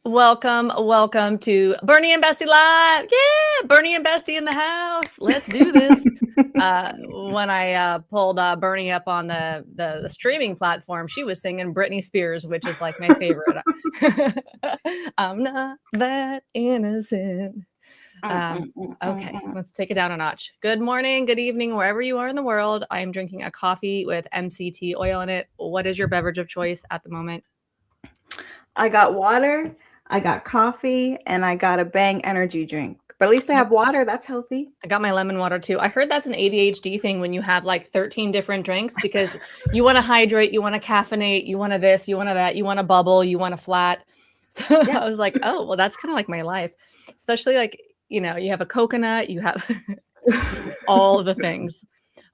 Welcome to Burnie and Bestie Live. Yeah, Burnie and Bestie in the house. Let's do this. When I pulled Burnie up on the streaming platform, she was singing Britney Spears, which is like my favorite. I'm not that innocent. Okay, let's take it down a notch. Good morning, good evening, wherever you are in the world. I am drinking a coffee with MCT oil in it. What is your beverage of choice at the moment? I got water, I got coffee, and I got a Bang energy drink. But at least I have water. That's healthy. I got my lemon water too. I heard that's an ADHD thing when you have like 13 different drinks because you want to hydrate, you want to caffeinate, you want to this, you want to that, you want to bubble, you want to flat. So Yeah. I was like, oh, well, that's kind of like my life. Especially like, you have a coconut, you have all of the things.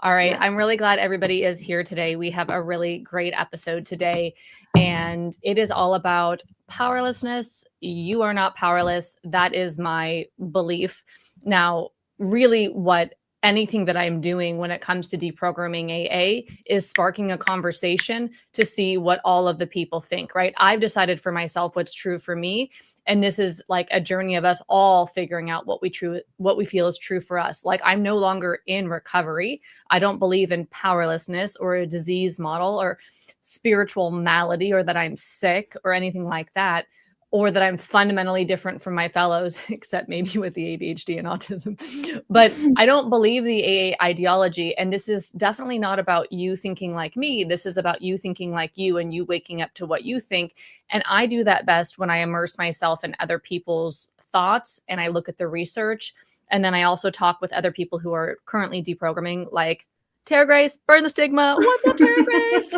All right. Yes. I'm really glad everybody is here today. We have a really great episode today, and it is all about powerlessness. You are not powerless. That is my belief. Now, really, what anything that I'm doing when it comes to deprogramming AA is sparking a conversation to see what all of the people think, right? I've decided for myself what's true for me. And this is like a journey of us all figuring out what we feel is true for us. Like, I'm no longer in recovery. I don't believe in powerlessness or a disease model or spiritual malady or that I'm sick or anything like that, or that I'm fundamentally different from my fellows, except maybe with the ADHD and autism. But I don't believe the AA ideology. And this is definitely not about you thinking like me. This is about you thinking like you and you waking up to what you think. And I do that best when I immerse myself in other people's thoughts and I look at the research. And then I also talk with other people who are currently deprogramming, like Tara Grace, burn the stigma. What's up, Tara Grace?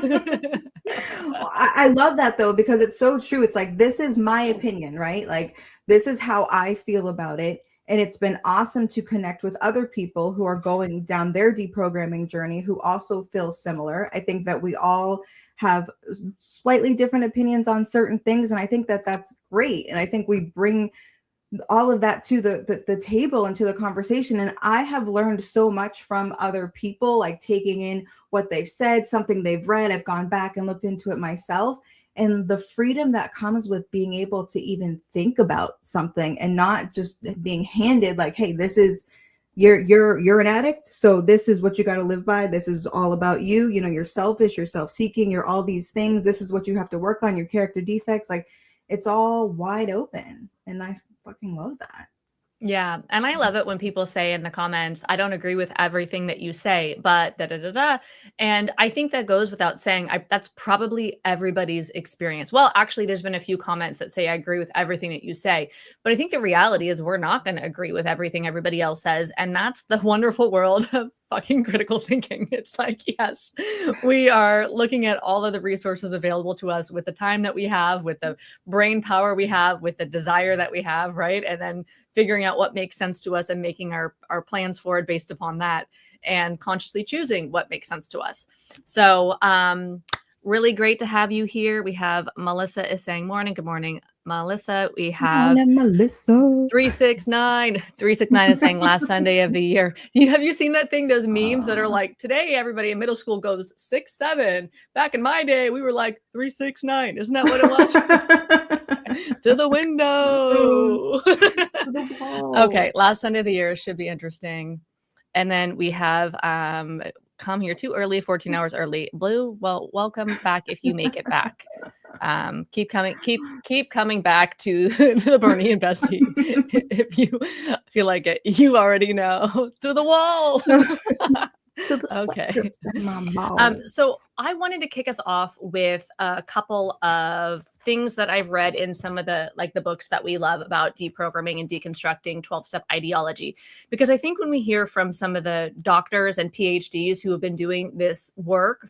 I love that though, because it's so true. It's like, this is my opinion, right? Like, this is how I feel about it. And it's been awesome to connect with other people who are going down their deprogramming journey who also feel similar. I think that we all have slightly different opinions on certain things. And I think that that's great. And I think we bring all of that to the table and to the conversation. And I have learned so much from other people, like taking in what they've said, something they've read. I've gone back and looked into it myself, and the freedom that comes with being able to even think about something and not just being handed like, hey, this is you're an addict, so this is what you got to live by. This is all about you. You're selfish, you're self-seeking, you're all these things. This is what you have to work on, your character defects. Like, it's all wide open, and I fucking love that. Yeah. And I love it when people say in the comments, I don't agree with everything that you say, but da da da da. And I think that goes without saying. That's probably everybody's experience. Well, actually, there's been a few comments that say I agree with everything that you say. But I think the reality is we're not going to agree with everything everybody else says. And that's the wonderful world of fucking critical thinking. It's like, yes, we are looking at all of the resources available to us with the time that we have, with the brain power we have, with the desire that we have, right? And then figuring out what makes sense to us and making our plans forward based upon that and consciously choosing what makes sense to us. So really great to have you here. We have Melissa is saying morning. Good morning, Melissa. We have Melissa 369. 369 is saying last Sunday of the year. Have you seen that thing? Those memes that are like, today everybody in middle school goes 6-7. Back in my day, we were like 369. Isn't that what it was? To the window. Okay, last Sunday of the year should be interesting. And then we have come here too early, 14 hours early. Blue, well, welcome back if you make it back. Keep coming back to the Burnie and Bestie if you feel like it. You already know. To the wall. Okay. So I wanted to kick us off with a couple of things that I've read in some of the books that we love about deprogramming and deconstructing 12-step ideology, because I think when we hear from some of the doctors and PhDs who have been doing this work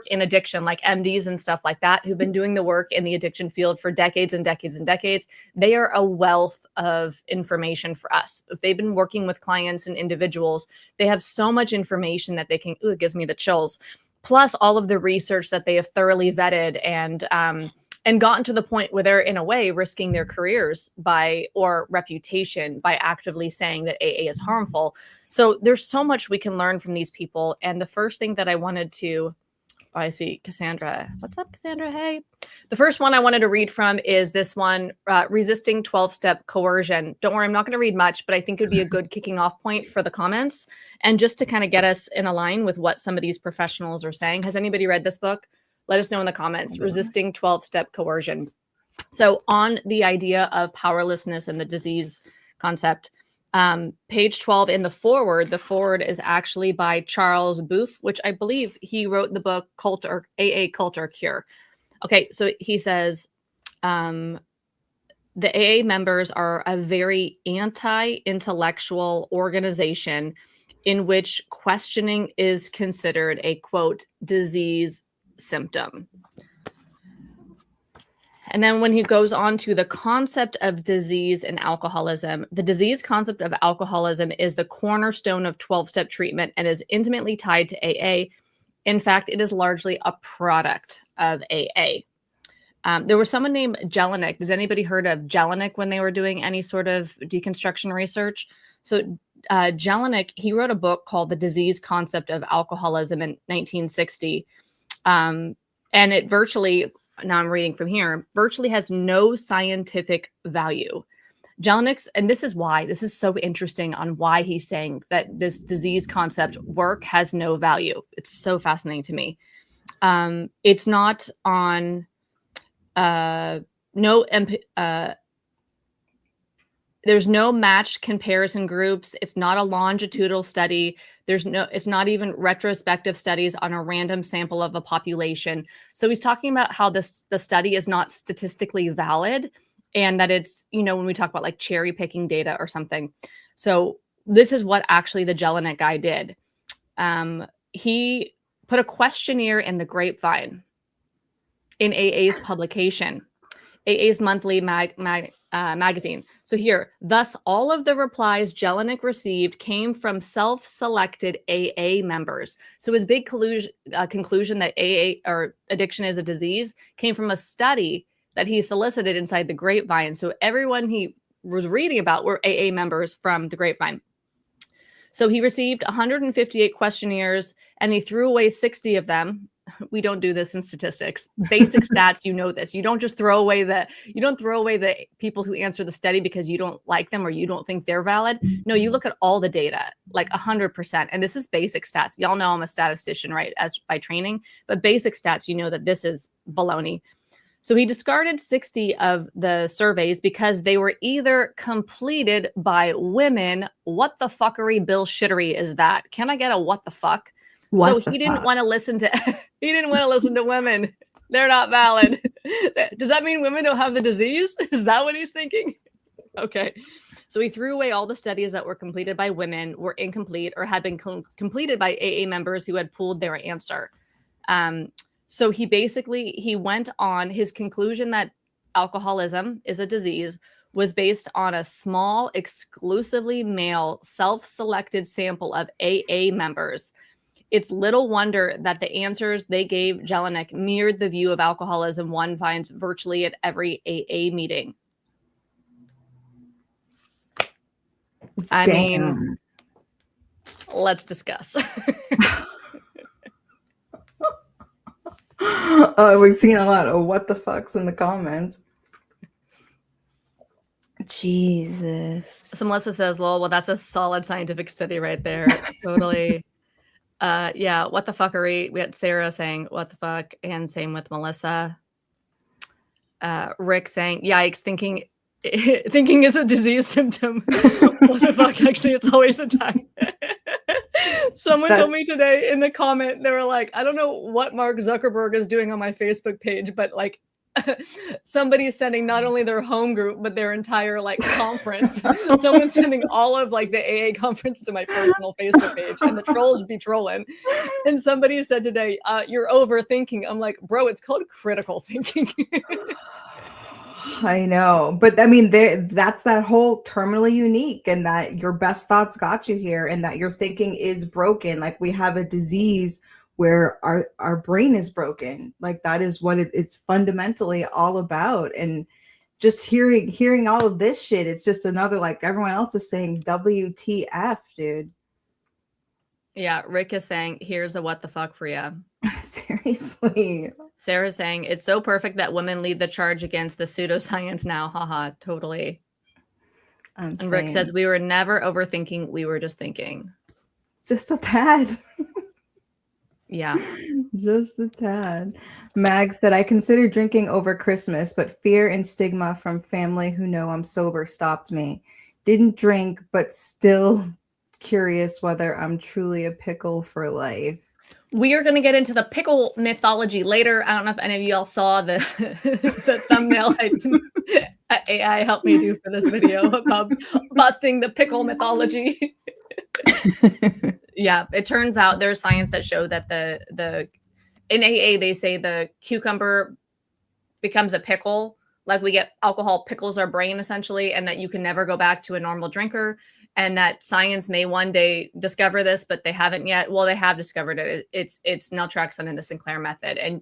in addiction, like MDs and stuff like that, who've been doing the work in the addiction field for decades and decades and decades, they are a wealth of information for us. If they've been working with clients and individuals, they have so much information that they can, it gives me the chills, plus all of the research that they have thoroughly vetted and gotten to the point where they're in a way risking their careers or reputation by actively saying that AA is harmful. So there's so much we can learn from these people. And the first thing that I wanted to, I see Cassandra. What's up, Cassandra? Hey. The first one I wanted to read from is this one, resisting 12-step coercion. Don't worry, I'm not going to read much, but I think it would be a good kicking off point for the comments and just to kind of get us in a line with what some of these professionals are saying. Has anybody read this book? Let us know in the comments. Resisting 12-step coercion. So on the idea of powerlessness and the disease concept, page 12 in the forward is actually by Charles Booth, which I believe he wrote the book AA Cult or Cure. Okay, so he says, the AA members are a very anti-intellectual organization in which questioning is considered a, quote, disease symptom. And then when he goes on to the concept of disease and alcoholism, the disease concept of alcoholism is the cornerstone of 12-step treatment and is intimately tied to AA. In fact, it is largely a product of AA. There was someone named Jelinek. Does anybody heard of Jelinek when they were doing any sort of deconstruction research? So Jelinek, he wrote a book called The Disease Concept of Alcoholism in 1960. And it virtually, now I'm reading from here, virtually has no scientific value. Jelinek's, and this is why, this is so interesting on why he's saying that this disease concept work has no value. It's so fascinating to me. It's not on, there's no matched comparison groups. It's not a longitudinal study. It's not even retrospective studies on a random sample of a population. So he's talking about how the study is not statistically valid and that it's, when we talk about like cherry picking data or something. So this is what actually the Jelinek guy did. He put a questionnaire in the Grapevine in AA's publication, AA's monthly magazine. So here, thus all of the replies Jelinek received came from self-selected AA members. So his big conclusion that AA or addiction is a disease came from a study that he solicited inside the Grapevine. So everyone he was reading about were AA members from the Grapevine. So he received 158 questionnaires and he threw away 60 of them. We don't do this in statistics. Basic stats, you know this. You don't just throw away the people who answer the study because you don't like them or you don't think they're valid. No, you look at all the data, like 100%. And this is basic stats. Y'all know I'm a statistician, right, as by training, but basic stats, you know that this is baloney. So he discarded 60 of the surveys because they were either completed by women. What the fuckery bullshittery is that? Can I get a what the fuck? So he didn't want to listen to he didn't want to listen to women. They're not valid. Does that mean women don't have the disease? Is that what he's thinking? Okay. So he threw away all the studies that were completed by women, were incomplete, or had been completed by AA members who had pooled their answer. So he went on his conclusion that alcoholism is a disease was based on a small, exclusively male, self-selected sample of AA members. It's little wonder that the answers they gave Jelinek mirrored the view of alcoholism one finds virtually at every AA meeting. I mean, let's discuss. We've seen a lot of what the fucks in the comments. Jesus. So Melissa says, lol, well, that's a solid scientific study right there. Totally. Yeah, what the fuckery. We had Sarah saying, what the fuck? And same with Melissa. Rick saying, yikes, thinking is a disease symptom. What the fuck? Actually, it's always a time. Someone told me today in the comment, they were like, I don't know what Mark Zuckerberg is doing on my Facebook page, but like somebody's sending not only their home group, but their entire like conference. Someone's sending all of like the AA conference to my personal Facebook page and the trolls be trolling. And somebody said today, you're overthinking. I'm like, bro, it's called critical thinking. I know, but I mean, that's that whole terminally unique and that your best thoughts got you here and that your thinking is broken. Like we have a disease where our brain is broken. Like that is what it's fundamentally all about. And just hearing all of this shit, it's just another, like everyone else is saying, WTF, dude. Yeah, Rick is saying, here's a what the fuck for you. Seriously. Sarah's saying it's so perfect that women lead the charge against the pseudoscience now. Haha, totally. I'm And Rick says saying we were never overthinking, we were just thinking. just a tad. Yeah. Just a tad. Mag said, I considered drinking over Christmas, but fear and stigma from family who know I'm sober stopped me. Didn't drink, but still curious whether I'm truly a pickle for life. We are going to get into the pickle mythology later. I don't know if any of y'all saw the the thumbnail AI helped me do for this video about busting the pickle mythology. Yeah, it turns out there's science that show that the in AA they say the cucumber becomes a pickle, like we get alcohol pickles our brain essentially, and that you can never go back to a normal drinker, and that science may one day discover this, but they haven't yet. Well, they have discovered it. It's naltrexone in the Sinclair method, and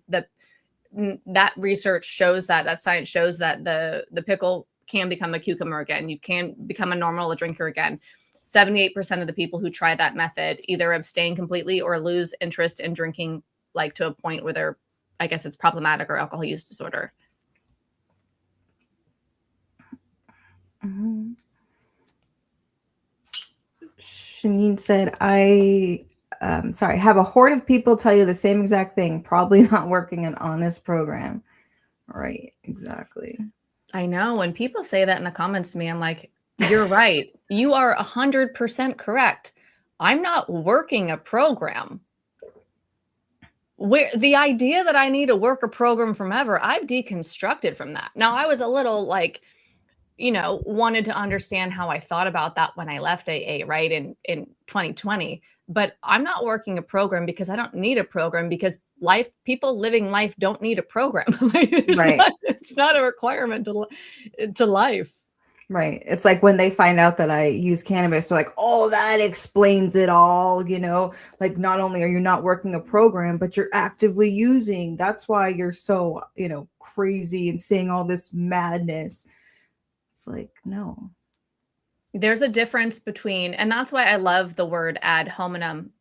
that research shows that science shows that the pickle can become a cucumber again. You can become a normal drinker again. 78% of the people who try that method either abstain completely or lose interest in drinking, like to a point where they're, I guess it's problematic or alcohol use disorder. Mm-hmm. Shanine said, I have a horde of people tell you the same exact thing. Probably not working an honest program. Right, exactly. I know when people say that in the comments to me, I'm like, you're right. You are 100% correct. I'm not working a program. Where the idea that I need to work a program from ever, I've deconstructed from that. Now, I was a little like, wanted to understand how I thought about that when I left AA, right, in 2020. But I'm not working a program because I don't need a program, because people living life don't need a program. Right. It's not a requirement to life. Right. It's like when they find out that I use cannabis, they're like, oh, that explains it all. Like not only are you not working a program, but you're actively using. That's why you're so, crazy and saying all this madness. It's like, no. There's a difference between, and that's why I love the word ad hominem.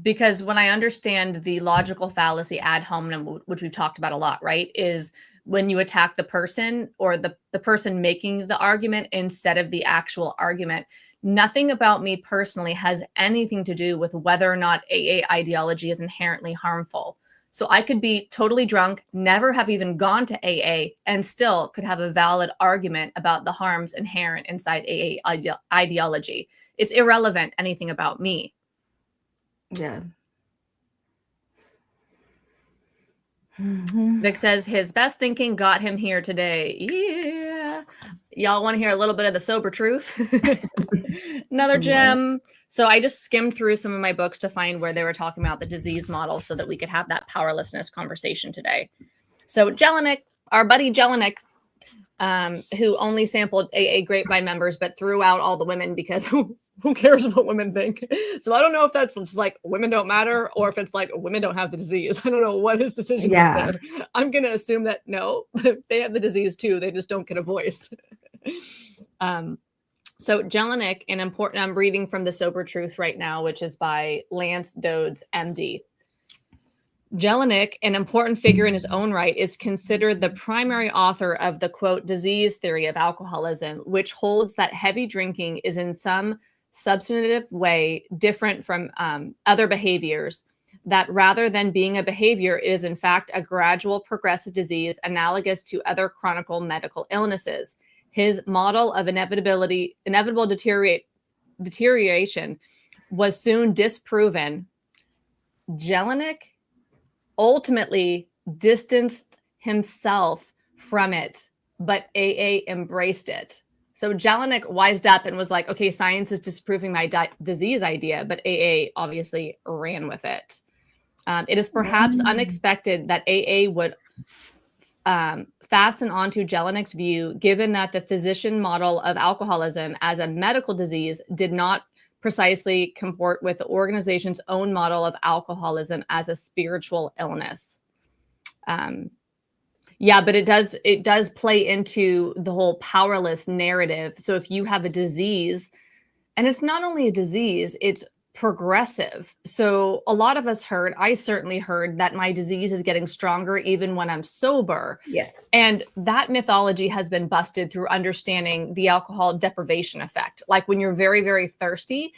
Because when I understand the logical fallacy ad hominem, which we've talked about a lot, right, is when you attack the person or the person making the argument instead of the actual argument. Nothing about me personally has anything to do with whether or not AA ideology is inherently harmful. So I could be totally drunk, never have even gone to AA, and still could have a valid argument about the harms inherent inside AA ideology. It's irrelevant anything about me. Yeah. Vic says his best thinking got him here today. Yeah. Y'all want to hear a little bit of the sober truth? Another gem. So I just skimmed through some of my books to find where they were talking about the disease model so that we could have that powerlessness conversation today. So Jelinek, our buddy Jelinek, who only sampled AA Grapevine members, but threw out all the women because who cares what women think? So I don't know if that's just like women don't matter or if it's like women don't have the disease. I don't know what his decision was there. I'm going to assume that no, they have the disease too. They just don't get a voice. So Jelinek, I'm reading from The Sober Truth right now, which is by Lance Dodds, MD. Jelinek, an important figure in his own right, is considered the primary author of the, quote, disease theory of alcoholism, which holds that heavy drinking is in some substantive way different from other behaviors, that rather than being a behavior, it is in fact a gradual progressive disease analogous to other chronic medical illnesses. His model of inevitable deterioration was soon disproven. Jelinek ultimately distanced himself from it, but AA embraced it. So Jelinek wised up and was like, okay, science is disproving my disease idea, but AA obviously ran with it. It is perhaps unexpected that AA would fasten onto Jelinek's view, given that the physician model of alcoholism as a medical disease did not precisely comport with the organization's own model of alcoholism as a spiritual illness. Yeah, but it does play into the whole powerless narrative. So if you have a disease, and it's not only a disease, it's progressive. So a lot of us heard, I certainly heard, that my disease is getting stronger even when I'm sober. Yeah. And that mythology has been busted through understanding the alcohol deprivation effect. Like when you're very, very thirsty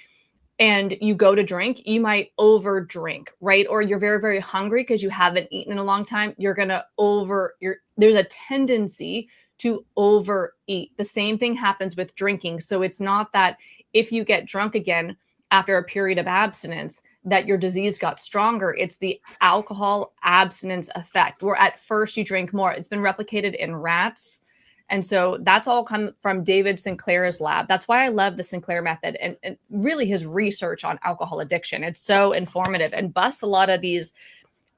and you go to drink, you might over drink, right? Or you're very, very hungry because you haven't eaten in a long time. You're going to there's a tendency to overeat. The same thing happens with drinking. So it's not that if you get drunk again after a period of abstinence that your disease got stronger. It's the alcohol abstinence effect, where at first you drink more. It's been replicated in rats. And so that's all come from David Sinclair's lab. That's why I love the Sinclair method and really his research on alcohol addiction. It's so informative and busts a lot of these,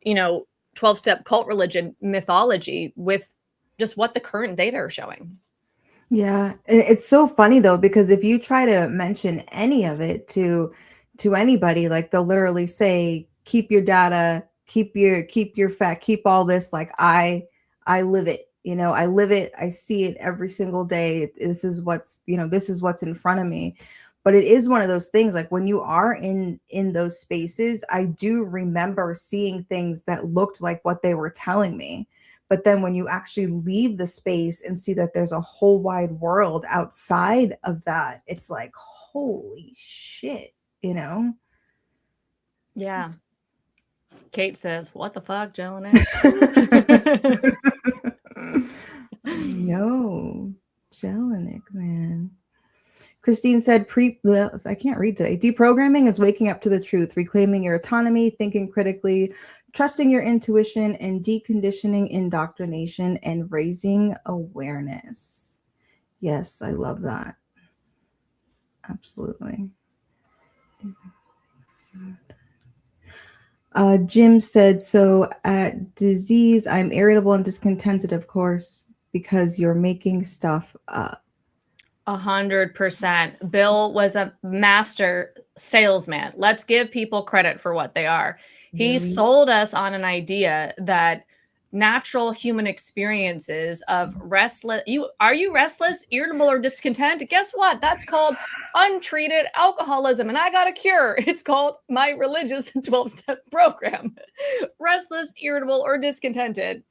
12-step cult religion mythology with just what the current data are showing. Yeah. And it's so funny though, because if you try to mention any of it to anybody, like they'll literally say, keep your data, keep your fact, keep all this. Like I live it. I live it. I see it every single day. This is what's in front of me. But it is one of those things, like when you are in those spaces, I do remember seeing things that looked like what they were telling me. But then when you actually leave the space and see that there's a whole wide world outside of that, it's like, holy shit, Yeah. Kate says, what the fuck, Jelinek? No, Jelinek, man. Christine said, I can't read today. Deprogramming is waking up to the truth, reclaiming your autonomy, thinking critically, trusting your intuition, and deconditioning indoctrination and raising awareness. Yes, I love that. Absolutely. Jim said, so at disease, I'm irritable and discontented, of course, because you're making stuff up. 100%. Bill was a master salesman. Let's give people credit for what they are. He sold us on an idea that natural human experiences of restless. Are you restless, irritable, or discontent? Guess what? That's called untreated alcoholism. And I got a cure. It's called my religious 12-step program. Restless, irritable, or discontented.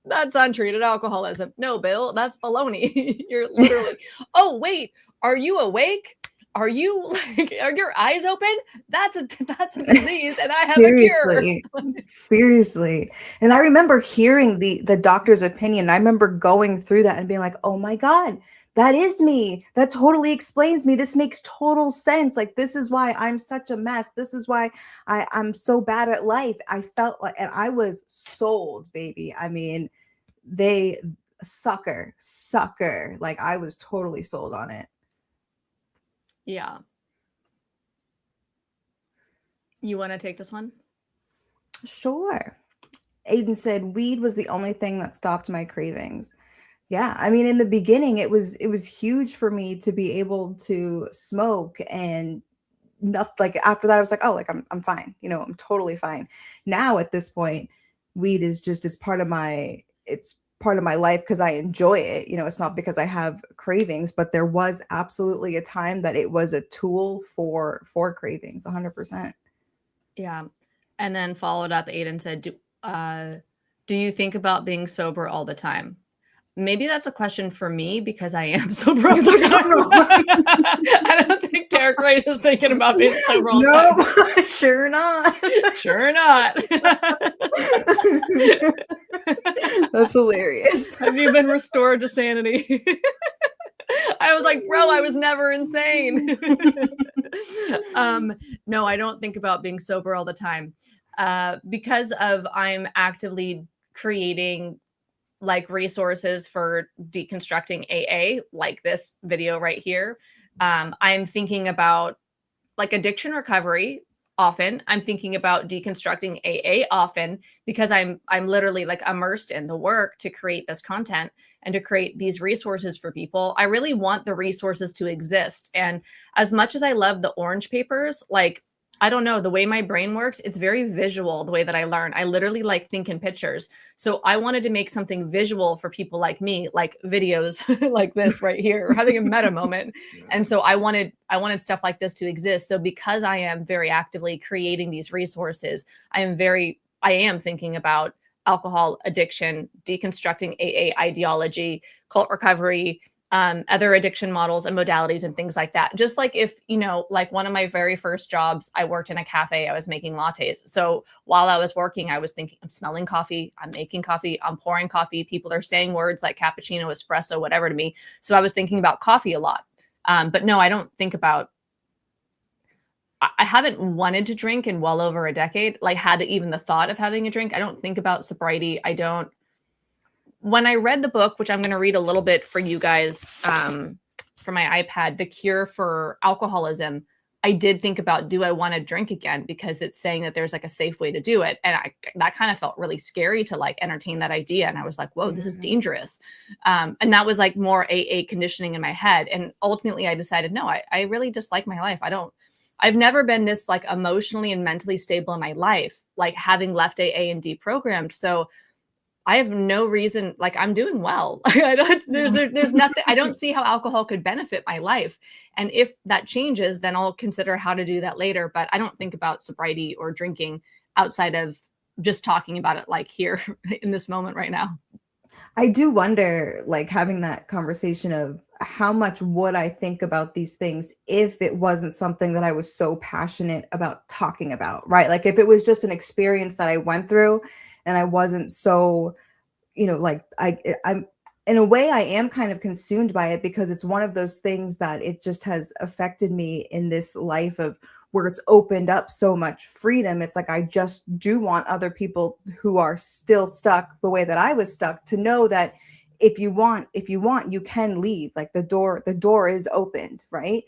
That's untreated alcoholism. No, Bill, that's baloney. You're literally, oh, wait, are you awake? Are you are your eyes open? That's a disease, and I have a cure. Seriously. And I remember hearing the doctor's opinion. I remember going through that and being like, oh my God, that is me. That totally explains me. This makes total sense. Like, this is why I'm such a mess. This is why I'm so bad at life. I felt like, and I was sold, baby. I mean, sucker. Like, I was totally sold on it. Yeah. You want to take this one? Sure. Aiden said, weed was the only thing that stopped my cravings. Yeah. I mean, in the beginning, it was huge for me to be able to smoke, and nothing, like after that, I was like, oh, like I'm fine. I'm totally fine. Now at this point, weed is just, it's part of my life because I enjoy it. It's not because I have cravings, but there was absolutely a time that it was a tool for cravings, 100%. Yeah. And then followed up, Aiden said, do you think about being sober all the time? Maybe that's a question for me because I am sober all the time. I don't think Derek Rice is thinking about being sober all the time. No, sure not. Sure not. That's hilarious. Have you been restored to sanity? I was like, bro, I was never insane. No, I don't think about being sober all the time because of I'm actively creating like resources for deconstructing AA, like this video right here. I'm thinking about like addiction recovery often. I'm thinking about deconstructing AA often because I'm literally like immersed in the work to create this content and to create these resources for people. I really want the resources to exist. And as much as I love the orange papers, like I don't know, the way my brain works, it's very visual, the way that I learn. I literally like think in pictures. So I wanted to make something visual for people like me, like videos like this right here, or having a meta moment. And so I wanted stuff like this to exist. So because I am very actively creating these resources, I am thinking about alcohol addiction, deconstructing AA ideology, cult recovery, other addiction models and modalities and things like that. Just like if, like one of my very first jobs, I worked in a cafe, I was making lattes. So while I was working, I was thinking, I'm smelling coffee, I'm making coffee, I'm pouring coffee. People are saying words like cappuccino, espresso, whatever to me. So I was thinking about coffee a lot. But no, I don't think about, I haven't wanted to drink in well over a decade, like had even the thought of having a drink. I don't think about sobriety. When I read the book, which I'm going to read a little bit for you guys from my iPad, The Cure for Alcoholism, I did think about, do I want to drink again? Because it's saying that there's like a safe way to do it. And that kind of felt really scary to like entertain that idea. And I was like, whoa, this is dangerous. And that was like more AA conditioning in my head. And ultimately I decided, no, I really just like my life. I've never been this like emotionally and mentally stable in my life, like having left AA and deprogrammed. So I have no reason, like I'm doing well. There's nothing, I don't see how alcohol could benefit my life. And if that changes, then I'll consider how to do that later. But I don't think about sobriety or drinking outside of just talking about it like here in this moment right now. I do wonder, like having that conversation of how much would I think about these things if it wasn't something that I was so passionate about talking about, right? Like if it was just an experience that I went through and I wasn't so, like I'm in a way I am kind of consumed by it because it's one of those things that it just has affected me in this life of where it's opened up so much freedom. It's like I just do want other people who are still stuck the way that I was stuck to know that if you want, you can leave. Like the door is opened, right?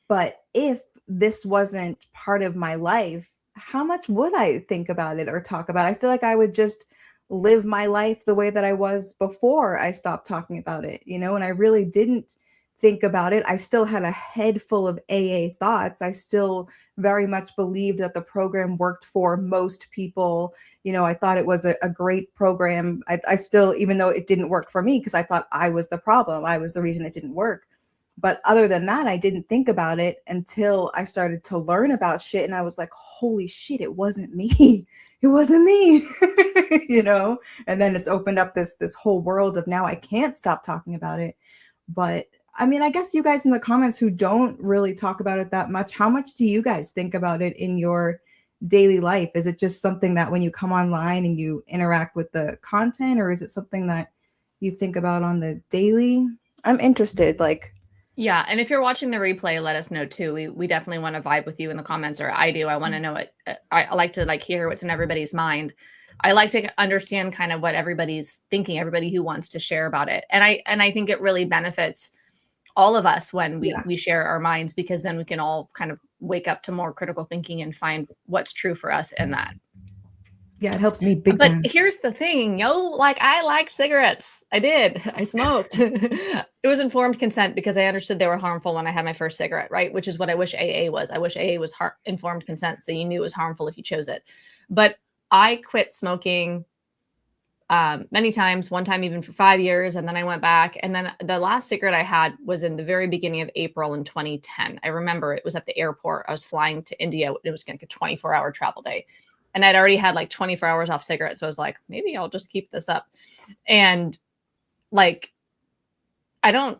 But if this wasn't part of my life, how much would I think about it or talk about it? I feel like I would just live my life the way that I was before I stopped talking about it, and I really didn't think about it. I still had a head full of AA thoughts. I still very much believed that the program worked for most people. I thought it was a great program. I still, even though it didn't work for me, because I thought I was the problem, I was the reason it didn't work. But other than that, I didn't think about it until I started to learn about shit. And I was like, holy shit, it wasn't me. It wasn't me, and then it's opened up this whole world of now I can't stop talking about it. But I mean, I guess you guys in the comments who don't really talk about it that much, how much do you guys think about it in your daily life? Is it just something that when you come online and you interact with the content, or is it something that you think about on the daily? I'm interested, like. Yeah, and if you're watching the replay, let us know too. We definitely want to vibe with you in the comments, or I do. I want to know it. I like to like hear what's in everybody's mind. I like to understand kind of what everybody's thinking, everybody who wants to share about it. And I think it really benefits all of us when we share our minds, because then we can all kind of wake up to more critical thinking and find what's true for us in that. Yeah, it helps me big But time. here's the thing, like I like cigarettes. I smoked. It was informed consent because I understood they were harmful when I had my first cigarette, right? Which is what I wish AA was. I wish AA was informed consent, so you knew it was harmful if you chose it. But I quit smoking many times, one time even for 5 years, and then I went back. And then the last cigarette I had was in the very beginning of April in 2010. I remember it was at the airport. I was flying to India. It was like a 24-hour travel day. And I'd already had like 24 hours off cigarettes. So I was like, maybe I'll just keep this up. And like, I don't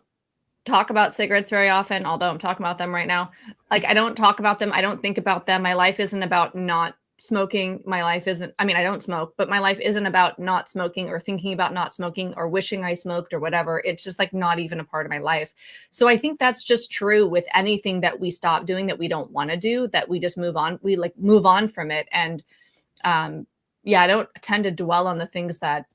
talk about cigarettes very often, although I'm talking about them right now. Like, I don't talk about them. I don't think about them. My life isn't about not smoking. My life isn't, I mean, I don't smoke, but my life isn't about not smoking or thinking about not smoking or wishing I smoked or whatever. It's just like not even a part of my life. So I think that's just true with anything that we stop doing that we don't want to do, that we just move on. We like move on from it. And I don't tend to dwell on the things that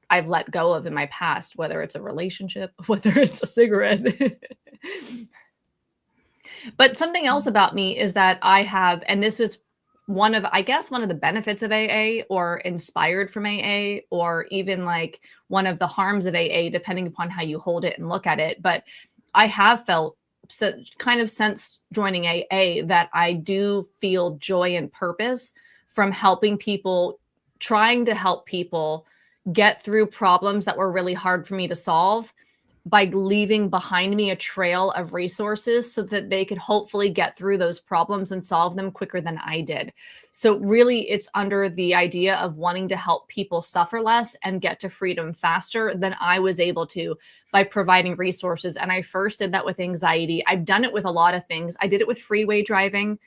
I've let go of in my past, whether it's a relationship, whether it's a cigarette. But something else about me is that I have, and this was one of the benefits of AA, or inspired from AA, or even like one of the harms of AA, depending upon how you hold it and look at it. But I have felt kind of since joining AA that I do feel joy and purpose from helping people, trying to help people get through problems that were really hard for me to solve by leaving behind me a trail of resources so that they could hopefully get through those problems and solve them quicker than I did. So really it's under the idea of wanting to help people suffer less and get to freedom faster than I was able to by providing resources. And I first did that with anxiety. I've done it with a lot of things. I did it with freeway driving.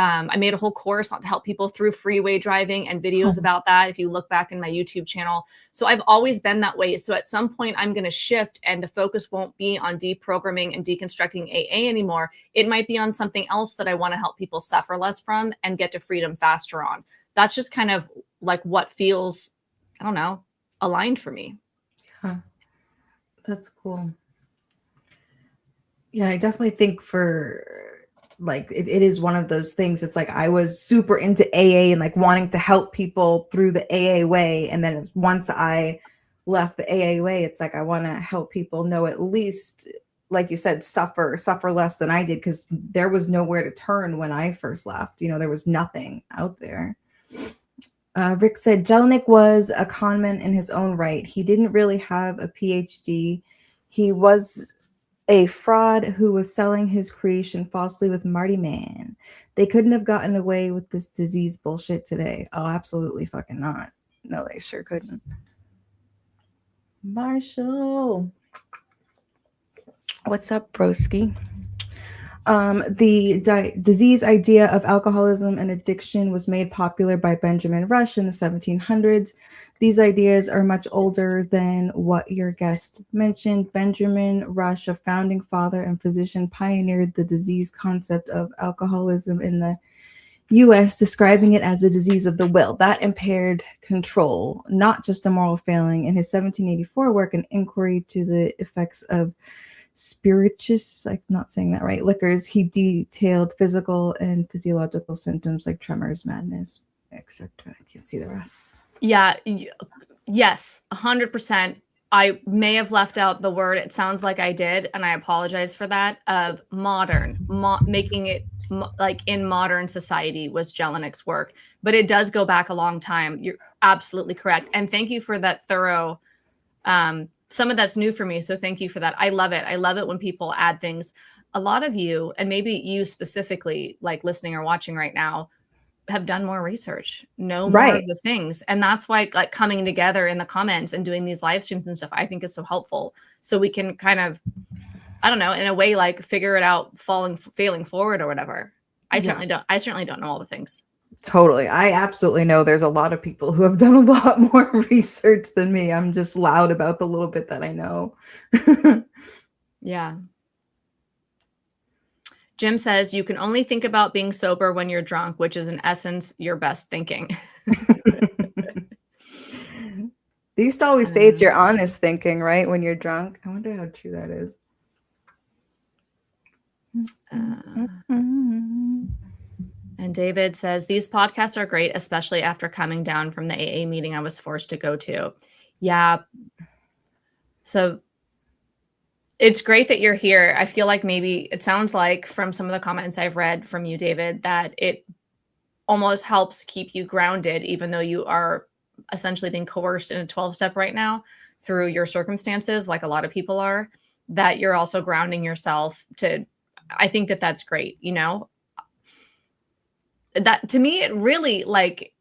I made a whole course on to help people through freeway driving and videos about that. If you look back in my YouTube channel. So I've always been that way. So at some point I'm going to shift and the focus won't be on deprogramming and deconstructing AA anymore. It might be on something else that I want to help people suffer less from and get to freedom faster on. That's just kind of like what feels, I don't know, aligned for me. Huh. That's cool. Yeah, I definitely think like it is one of those things. It's like I was super into AA and like wanting to help people through the AA way. And then once I left the AA way, it's like I want to help people know at least, like you said, suffer less than I did, because there was nowhere to turn when I first left. There was nothing out there. Rick said Jelinek was a conman in his own right. He didn't really have a PhD. He was a fraud who was selling his creation falsely with Marty Man. They couldn't have gotten away with this disease bullshit today. Oh, absolutely fucking not. No, they sure couldn't. Marshall. What's up, broski? The disease idea of alcoholism and addiction was made popular by Benjamin Rush in the 1700s. These ideas are much older than what your guest mentioned. Benjamin Rush, a founding father and physician, pioneered the disease concept of alcoholism in the U.S., describing it as a disease of the will that impaired control, not just a moral failing. In his 1784 work, An Inquiry to the Effects of Spirituous, I'm not saying that right, liquors, he detailed physical and physiological symptoms like tremors, madness, etc. I can't see the rest. Yeah. Yes, 100%. I may have left out the word. It sounds like I did, and I apologize for that. Of modern, making it like in modern society was Jelinek's work, but it does go back a long time. You're absolutely correct, and thank you for that thorough. Some of that's new for me, so thank you for that. I love it. I love it when people add things. A lot of you, and maybe you specifically, like listening or watching right now, have done more research, know more of the things. And that's why like coming together in the comments and doing these live streams and stuff, I think is so helpful. So we can kind of, I don't know, in a way, like figure it out, failing forward or whatever. I certainly don't know all the things. Totally. I absolutely know there's a lot of people who have done a lot more research than me. I'm just loud about the little bit that I know. Yeah. Jim says you can only think about being sober when you're drunk, which is in essence your best thinking. They used to always say it's your honest thinking, right? When you're drunk. I wonder how true that is. And David says, these podcasts are great, especially after coming down from the AA meeting I was forced to go to. Yeah. So it's great that you're here. I feel like maybe it sounds like from some of the comments I've read from you, David, that it almost helps keep you grounded, even though you are essentially being coerced in a 12-step right now through your circumstances, like a lot of people are, that you're also grounding yourself to, I think that that's great. That to me, it really like,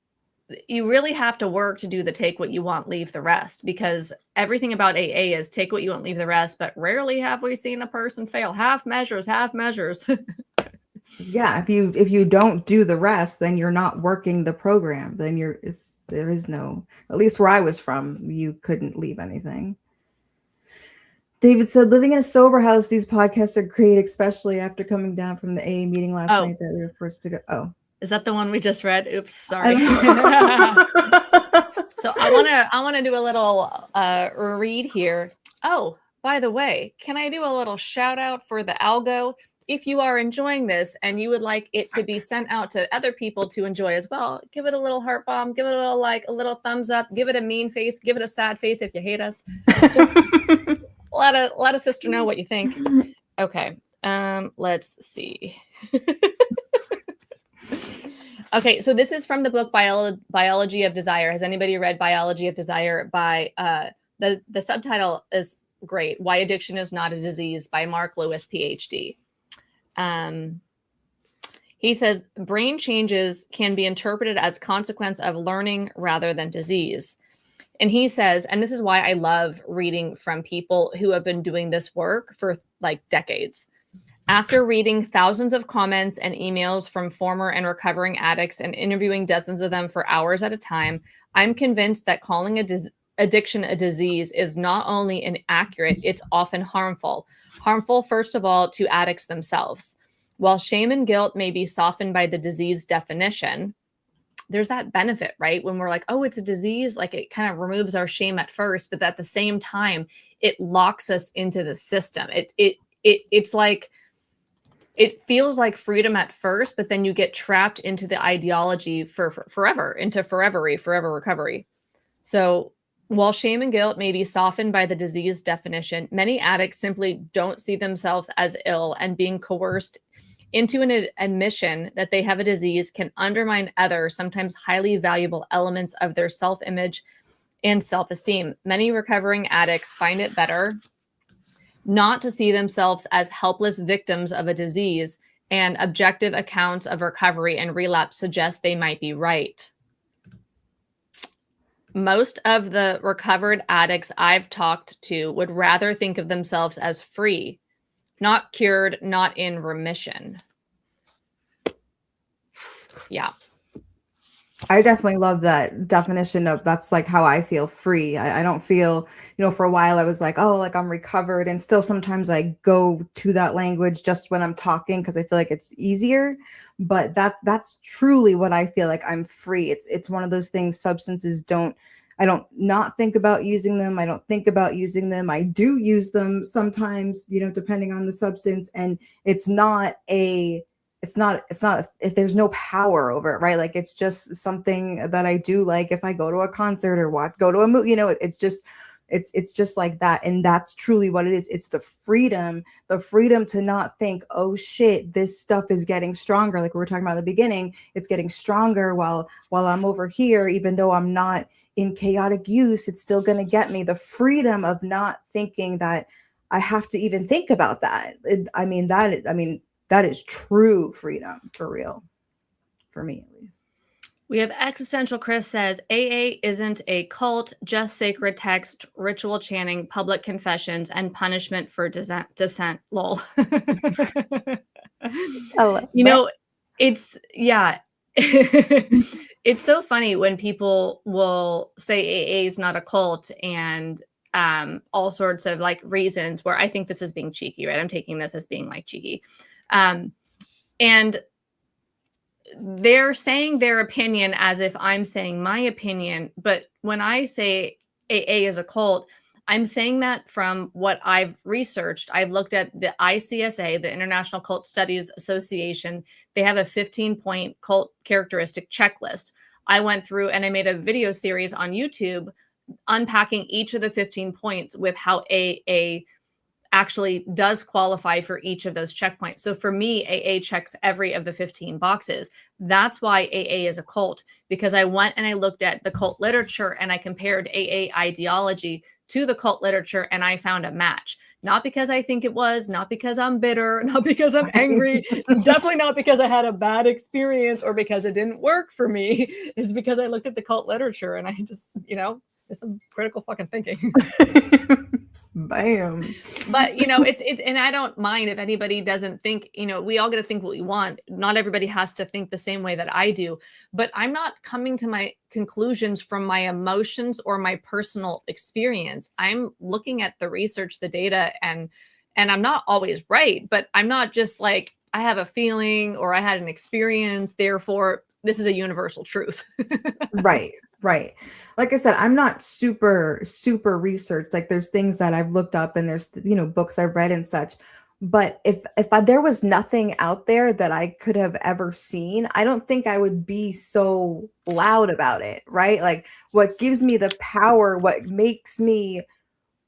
you really have to work to do the take what you want, leave the rest, because everything about AA is take what you want, leave the rest. But rarely have we seen a person fail. Half measures. Yeah. If you don't do the rest, then you're not working the program. Then there is no, at least where I was from, you couldn't leave anything. David said, living in a sober house, these podcasts are great, especially after coming down from the AA meeting last night that we were forced to go. Oh. Is that the one we just read? Oops, sorry. So I want to do a little read here. Oh, by the way, can I do a little shout out for the algo? If you are enjoying this and you would like it to be sent out to other people to enjoy as well, give it a little heart bomb, give it a little like, a little thumbs up, give it a mean face, give it a sad face if you hate us. Just let a sister know what you think. Okay. Let's see. Okay, so this is from the book Biology of Desire. Has anybody read Biology of Desire by the subtitle is great. Why Addiction is Not a Disease by Mark Lewis, PhD. He says brain changes can be interpreted as a consequence of learning rather than disease. And he says, and this is why I love reading from people who have been doing this work for like decades. After reading thousands of comments and emails from former and recovering addicts and interviewing dozens of them for hours at a time, I'm convinced that calling addiction a disease is not only inaccurate, it's often harmful. Harmful, first of all, to addicts themselves. While shame and guilt may be softened by the disease definition, there's that benefit, right? When we're like, oh, it's a disease, like it kind of removes our shame at first, but at the same time, it locks us into the system. It's like, it feels like freedom at first, but then you get trapped into the ideology for forever, into forever recovery. So while shame and guilt may be softened by the disease definition, many addicts simply don't see themselves as ill, and being coerced into an admission that they have a disease can undermine other, sometimes highly valuable elements of their self-image and self-esteem. Many recovering addicts find it better not to see themselves as helpless victims of a disease, and objective accounts of recovery and relapse suggest they might be right. Most of the recovered addicts I've talked to would rather think of themselves as free, not cured, not in remission. Yeah. I definitely love that definition of that's like how I feel free. I don't feel, for a while I was like, oh, like I'm recovered. And still sometimes I go to that language just when I'm talking because I feel like it's easier. But that's truly what I feel like. I'm free. It's one of those things substances I don't not think about using them. I don't think about using them. I do use them sometimes, depending on the substance. And it's not if there's no power over it, right? Like it's just something that I do, like if I go to a concert or go to a movie, it's just like that. And that's truly what it is. It's the freedom to not think, oh shit, this stuff is getting stronger. Like we were talking about at the beginning, it's getting stronger while I'm over here, even though I'm not in chaotic use, it's still going to get me. The freedom of not thinking that I have to even think about that. That is true freedom, for real, for me at least. We have Existential Chris says, AA isn't a cult, just sacred text, ritual chanting, public confessions, and punishment for dissent. Lol. It's so funny when people will say AA is not a cult and all sorts of like reasons where I think this is being cheeky, right? I'm taking this as being like cheeky. And they're saying their opinion as if I'm saying my opinion. But when I say AA is a cult, I'm saying that from what I've researched. I've looked at the ICSA, the International Cult Studies Association. They have a 15-point cult characteristic checklist. I went through and I made a video series on YouTube unpacking each of the 15 points with how AA actually does qualify for each of those checkpoints. So for me, AA checks every of the 15 boxes. That's why AA is a cult, because I went and I looked at the cult literature and I compared AA ideology to the cult literature and I found a match. Not because I think it was, not because I'm bitter, not because I'm angry, definitely not because I had a bad experience or because it didn't work for me. It's because I looked at the cult literature and I just, there's some critical fucking thinking. Bam. But it's and I don't mind if anybody doesn't think, we all get to think what we want. Not everybody has to think the same way that I do, but I'm not coming to my conclusions from my emotions or my personal experience. I'm looking at the research, the data, and I'm not always right, but I'm not just like I have a feeling or I had an experience, therefore this is a universal truth. Right. Like I said, I'm not super researched. Like there's things that I've looked up and there's, books I've read and such. But if there was nothing out there that I could have ever seen, I don't think I would be so loud about it. Right. Like what gives me the power, what makes me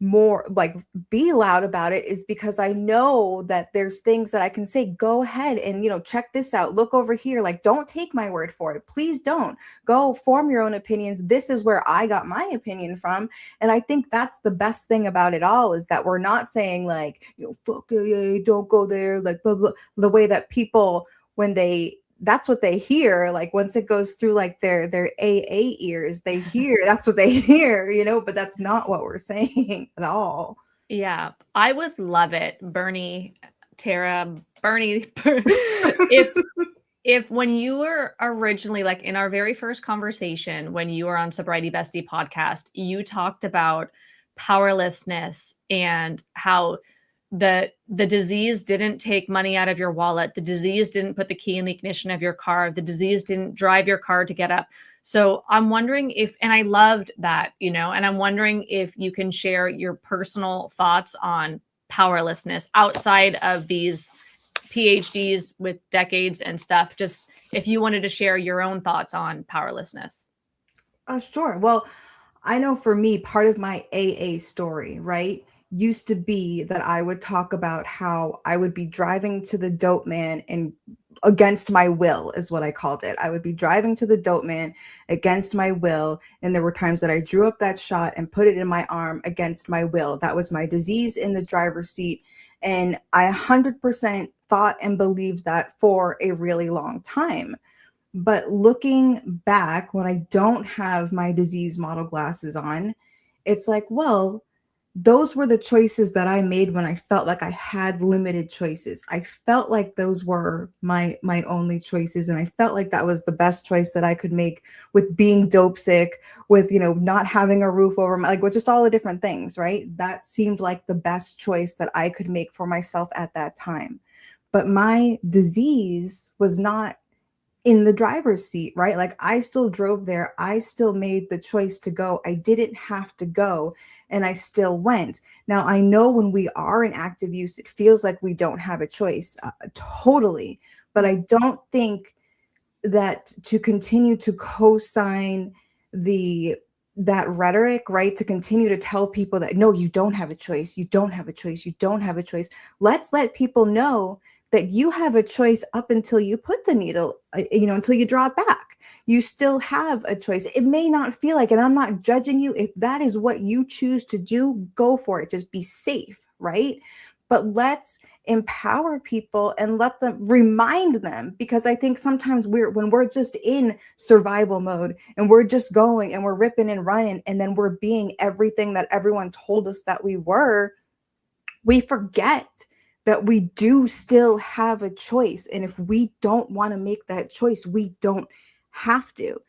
more like be loud about it is because I know that there's things that I can say, go ahead and, check this out. Look over here. Like, don't take my word for it. Please don't. Go form your own opinions. This is where I got my opinion from. And I think that's the best thing about it all, is that we're not saying like, fuck yeah, don't go there, like blah, blah, the way that people, when that's what they hear. Like once it goes through like their AA ears, they hear, that's what they hear, but that's not what we're saying at all. Yeah, I would love it, Burnie, Tara, Burnie, if when you were originally, like in our very first conversation, when you were on Sobriety Bestie podcast, you talked about powerlessness and how the disease didn't take money out of your wallet. The disease didn't put the key in the ignition of your car. The disease didn't drive your car to get up. So I'm wondering if, and I loved that, and I'm wondering if you can share your personal thoughts on powerlessness outside of these PhDs with decades and stuff. Just if you wanted to share your own thoughts on powerlessness. Sure. Well, I know for me, part of my AA story, right, used to be that I would talk about how I would be driving to the dope man and against my will is what I called it. I would be driving to the dope man against my will. And there were times that I drew up that shot and put it in my arm against my will. That was my disease in the driver's seat. And I 100% thought and believed that for a really long time. But looking back, when I don't have my disease model glasses on, it's like, well, those were the choices that I made when I felt like I had limited choices. I felt like those were my only choices. And I felt like that was the best choice that I could make, with being dope sick, with, not having a roof over my, like, with just all the different things, right? That seemed like the best choice that I could make for myself at that time. But my disease was not in the driver's seat, right? Like I still drove there. I still made the choice to go. I didn't have to go, and I still went. Now, I know when we are in active use, it feels like we don't have a choice, totally. But I don't think that to continue to co-sign that rhetoric, right? To continue to tell people that, no, you don't have a choice. You don't have a choice. You don't have a choice. Let's let people know that you have a choice up until you put the needle, until you draw it back. You still have a choice. It may not feel like, and I'm not judging you. If that is what you choose to do, go for it. Just be safe, right? But let's empower people and let them, remind them, because I think sometimes when we're just in survival mode and we're just going and we're ripping and running, and then we're being everything that everyone told us that we were, we forget that we do still have a choice. And if we don't want to make that choice, we don't have to.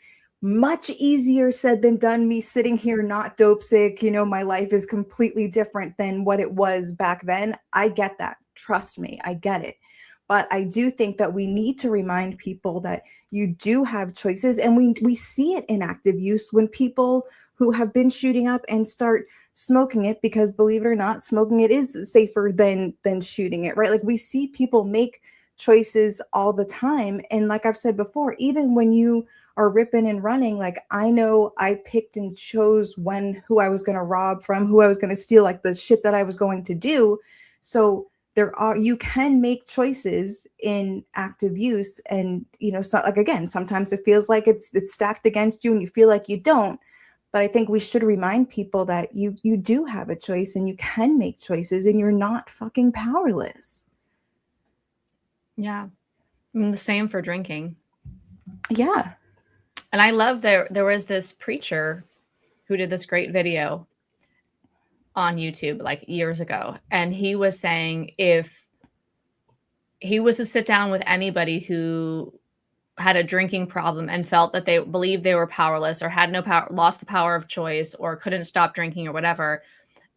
Much easier said than done. Me sitting here not dope sick, my life is completely different than what it was back then. I get that. Trust me, I get it. But I do think that we need to remind people that you do have choices. And we see it in active use when people who have been shooting up and start smoking it, because believe it or not, smoking it is safer than shooting it, right? Like we see people make choices all the time. And like I've said before, even when you are ripping and running, like I know I picked and chose who I was going to rob from, who I was going to steal, like the shit that I was going to do. So you can make choices in active use. And, so like, again, sometimes it feels like it's stacked against you and you feel like you don't. But I think we should remind people that you do have a choice and you can make choices and you're not fucking powerless. Yeah. The same for drinking. Yeah. And I love there was this preacher who did this great video on YouTube like years ago. And he was saying if he was to sit down with anybody who had a drinking problem and felt that they believed they were powerless or had no power, lost the power of choice, or couldn't stop drinking or whatever,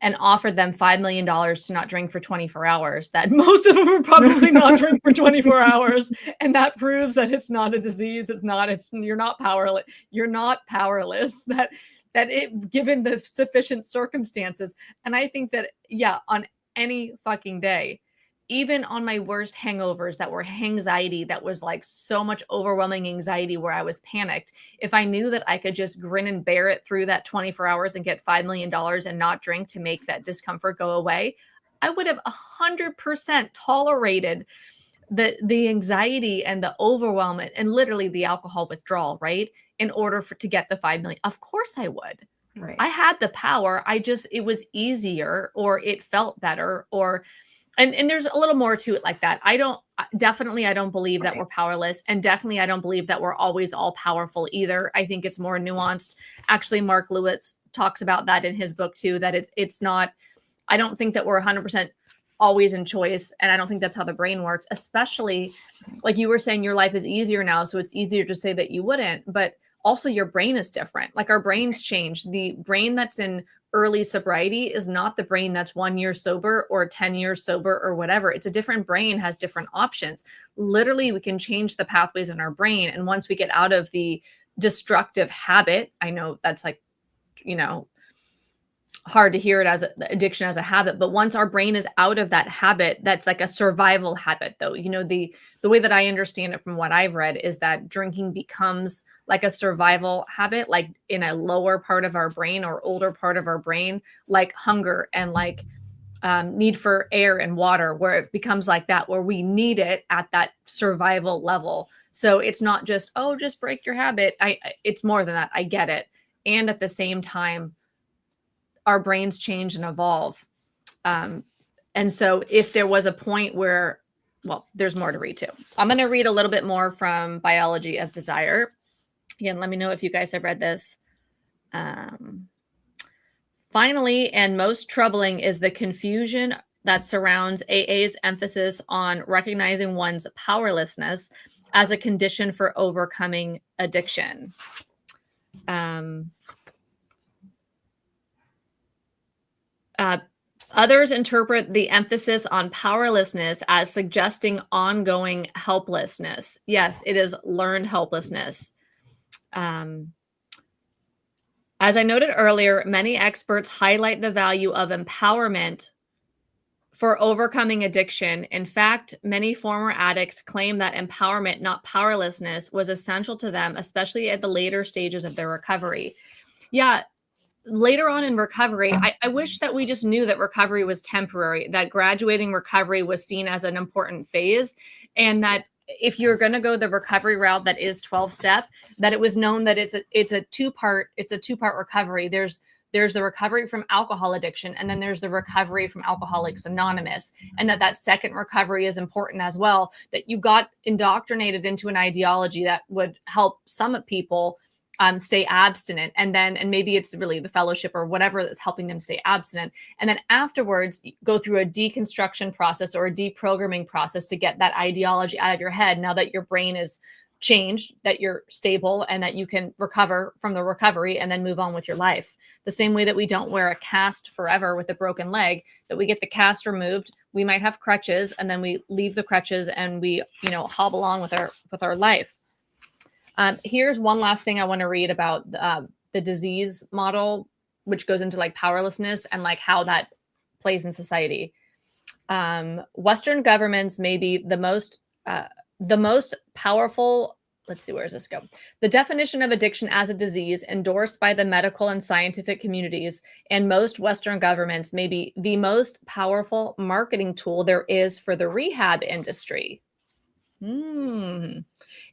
and offered them $5 million to not drink for 24 hours, that most of them would probably not drink for 24 hours. And that proves that it's not a disease. You're not powerless. You're not powerless, that it, given the sufficient circumstances. And I think that, yeah, on any fucking day, even on my worst hangovers that were anxiety, that was like so much overwhelming anxiety where I was panicked, if I knew that I could just grin and bear it through that 24 hours and get $5 million and not drink to make that discomfort go away, I would have 100% tolerated the anxiety and the overwhelm and literally the alcohol withdrawal, right? In order to get the 5 million. Of course I would. Right. I had the power. It was easier, or it felt better, or and there's a little more to it like that. I don't believe that we're powerless, and definitely I don't believe that we're always all powerful either. I think it's more nuanced. Actually, Mark Lewis talks about that in his book too, that it's not, I don't think that we're 100% always in choice, and I don't think that's how the brain works, especially like you were saying, your life is easier now, so it's easier to say that you wouldn't, but also your brain is different. Like our brains change. The brain that's in early sobriety is not the brain that's 1 year sober or 10 years sober or whatever. It's a different brain, has different options. Literally, we can change the pathways in our brain. And once we get out of the destructive habit, I know that's like, hard to hear it as addiction as a habit, but once our brain is out of that habit, that's like a survival habit though. The way that I understand it from what I've read is that drinking becomes like a survival habit, like in a lower part of our brain or older part of our brain, like hunger and like need for air and water, where it becomes like that, where we need it at that survival level. So it's not just, oh, just break your habit. It's more than that. I get it. And at the same time, our brains change and evolve. And so if there was a point where, well, there's more to read too. I'm going to read a little bit more from Biology of Desire. Again, let me know if you guys have read this. Finally, and most troubling is the confusion that surrounds AA's emphasis on recognizing one's powerlessness as a condition for overcoming addiction. Others interpret the emphasis on powerlessness as suggesting ongoing helplessness. Yes, it is learned helplessness. As I noted earlier, many experts highlight the value of empowerment for overcoming addiction. In fact, many former addicts claim that empowerment, not powerlessness, was essential to them, especially at the later stages of their recovery. Yeah. Later on in recovery, I wish that we just knew that recovery was temporary, that graduating recovery was seen as an important phase, and that if you're going to go the recovery route that is 12-step, that it was known that it's a two-part recovery. There's the recovery from alcohol addiction, and then there's the recovery from Alcoholics Anonymous, and that second recovery is important as well, that you got indoctrinated into an ideology that would help some people stay abstinent, and maybe it's really the fellowship or whatever that's helping them stay abstinent, and then afterwards go through a deconstruction process or a deprogramming process to get that ideology out of your head. Now that your brain is changed, that you're stable, and that you can recover from the recovery and then move on with your life. The same way that we don't wear a cast forever with a broken leg, that we get the cast removed, we might have crutches, and then we leave the crutches and we hobble on with our life. Here's one last thing I want to read about the disease model, which goes into like powerlessness and like how that plays in society. Western governments may be the most powerful. Let's see, where does this go? The definition of addiction as a disease endorsed by the medical and scientific communities and most Western governments may be the most powerful marketing tool there is for the rehab industry.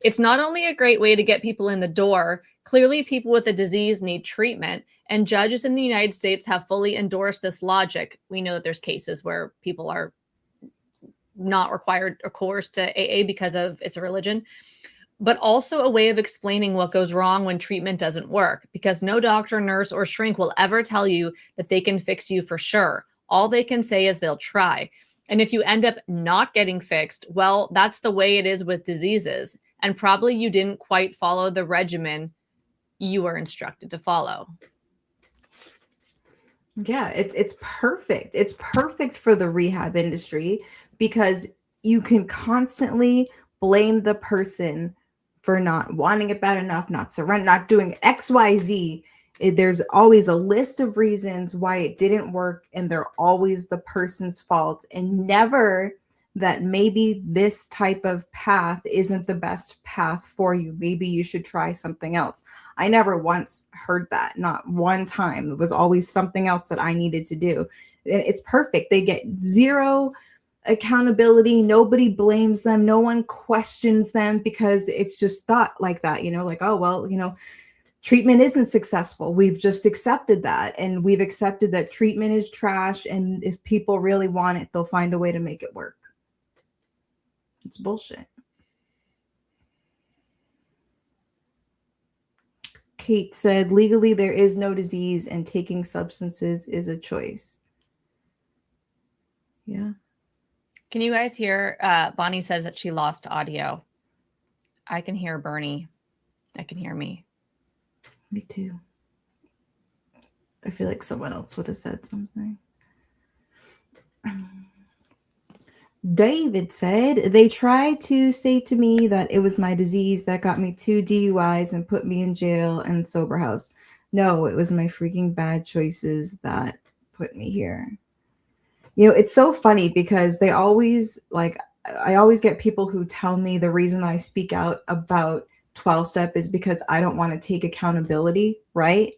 It's not only a great way to get people in the door. Clearly, people with a disease need treatment, and judges in the United States have fully endorsed this logic. We know that there's cases where people are not required or coerced to AA because of it's a religion, but also a way of explaining what goes wrong when treatment doesn't work, because no doctor, nurse, or shrink will ever tell you that they can fix you for sure. All they can say is they'll try. And if you end up not getting fixed, well, that's the way it is with diseases. And probably you didn't quite follow the regimen you were instructed to follow. Yeah, it's perfect. It's perfect for the rehab industry because you can constantly blame the person for not wanting it bad enough, not surrender, not doing XYZ. There's always a list of reasons why it didn't work, and they're always the person's fault, and never that maybe this type of path isn't the best path for you. Maybe you should try something else. I never once heard that, not one time. It was always something else that I needed to do. It's perfect. They get zero accountability. Nobody blames them. No one questions them because it's just thought like that, like, oh, well, treatment isn't successful. We've just accepted that. And we've accepted that treatment is trash. And if people really want it, they'll find a way to make it work. It's bullshit. Kate said, legally, there is no disease and taking substances is a choice. Yeah. Can you guys hear? Bonnie says that she lost audio. I can hear Burnie. I can hear me. Me too. I feel like someone else would have said something. David said, they tried to say to me that it was my disease that got me 2 DUIs and put me in jail and sober house. No, it was my freaking bad choices that put me here. It's so funny because I always get people who tell me the reason I speak out about 12-step is because I don't want to take accountability, right?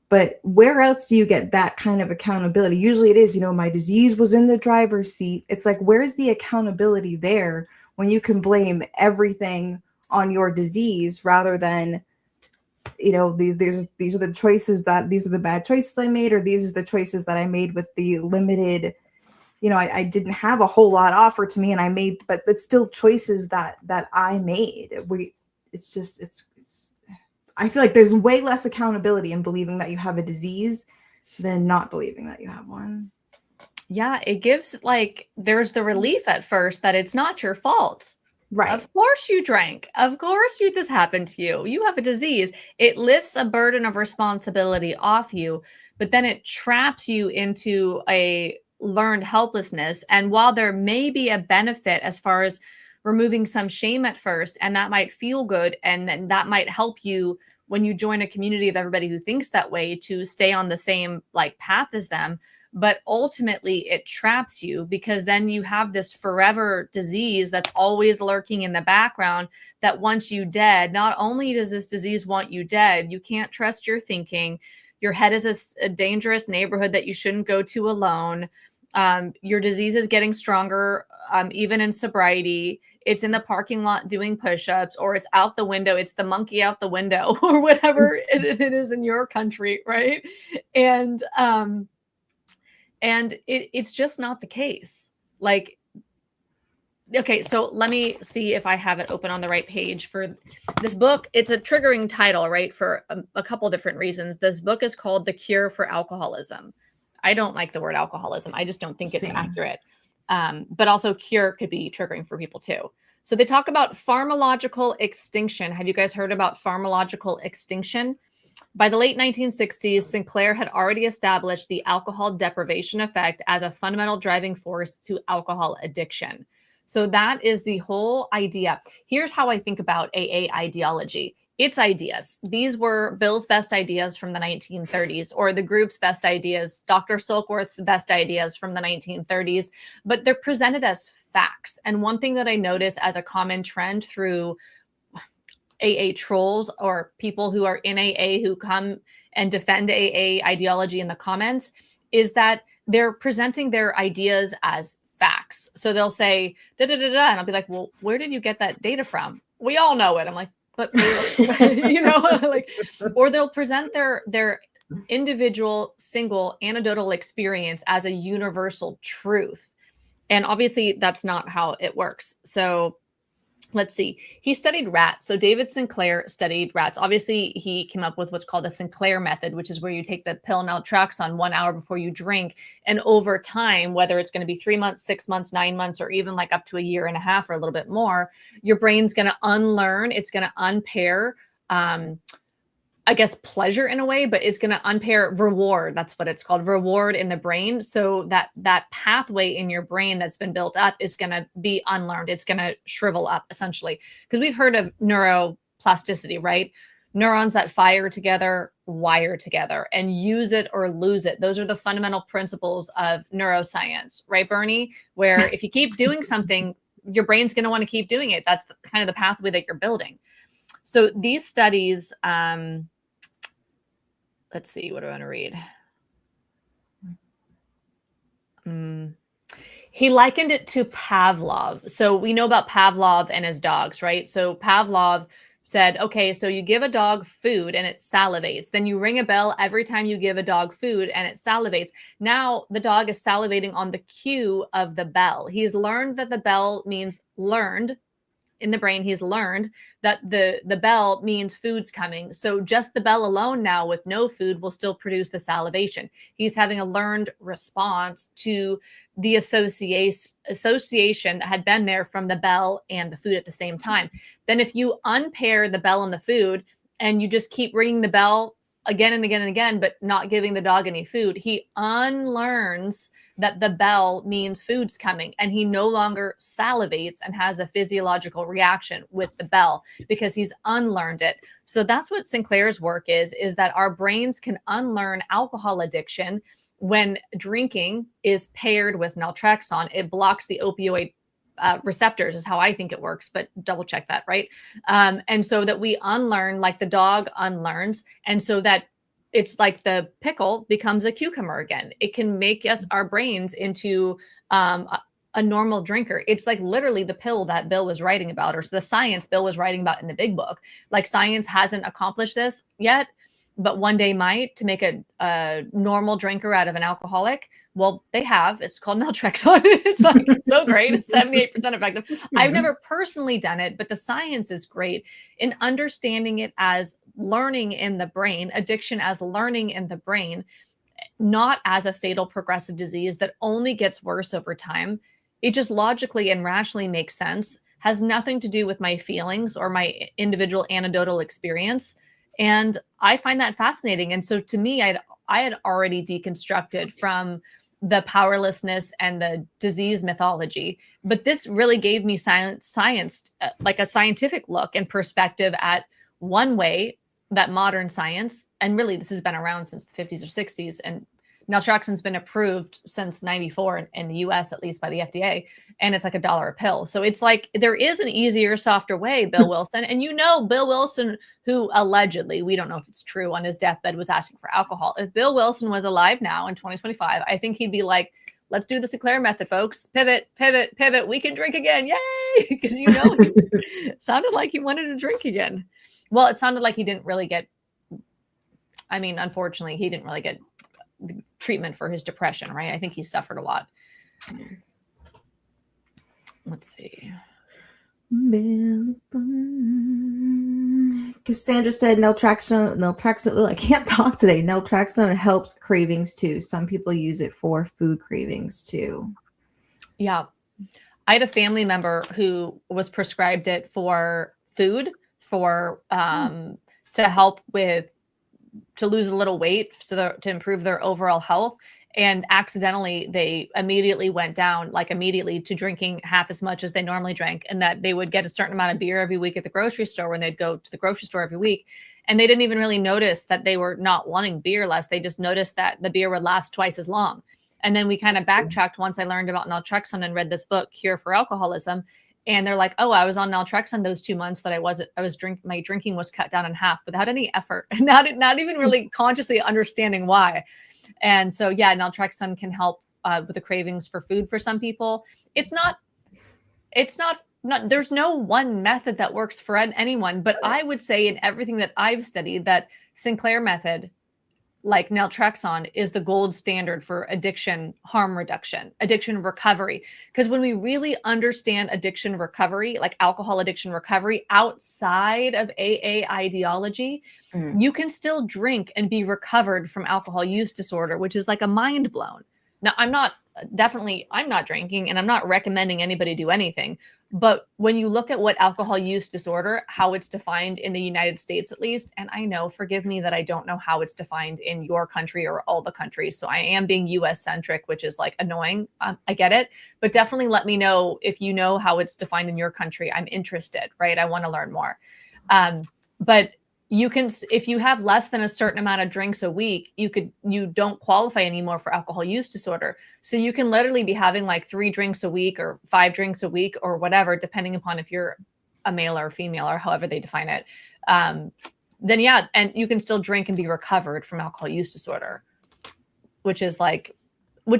But where else do you get that kind of accountability? Usually it is, my disease was in the driver's seat. It's like, where's the accountability there when you can blame everything on your disease rather than, these are the choices these are the bad choices I made, or these are the choices that I made with the limited, I didn't have a whole lot offered to me and I made, but it's still choices that I made. I feel like there's way less accountability in believing that you have a disease than not believing that you have one. Yeah, it gives there's the relief at first that it's not your fault. Right. Of course you drank. Of course this happened to you. You have a disease. It lifts a burden of responsibility off you, but then it traps you into a learned helplessness. And while there may be a benefit as far as removing some shame at first, and that might feel good, and then that might help you when you join a community of everybody who thinks that way to stay on the same path as them. But ultimately it traps you because then you have this forever disease that's always lurking in the background that wants you dead. Not only does this disease want you dead, you can't trust your thinking. Your head is a dangerous neighborhood that you shouldn't go to alone. Your disease is getting stronger, even in sobriety. It's in the parking lot doing push-ups, or it's out the window. It's the monkey out the window, or whatever it is in your country, right? And it's just not the case. Okay, so let me see if I have it open on the right page for this book. It's a triggering title, right? For a couple different reasons. This book is called The Cure for Alcoholism. I don't like the word alcoholism. I just don't think it's accurate. But also cure could be triggering for people too. So they talk about pharmacological extinction. Have you guys heard about pharmacological extinction? By the late 1960s, Sinclair had already established the alcohol deprivation effect as a fundamental driving force to alcohol addiction. So that is the whole idea. Here's how I think about AA ideology. It's ideas. These were Bill's best ideas from the 1930s, or the group's best ideas, Dr. Silkworth's best ideas from the 1930s, but they're presented as facts. And one thing that I notice as a common trend through AA trolls or people who are in AA who come and defend AA ideology in the comments is that they're presenting their ideas as facts. So they'll say, da, da, da, da, and I'll be like, well, where did you get that data from? We all know it. I'm like, but or they'll present their individual single anecdotal experience as a universal truth. And obviously that's not how it works. So let's see. He studied rats. So David Sinclair studied rats. Obviously, he came up with what's called the Sinclair method, which is where you take the pill naltrexone 1 hour before you drink. And over time, whether it's going to be 3 months, 6 months, 9 months, or even up to 1.5 years or a little bit more, your brain's going to unlearn. It's going to unpair, I guess, pleasure in a way, but it's going to unpair reward. That's what it's called, reward in the brain. So that pathway in your brain that's been built up is going to be unlearned. It's going to shrivel up essentially, because we've heard of neuroplasticity, right? Neurons that fire together, wire together, and use it or lose it. Those are the fundamental principles of neuroscience, right, Burnie? Where if you keep doing something, your brain's going to want to keep doing it. That's kind of the pathway that you're building. So these studies, let's see, what do I want to read? He likened it to Pavlov. So we know about Pavlov and his dogs, right? So Pavlov said, okay, so you give a dog food and it salivates. Then you ring a bell every time you give a dog food and it salivates. Now the dog is salivating on the cue of the bell. He's learned that the bell means learned. In the brain, he's learned that the bell means food's coming. So just the bell alone now with no food will still produce the salivation. He's having a learned response to the association that had been there from the bell and the food at the same time. Then if you unpair the bell and the food and you just keep ringing the bell again and again and again, but not giving the dog any food, he unlearns that the bell means food's coming, and he no longer salivates and has a physiological reaction with the bell because he's unlearned it. So that's what Sinclair's work is that our brains can unlearn alcohol addiction when drinking is paired with naltrexone. It blocks the opioid receptors is how I think it works, but double check that, right? And so that we unlearn like the dog unlearns. And so that it's like the pickle becomes a cucumber again. It can make us, our brains into a normal drinker. It's like literally the pill that Bill was writing about, or the science Bill was writing about in the big book. Like science hasn't accomplished this yet, but one day might, to make a normal drinker out of an alcoholic. Well, they have. It's called naltrexone. It's like so great. It's 78% effective. I've never personally done it, but the science is great in understanding it as learning in the brain, addiction as learning in the brain, not as a fatal progressive disease that only gets worse over time. It just logically and rationally makes sense, has nothing to do with my feelings or my individual anecdotal experience. And I find that fascinating. And so to me, I had already deconstructed from the powerlessness and the disease mythology, but this really gave me science, like a scientific look and perspective at one way that modern science, and really this has been around since the 50s or 60s, and naltrexone's been approved since 94 in the US, at least by the FDA, and it's like $1 a pill. So it's like there is an easier, softer way, Bill Wilson. And you know, Bill Wilson, who allegedly, we don't know if it's true, on his deathbed was asking for alcohol. If Bill Wilson was alive now in 2025, I think he'd be like, let's do the Sinclair method, folks. Pivot, pivot, pivot. We can drink again. Yay! Because you know, it sounded like he wanted to drink again. Well, it sounded like he didn't really get, I mean, unfortunately, he didn't really get treatment for his depression, right? I think he suffered a lot. Let's see. Cassandra said naltrexone, I can't talk today. Naltrexone helps cravings too. Some people use it for food cravings too. Yeah. I had a family member who was prescribed it for food, for to help with, to lose a little weight, so to improve their overall health. And accidentally, they immediately went down, like immediately, to drinking half as much as they normally drank. And that they would get a certain amount of beer every week at the grocery store when they'd go to the grocery store every week. And they didn't even really notice that they were not wanting beer less. They just noticed that the beer would last twice as long. And then we kind of backtracked once I learned about naltrexone and read this book, Cure for Alcoholism. And they're like, oh, I was on naltrexone those 2 months that my drinking was cut down in half without any effort, not even really consciously understanding why. And so, yeah, naltrexone can help with the cravings for food for some people. It's not, there's no one method that works for anyone, but I would say in everything that I've studied that Sinclair method, like naltrexone, is the gold standard for addiction harm reduction, addiction recovery. Because when we really understand addiction recovery, like alcohol addiction recovery outside of AA ideology, you can still drink and be recovered from alcohol use disorder, which is like a mind blown. Now, I'm not drinking, and I'm not recommending anybody do anything. But when you look at what alcohol use disorder, how it's defined in the United States, at least, and I know, forgive me that I don't know how it's defined in your country or all the countries. So I am being US centric, which is like annoying. I get it, but definitely let me know if you know how it's defined in your country. I'm interested, right? I want to learn more. But you can, if you have less than a certain amount of drinks a week, you don't qualify anymore for alcohol use disorder. So you can literally be having like 3 drinks a week or 5 drinks a week or whatever, depending upon if you're a male or female or however they define it. Then yeah, and you can still drink and be recovered from alcohol use disorder, which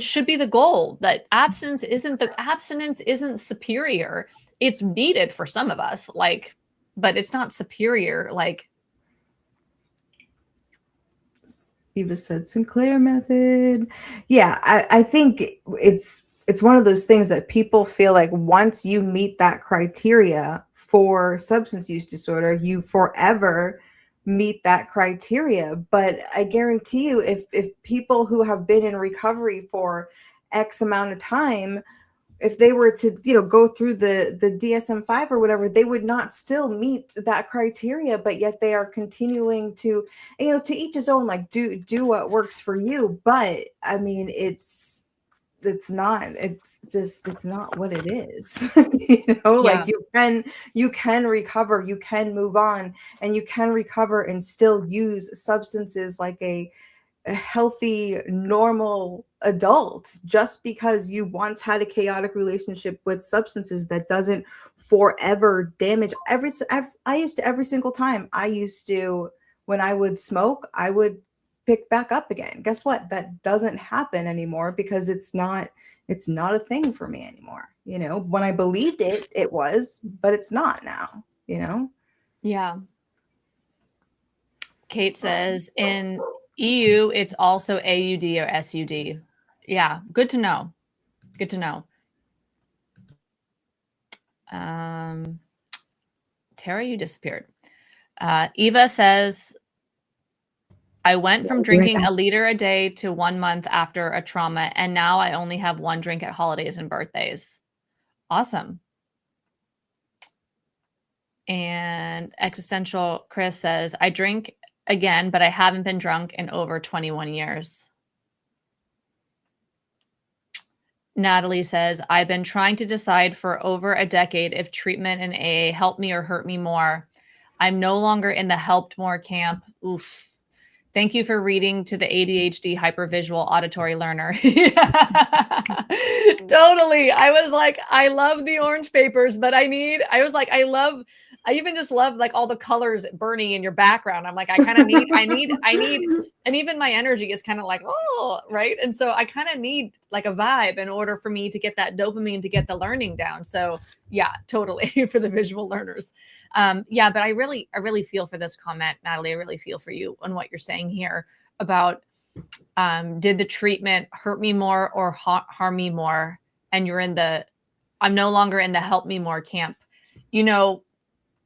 should be the goal. That abstinence isn't superior. It's needed for some of us, like, but it's not superior. Like, Eva said Sinclair method. Yeah, I think it's one of those things that people feel like once you meet that criteria for substance use disorder, you forever meet that criteria. But I guarantee you, if people who have been in recovery for X amount of time, if they were to, go through the DSM-5 or whatever, they would not still meet that criteria, but yet they are continuing to, to each his own, like do what works for you. But I mean, it's not what it is. Like you can recover, you can move on, and you can recover and still use substances like a healthy, normal adult. Just because you once had a chaotic relationship with substances, that doesn't forever damage I used to, every single time when I would smoke, I would pick back up again. Guess what? That doesn't happen anymore, because it's not a thing for me anymore. When I believed it was, but it's not now. Yeah. Kate says in EU, it's also AUD or SUD. Yeah, good to know. Good to know. Tara, you disappeared. Eva says, I went from drinking a liter a day to 1 month after a trauma, and now I only have 1 drink at holidays and birthdays. Awesome. And Existential Chris says, I drink again, but I haven't been drunk in over 21 years. Natalie says, I've been trying to decide for over a decade if treatment and AA helped me or hurt me more. I'm no longer in the helped more camp. Oof. Thank you for reading to the ADHD hypervisual auditory learner. Totally. I was like, I love the orange papers, but I even just love like all the colors, Burnie, in your background. I'm like, I need, and even my energy is kind of like, oh, right. And so I kind of need like a vibe in order for me to get that dopamine, to get the learning down. So yeah, totally for the visual learners. Yeah, but I really feel for this comment, Natalie. I really feel for you on what you're saying here about, did the treatment hurt me more or harm me more? And I'm no longer in the help me more camp.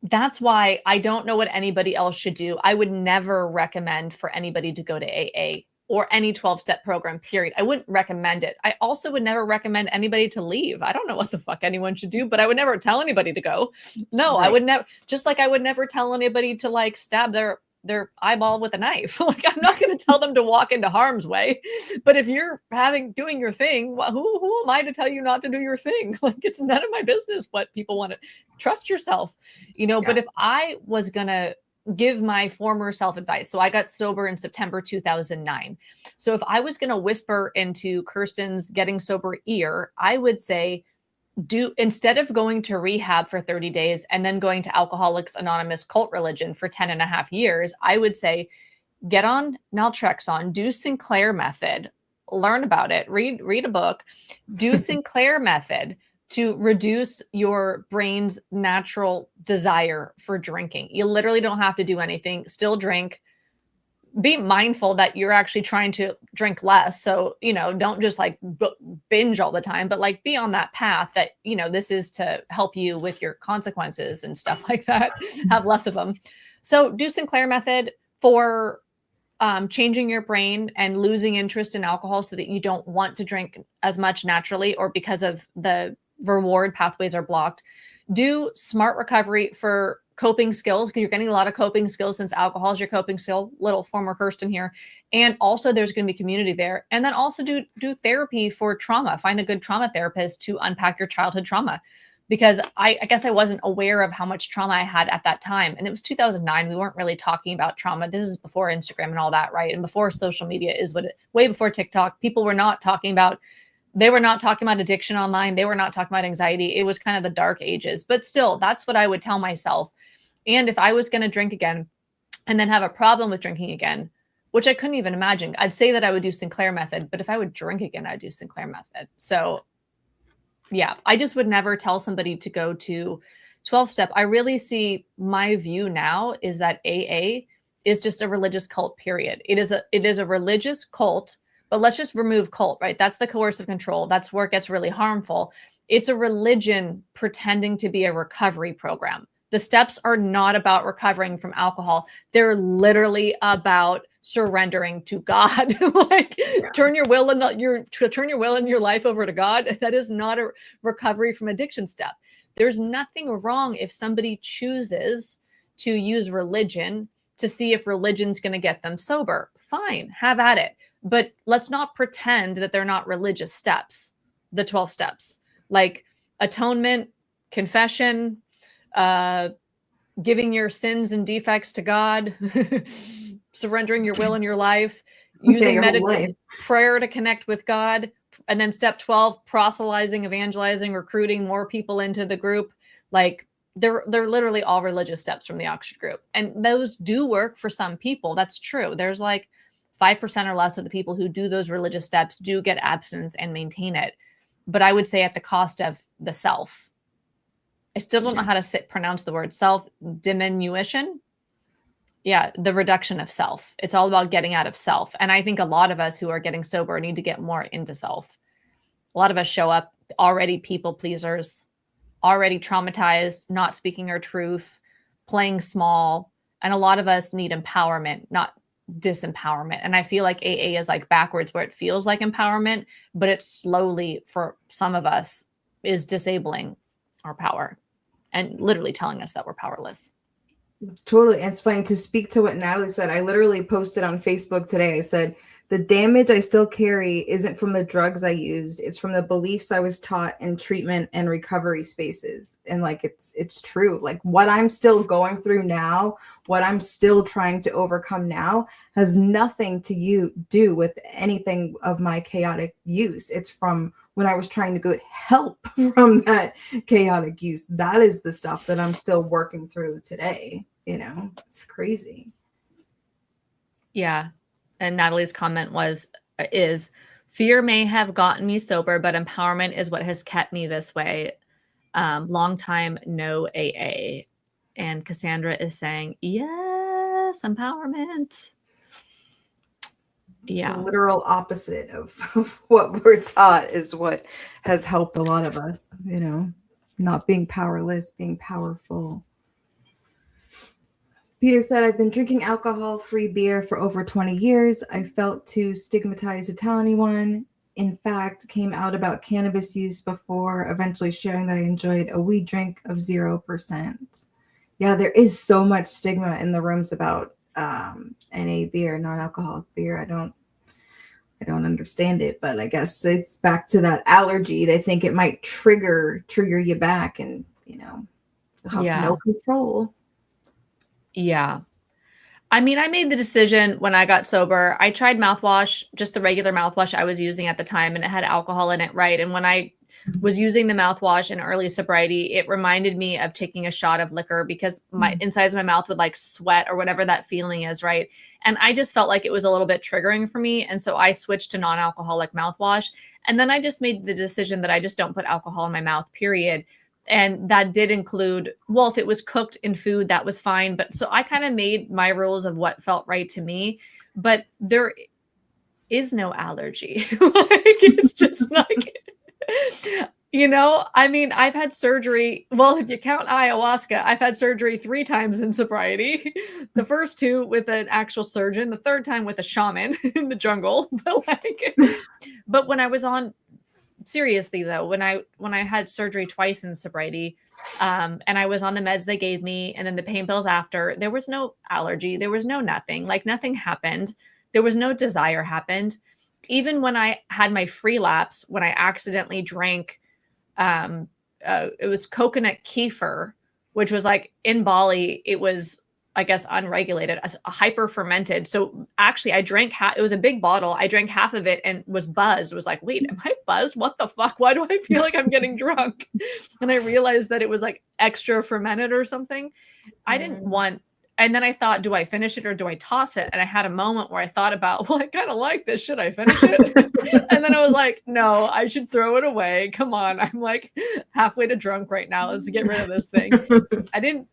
That's why I don't know what anybody else should do. I would never recommend for anybody to go to AA or any 12-step program, period. I wouldn't recommend it. I also would never recommend anybody to leave. I don't know what the fuck anyone should do, but I would never tell anybody to go. No, right. I would never, just like I would never tell anybody to like stab their eyeball with a knife. Like, I'm not going to tell them to walk into harm's way, but if you're doing your thing, well, who am I to tell you not to do your thing? Like, it's none of my business what people want to. Trust yourself, Yeah. But if I was going to give my former self advice, so I got sober in September 2009. So if I was going to whisper into Kirsten's getting sober ear, I would say, instead of going to rehab for 30 days and then going to Alcoholics Anonymous cult religion for 10 and a half years, I would say, get on naltrexone, do Sinclair method, learn about it, read a book, do Sinclair method to reduce your brain's natural desire for drinking. You literally don't have to do anything, still drink. Be mindful that you're actually trying to drink less. So, don't just like binge all the time, but like be on that path that, this is to help you with your consequences and stuff like that, have less of them. So do Sinclair method for changing your brain and losing interest in alcohol so that you don't want to drink as much naturally, or because of the reward pathways are blocked. Do smart recovery for coping skills, because you're getting a lot of coping skills since alcohol is your coping skill. Little former Kirsten here. And also there's going to be community there. And then also do therapy for trauma. Find a good trauma therapist to unpack your childhood trauma. because I guess I wasn't aware of how much trauma I had at that time. And it was 2009. We weren't really talking about trauma. This is before Instagram and all that, right? And before social media way before TikTok. People were not talking about, they were not talking about addiction online. They were not talking about anxiety. It was kind of the dark ages. But still, that's what I would tell myself. And if I was going to drink again and then have a problem with drinking again, which I couldn't even imagine, I'd say that I would do Sinclair method. But if I would drink again, I'd do Sinclair method. So yeah, I just would never tell somebody to go to 12-step. I really see, my view now is that AA is just a religious cult, period. It is a religious cult, but let's just remove cult, right? That's the coercive control. That's where it gets really harmful. It's a religion pretending to be a recovery program. The steps are not about recovering from alcohol. They're literally about surrendering to God. Like, turn your will and your life over to God. That is not a recovery from addiction step. There's nothing wrong if somebody chooses to use religion to see if religion's going to get them sober. Fine, have at it. But let's not pretend that they're not religious steps, the 12 steps, like atonement, confession, giving your sins and defects to God, surrendering your will and your life, using prayer to connect with God. And then step 12, proselytizing, evangelizing, recruiting more people into the group. Like, they're literally all religious steps from the Oxford group. And those do work for some people. That's true. There's like 5% or less of the people who do those religious steps do get abstinence and maintain it. But I would say at the cost of the self. I still don't know how to pronounce the word self, diminution. Yeah, the reduction of self. It's all about getting out of self. And I think a lot of us who are getting sober need to get more into self. A lot of us show up already people pleasers, already traumatized, not speaking our truth, playing small. And a lot of us need empowerment, not disempowerment. And I feel like AA is like backwards, where it feels like empowerment, but it slowly, for some of us, is disabling our power and literally telling us that we're powerless. Totally. And it's funny to speak to what Natalie said. I literally posted on Facebook today. I said, the damage I still carry isn't from the drugs I used. It's from the beliefs I was taught in treatment and recovery spaces. And like, it's true. Like, what I'm still going through now, what I'm still trying to overcome now has nothing to do with anything of my chaotic use. It's from when I was trying to get help from that chaotic use. That is the stuff that I'm still working through today. You know, it's crazy. Yeah. And Natalie's comment is fear may have gotten me sober, but empowerment is what has kept me this way. Long time, no AA. And Cassandra is saying, yes, empowerment. Yeah. The literal opposite of what we're taught is what has helped a lot of us, you know, not being powerless, being powerful. Peter said, I've been drinking alcohol-free beer for over 20 years. I felt too stigmatized to tell anyone. In fact, came out about cannabis use before eventually sharing that I enjoyed a weed drink of 0%. Yeah, there is so much stigma in the rooms about NA beer, non-alcoholic beer. I don't understand it, but I guess it's back to that allergy. They think it might trigger you back, and you know, you'll have no control. Yeah. I mean, I made the decision when I got sober. I tried mouthwash, just the regular mouthwash I was using at the time, and it had alcohol in it, right? And when I was using the mouthwash in early sobriety, it reminded me of taking a shot of liquor, because my insides of my mouth would like sweat or whatever that feeling is, right? And I just felt like it was a little bit triggering for me. And so I switched to non-alcoholic mouthwash. And then I just made the decision that I just don't put alcohol in my mouth, period. And that did include, well, if it was cooked in food, that was fine. But so I kind of made my rules of what felt right to me. But there is no allergy. Like, it's just like, you know, I mean, I've had surgery. Well, if you count ayahuasca, I've had surgery 3 times in sobriety. The first 2 with an actual surgeon, the third time with a shaman in the jungle. But when I was on, seriously though, when I had surgery twice in sobriety, and I was on the meds they gave me, and then the pain pills after, there was no allergy. There was no nothing. Like, nothing happened. There was no desire happened. Even when I had my free lapse, when I accidentally drank it was coconut kefir, which was like in Bali, it was, I guess, unregulated, as a hyper fermented. So actually I drank it was a big bottle. I drank half of it and was buzzed. Was like, wait, am I buzzed? What the fuck? Why do I feel like I'm getting drunk? And I realized that it was like extra fermented or something. I didn't want, and then I thought, do I finish it or do I toss it? And I had a moment where I thought about, well, I kind of like this. Should I finish it? And then I was like, no, I should throw it away. Come on. I'm like halfway to drunk right now. Let's get rid of this thing.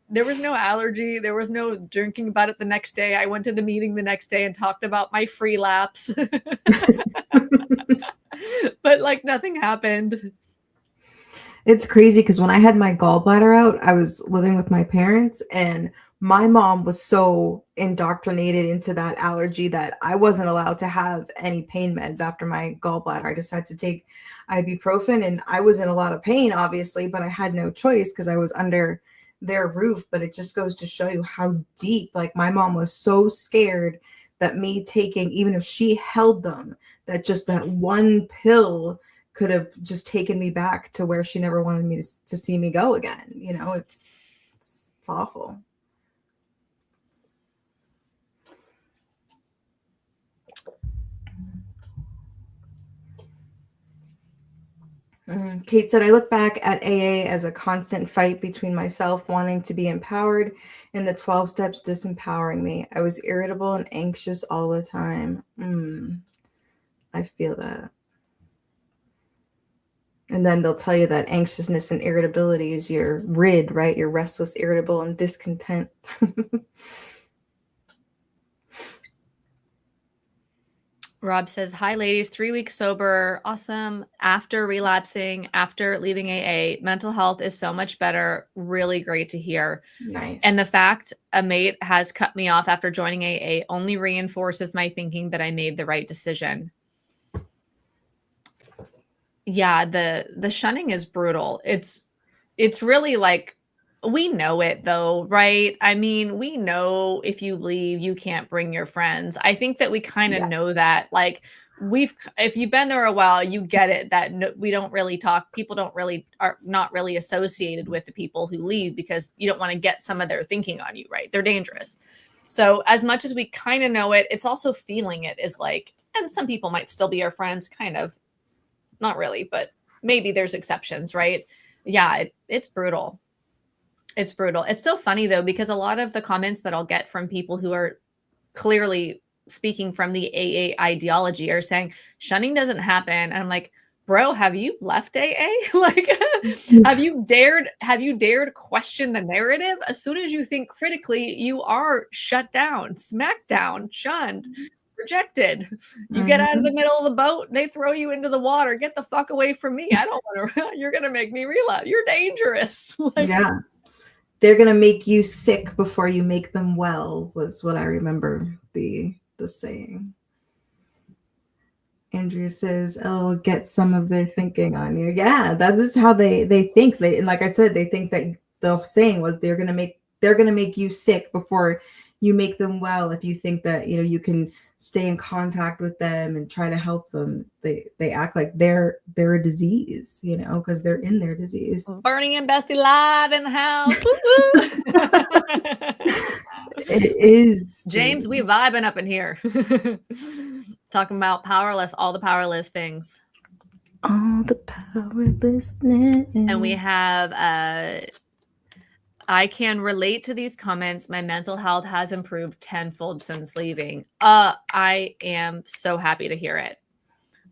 There was no allergy. There was no drinking about it the next day. I went to the meeting the next day and talked about my free laps. But like nothing happened. It's crazy because when I had my gallbladder out, I was living with my parents, and my mom was so indoctrinated into that allergy that I wasn't allowed to have any pain meds after my gallbladder. I just had to take ibuprofen, and I was in a lot of pain, obviously, but I had no choice because I was under their roof. But it just goes to show you how deep, like my mom was so scared that me taking, even if she held them, that just that one pill could have just taken me back to where she never wanted me to see me go again. You know, it's awful. Kate said, I look back at AA as a constant fight between myself wanting to be empowered and the 12 steps disempowering me. I was irritable and anxious all the time. I feel that. And then they'll tell you that anxiousness and irritability is your RID, right? You're restless, irritable, and discontent. Rob says, hi, ladies, 3 weeks sober. Awesome. After relapsing, after leaving AA, mental health is so much better. Really great to hear. Nice. And the fact a mate has cut me off after joining AA only reinforces my thinking that I made the right decision. Yeah, the shunning is brutal. It's really like, we know it though, right? I mean, we know if you leave, you can't bring your friends. I think that we kind of know that. Like if you've been there a while, you get it that we don't really talk. People are not really associated with the people who leave because you don't want to get some of their thinking on you, right? They're dangerous. So as much as we kind of know it, it's also feeling it is like, and some people might still be our friends, kind of. Not really, but maybe there's exceptions, right? Yeah, it's brutal. It's brutal. It's so funny though, because a lot of the comments that I'll get from people who are clearly speaking from the AA ideology are saying shunning doesn't happen. And I'm like, bro, have you left AA? Like, have you dared question the narrative? As soon as you think critically, you are shut down, smacked down, shunned, rejected. You get out of the middle of the boat, they throw you into the water. Get the fuck away from me. I don't want to. You're gonna make me relapse. You're dangerous. Like, yeah, they're gonna make you sick before you make them well. Was what I remember the saying. Andrew says, "Oh, get some of their thinking on you." Yeah, that is how they think. And like I said, they think that the saying was they're gonna make you sick before you make them well. If you think that you can stay in contact with them and try to help them, they act like they're a disease, because they're in their disease. Burnie and Bestie live in the house. It is, James. We vibing up in here. Talking about powerless, all the powerless things. All the powerlessness. And we have I can relate to these comments. My mental health has improved tenfold since leaving. I am so happy to hear it.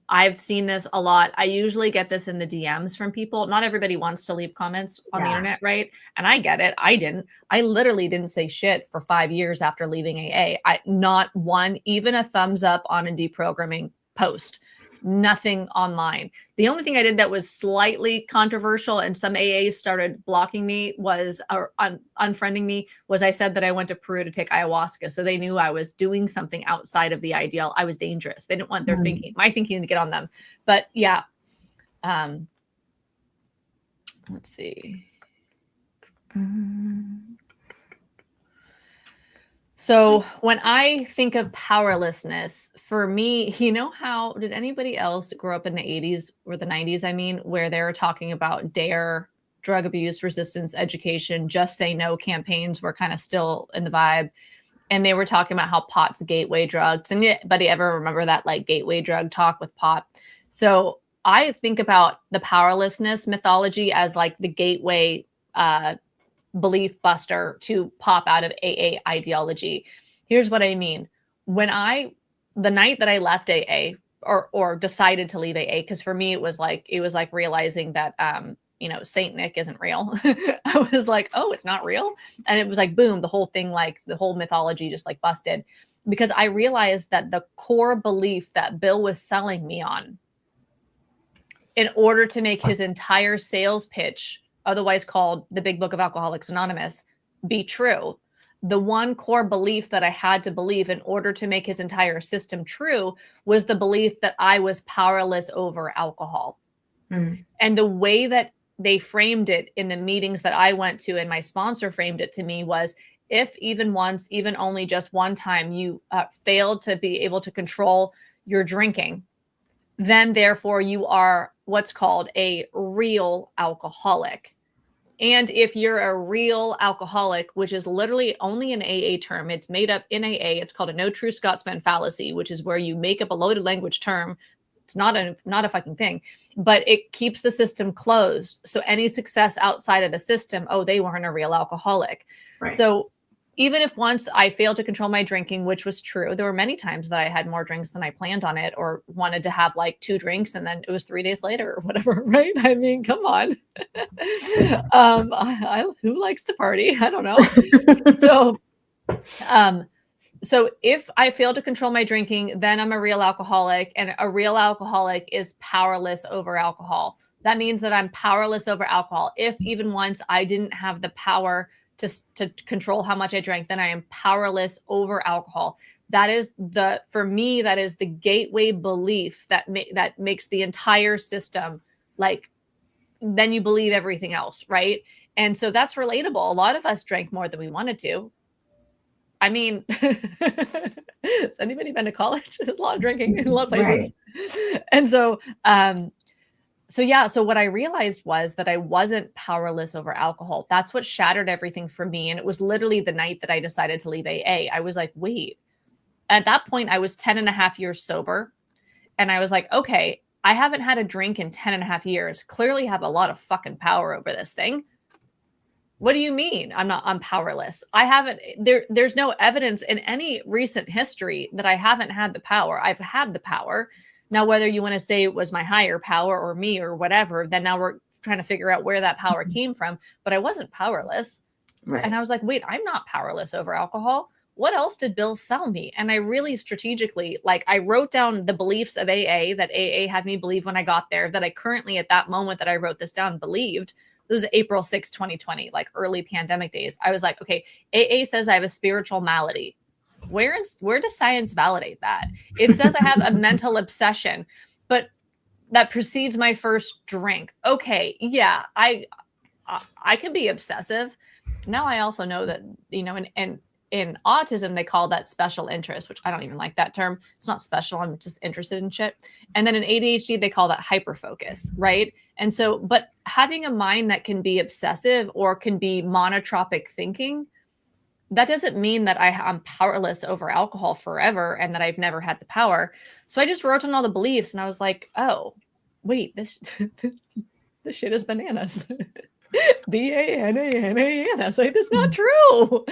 I've seen this a lot. I usually get this in the DMs from people. Not everybody wants to leave comments on the internet, right? And I get it. I didn't. I literally didn't say shit for 5 years after leaving AA. Not one, even a thumbs up on a deprogramming post. Nothing online. The only thing I did that was slightly controversial and some AAs started blocking me was, or unfriending me, was I said that I went to Peru to take ayahuasca. So they knew I was doing something outside of the ideal. I was dangerous. They didn't want their thinking, my thinking to get on them. But yeah. Let's see. So when I think of powerlessness, for me, how did anybody else grow up in the 80s or the 90s? I mean, where they were talking about DARE drug abuse resistance education, just say no campaigns were kind of still in the vibe. And they were talking about how pot's a gateway drug. Does anybody ever remember that like gateway drug talk with pot? So I think about the powerlessness mythology as like the gateway belief buster to pop out of AA ideology. Here's what I mean. The night that I left AA or decided to leave AA, because for me it was like realizing that Saint Nick isn't real. I was like, oh, it's not real. And it was like, boom, the whole thing, like the whole mythology just like busted, because I realized that the core belief that Bill was selling me on in order to make his entire sales pitch, otherwise called the Big Book of Alcoholics Anonymous, be true. The one core belief that I had to believe in order to make his entire system true was the belief that I was powerless over alcohol. Mm. And the way that they framed it in the meetings that I went to, and my sponsor framed it to me, was if even once, even only just one time, you failed to be able to control your drinking, then therefore you are what's called a real alcoholic. And if you're a real alcoholic, which is literally only an AA term, it's made up in AA, it's called a no true Scotsman fallacy, which is where you make up a loaded language term. It's not a fucking thing, but it keeps the system closed. So any success outside of the system, oh, they weren't a real alcoholic. Right. So even if once I failed to control my drinking, which was true, there were many times that I had more drinks than I planned on it, or wanted to have like 2 drinks and then it was 3 days later or whatever, right? I mean, come on. Who likes to party? I don't know. So if I fail to control my drinking, then I'm a real alcoholic, and a real alcoholic is powerless over alcohol. That means that I'm powerless over alcohol. If even once I didn't have the power to control how much I drank, then I am powerless over alcohol. That is for me, that is the gateway belief that makes the entire system, like, then you believe everything else, right? And so that's relatable. A lot of us drank more than we wanted to. I mean, has anybody been to college? There's a lot of drinking in a lot of places. Right. And so what I realized was that I wasn't powerless over alcohol. That's what shattered everything for me. And it was literally the night that I decided to leave AA. I was like, wait, at that point I was 10 and a half years sober. And I was like, okay, I haven't had a drink in 10 and a half years. Clearly have a lot of fucking power over this thing. What do you mean? I'm powerless. There's no evidence in any recent history that I haven't had the power. I've had the power. Now, whether you want to say it was my higher power or me or whatever, then now we're trying to figure out where that power came from, but I wasn't powerless. Right. And I was like, wait, I'm not powerless over alcohol. What else did Bill sell me? And I really strategically, like, I wrote down the beliefs of AA that AA had me believe when I got there, that I currently at that moment that I wrote this down believed. This is April 6, 2020, like early pandemic days. I was like, okay, AA says I have a spiritual malady. Where does science validate that? It says I have a mental obsession, but that precedes my first drink. Okay, yeah, I can be obsessive. Now I also know that, in autism, they call that special interest, which I don't even like that term. It's not special. I'm just interested in shit. And then in ADHD, they call that hyperfocus, right? And so, but having a mind that can be obsessive or can be monotropic thinking, that doesn't mean that I'm powerless over alcohol forever and that I've never had the power. So I just wrote down all the beliefs and I was like, oh, wait, this shit is bananas. B-A-N-A-N-A-N-S. Like, that's not true.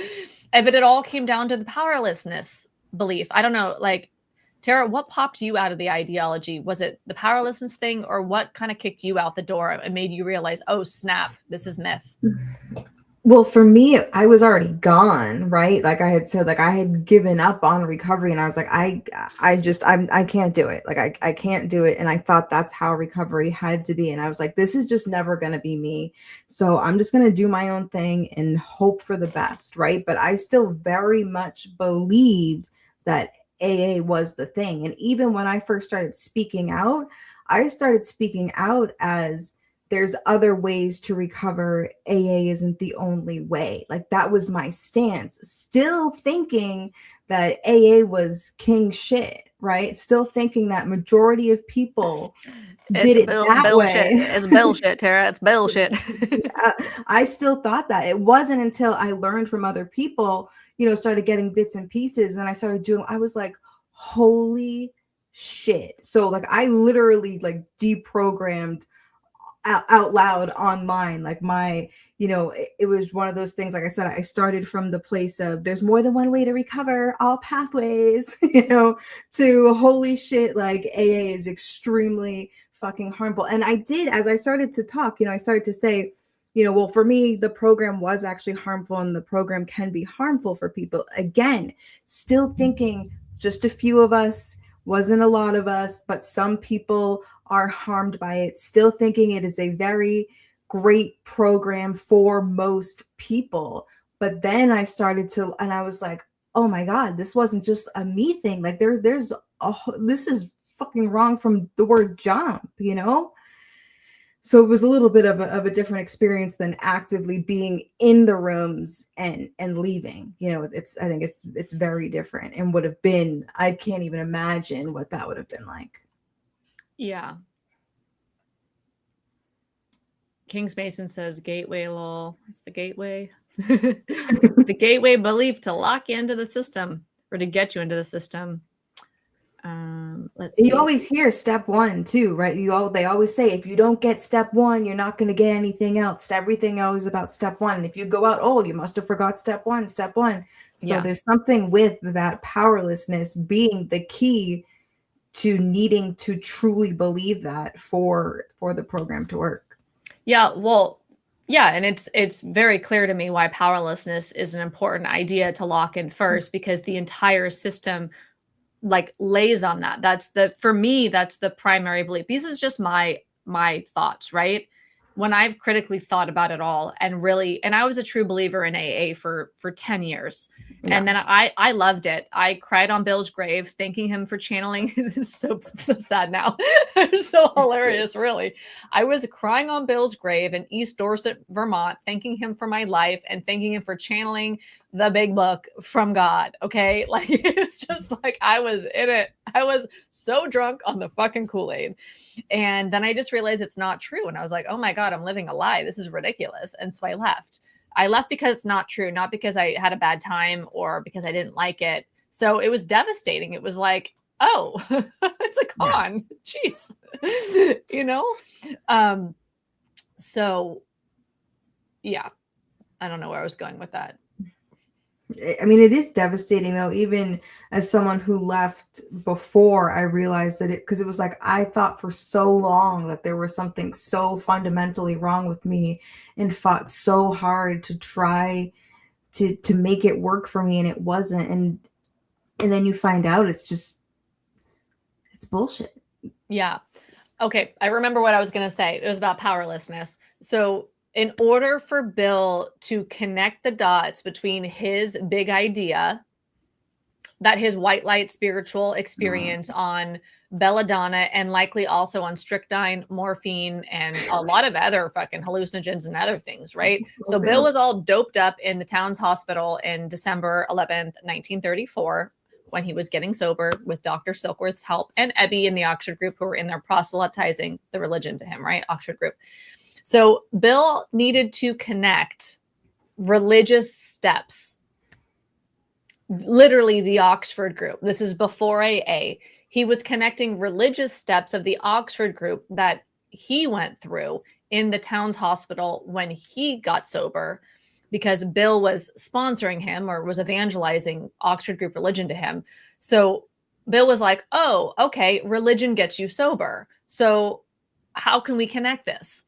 But it all came down to the powerlessness belief. I don't know, like, Tara, what popped you out of the ideology? Was it the powerlessness thing, or what kind of kicked you out the door and made you realize, oh, snap, this is myth? Well, for me, I was already gone, right? Like I had said, like I had given up on recovery, and I was like, I can't do it. Like I can't do it. And I thought that's how recovery had to be. And I was like, this is just never going to be me. So I'm just going to do my own thing and hope for the best, right? But I still very much believed that AA was the thing. And even when I first started speaking out, I started speaking out as there's other ways to recover. AA isn't the only way. Like that was my stance. Still thinking that AA was king shit, right? Still thinking that majority of people It's did it that bullshit. way. It's bullshit, Tara. It's bullshit. I still thought that. It wasn't until I learned from other people, started getting bits and pieces, and then I started doing, I was like, holy shit. So like I literally like deprogrammed out loud online, like my, it was one of those things. Like I said, I started from the place of there's more than one way to recover, all pathways, to holy shit, like AA is extremely fucking harmful. And I did, as I started to talk, I started to say, well, for me, the program was actually harmful, and the program can be harmful for people. Again, still thinking just a few of us, wasn't a lot of us, but some people are harmed by it, still thinking it is a very great program for most people. But then I started to, and I was like, oh my God, this wasn't just a me thing. Like this is fucking wrong from the word jump, So it was a little bit of a different experience than actively being in the rooms and leaving. I think it's very different, and would have been, I can't even imagine what that would have been like. Yeah. Kings Mason says gateway lol. It's the gateway. The gateway belief to lock you into the system, or to get you into the system. Let's see. You always hear step one too, right? They always say, if you don't get step one, you're not going to get anything else. Everything always about step one. And if you go out, oh, you must have forgot step one. So yeah. There's something with that powerlessness being the key to needing to truly believe that for the program to work. Yeah, well, yeah, and it's very clear to me why powerlessness is an important idea to lock in first, because the entire system like lays on that. For me, that's the primary belief. This is just my thoughts, right? When I've critically thought about it all, and I was a true believer in AA for 10 years. Yeah. And then I loved it. I cried on Bill's grave, thanking him for channeling. This is so sad now. It's so hilarious, really. I was crying on Bill's grave in East Dorset, Vermont, thanking him for my life and thanking him for channeling the big book from God. Okay. Like, it's just like, I was in it. I was so drunk on the fucking Kool-Aid. And then I just realized it's not true. And I was like, oh my God, I'm living a lie. This is ridiculous. And so I left. I left because it's not true, not because I had a bad time or because I didn't like it. So it was devastating. It was like, oh, it's a con. Yeah. Jeez. So yeah, I don't know where I was going with that. I mean, it is devastating though, even as someone who left before I realized that because it was like, I thought for so long that there was something so fundamentally wrong with me, and fought so hard to try to make it work for me, and it wasn't. And then you find out it's bullshit. Yeah. Okay. I remember what I was going to say. It was about powerlessness. So in order for Bill to connect the dots between his big idea, that his white light spiritual experience on belladonna, and likely also on strychnine, morphine, and a lot of other fucking hallucinogens and other things, right? So Bill was all doped up in the town's hospital in December 11th, 1934, when he was getting sober with Dr. Silkworth's help and Ebby and the Oxford group, who were in there proselytizing the religion to him, right? Oxford group. So Bill needed to connect religious steps, literally the Oxford group. This is before AA. He was connecting religious steps of the Oxford group that he went through in the town's hospital when he got sober, because Bill was sponsoring him or was evangelizing Oxford group religion to him. So Bill was like, oh, okay, religion gets you sober. So how can we connect this?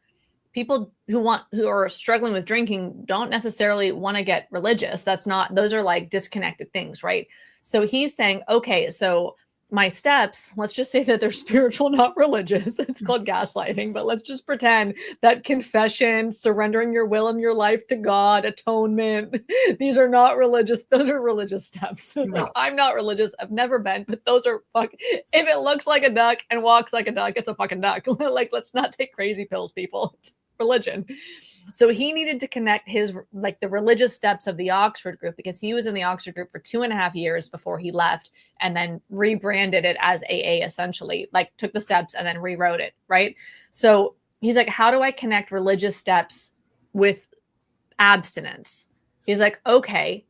People who are struggling with drinking don't necessarily want to get religious. Those are like disconnected things, right? So he's saying, okay, so my steps, let's just say that they're spiritual, not religious. It's called gaslighting, but let's just pretend that confession, surrendering your will and your life to God, atonement, these are not religious. Those are religious steps. No. Like, I'm not religious. I've never been, but those are if it looks like a duck and walks like a duck, it's a fucking duck. Like, let's not take crazy pills, people. It's religion. So he needed to connect his, like, the religious steps of the Oxford group, because he was in the Oxford group for 2.5 years before he left, and then rebranded it as AA, essentially, like took the steps and then rewrote it. Right. So he's like, how do I connect religious steps with abstinence? He's like, okay,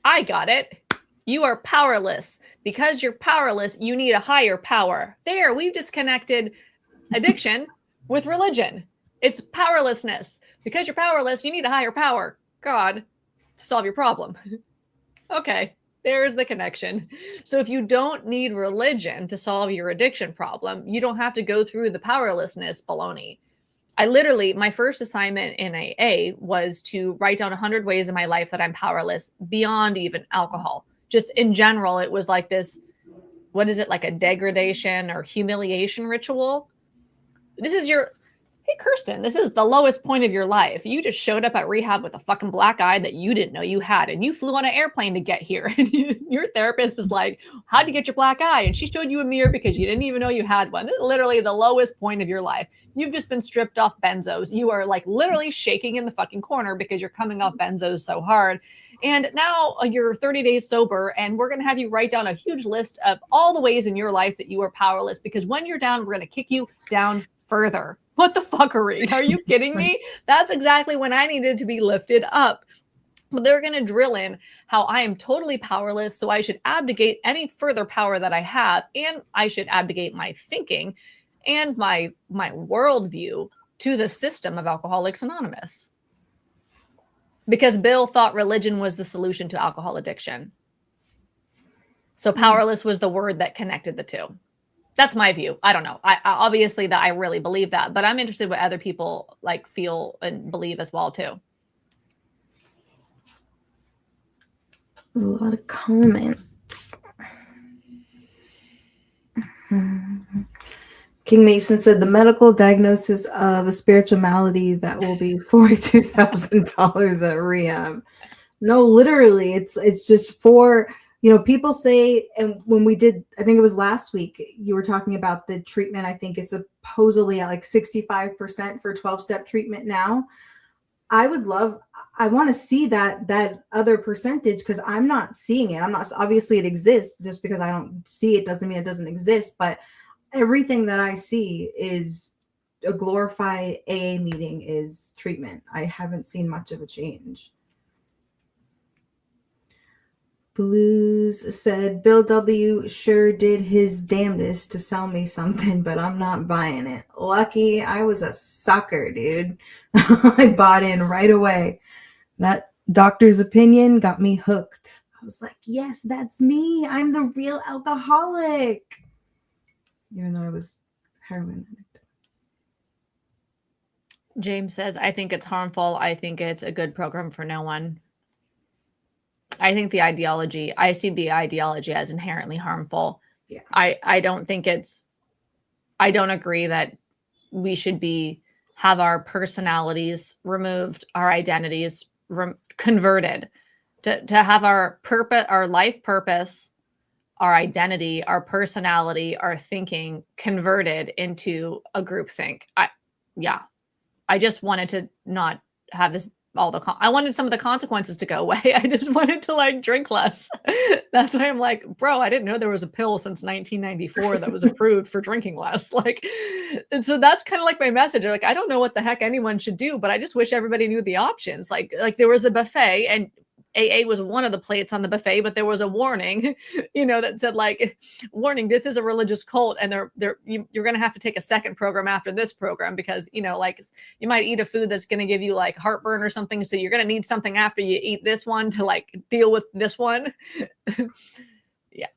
I got it. You are powerless. Because you're powerless, you need a higher power. There, we've just connected addiction with religion. It's powerlessness. Because you're powerless, you need a higher power, God, to solve your problem. Okay, there's the connection. So if you don't need religion to solve your addiction problem, you don't have to go through the powerlessness baloney. My first assignment in AA was to write down 100 ways in my life that I'm powerless beyond even alcohol. Just in general, it was like this, what is it, like a degradation or humiliation ritual? Hey, Kirsten, this is the lowest point of your life. You just showed up at rehab with a fucking black eye that you didn't know you had, and you flew on an airplane to get here. And your therapist is like, how'd you get your black eye? And she showed you a mirror because you didn't even know you had one. This is literally the lowest point of your life. You've just been stripped off benzos. You are like literally shaking in the fucking corner because you're coming off benzos so hard. And now you're 30 days sober, and we're going to have you write down a huge list of all the ways in your life that you are powerless, because when you're down, we're going to kick you down further. What the fuckery? Are you kidding me? That's exactly when I needed to be lifted up. But they're going to drill in how I am totally powerless, so I should abdicate any further power that I have, and I should abdicate my thinking and my worldview to the system of Alcoholics Anonymous. Because Bill thought religion was the solution to alcohol addiction. So powerless was the word that connected the two. That's my view. I don't know. I obviously that I really believe that, but I'm interested what other people like feel and believe as well too. A lot of comments. King Mason said the medical diagnosis of a spiritual malady that will be $42,000 at rehab. No, literally, it's just for, people say, and when we did, I think it was last week, you were talking about the treatment. I think is supposedly at like 65% for 12-step treatment now. I want to see that other percentage, because I'm not seeing it. Obviously it exists. Just because I don't see it doesn't mean it doesn't exist. But everything that I see is a glorified AA meeting is treatment. I haven't seen much of a change. Blues said, Bill W. sure did his damnedest to sell me something, but I'm not buying it. Lucky I was a sucker, dude. I bought in right away. That doctor's opinion got me hooked. I was like, yes, that's me. I'm the real alcoholic. Even though I was heroin addict. James says, I think it's harmful. I think it's a good program for no one. I think I see the ideology as inherently harmful. Yeah. I don't agree that we should have our personalities removed, our identities converted, to have our purpose, our life purpose, our identity, our personality, our thinking converted into a groupthink. I just wanted to not have this. I wanted some of the consequences to go away. I just wanted to drink less. That's why I'm like, bro, I didn't know there was a pill since 1994 that was approved for drinking less. And so that's kind of like my message. I don't know what the heck anyone should do, but I just wish everybody knew the options. Like there was a buffet, and AA was one of the plates on the buffet, but there was a warning, that said warning, this is a religious cult, and you're going to have to take a second program after this program, because, you might eat a food that's going to give you heartburn or something. So you're going to need something after you eat this one to deal with this one. Yeah.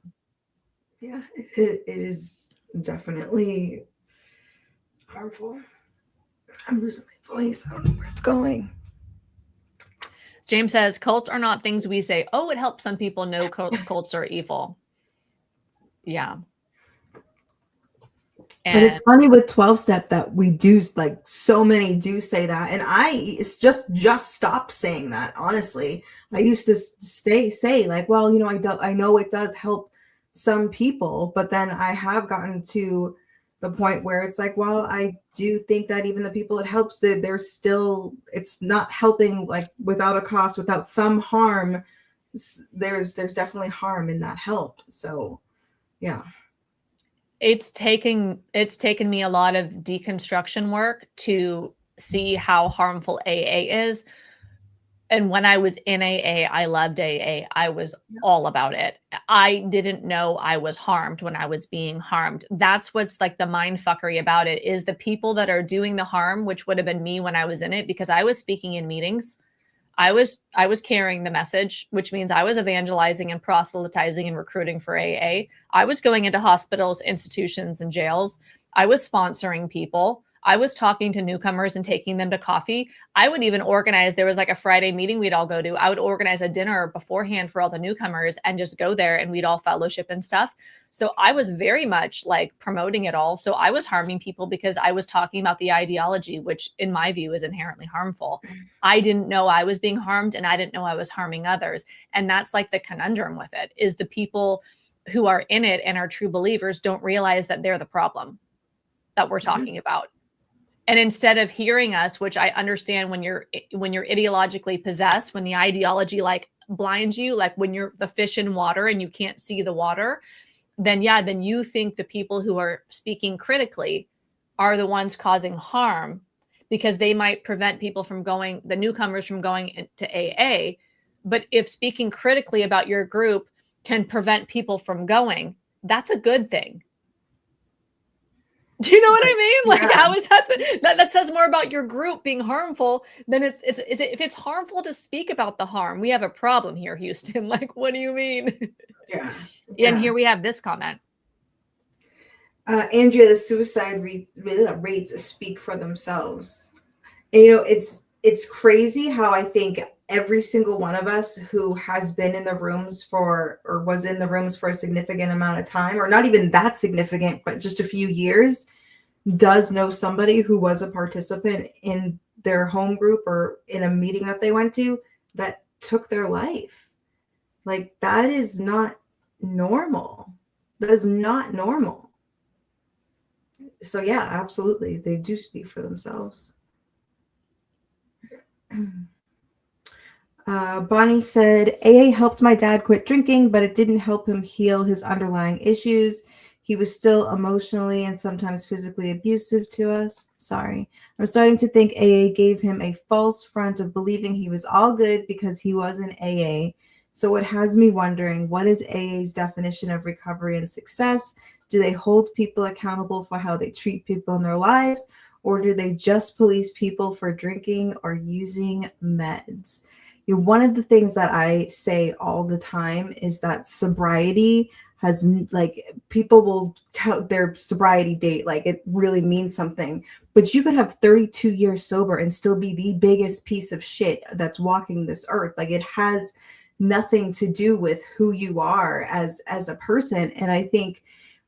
Yeah, it is definitely harmful. I'm losing my voice. I don't know where it's going. James says, cults are not things we say, oh, it helps some people know cults are evil. Yeah. But it's And funny with 12-step that we do, like, so many do say that. And it's just stopped saying that, honestly. I used to say like, well, I know it does help some people, but then I have gotten to the point where it's like, well, I do think that even the people it helps, it's not helping, like, without a cost, without some harm. There's definitely harm in that help. So yeah. it's taken me a lot of deconstruction work to see how harmful AA is. And when I was in AA, I loved AA. I was all about it. I didn't know I was harmed when I was being harmed. That's what's like the mind fuckery about it, is the people that are doing the harm, which would have been me when I was in it, because I was speaking in meetings. I was carrying the message, which means I was evangelizing and proselytizing and recruiting for AA. I was going into hospitals, institutions, and jails. I was sponsoring people. I was talking to newcomers and taking them to coffee. I would even organize, there was like a Friday meeting we'd all go to. I would organize a dinner beforehand for all the newcomers and just go there and we'd all fellowship and stuff. So I was very much like promoting it all. So I was harming people because I was talking about the ideology, which in my view is inherently harmful. I didn't know I was being harmed and I didn't know I was harming others. And that's like the conundrum with it, is the people who are in it and are true believers don't realize that they're the problem that we're talking about. And instead of hearing us, which I understand when you're ideologically possessed, when the ideology like blinds you, like when you're the fish in water and you can't see the water, then you think the people who are speaking critically are the ones causing harm, because they might prevent people from going, the newcomers from going to AA. But if speaking critically about your group can prevent people from going, that's a good thing. Do you know what I mean? Like, how is that says more about your group being harmful than it's if it's harmful to speak about the harm, we have a problem here, Houston. Like, what do you mean? Yeah. And here we have this comment. Andrea, the suicide rates speak for themselves. And, it's crazy how I think every single one of us who has been in the rooms or was in the rooms for a significant amount of time, or not even that significant, but just a few years, does know somebody who was a participant in their home group or in a meeting that they went to that took their life. Like, that is not normal. That is not normal. So yeah, absolutely. They do speak for themselves. Bonnie said, AA helped my dad quit drinking, but it didn't help him heal his underlying issues. He was still emotionally and sometimes physically abusive to us. Sorry. I'm starting to think AA gave him a false front of believing he was all good because he was in AA. So it has me wondering, what is AA's definition of recovery and success? Do they hold people accountable for how they treat people in their lives? Or do they just police people for drinking or using meds? One of the things that I say all the time is that sobriety has, like, people will tell their sobriety date like it really means something, but you could have 32 years sober and still be the biggest piece of shit that's walking this earth. Like, it has nothing to do with who you are as a person. And I think,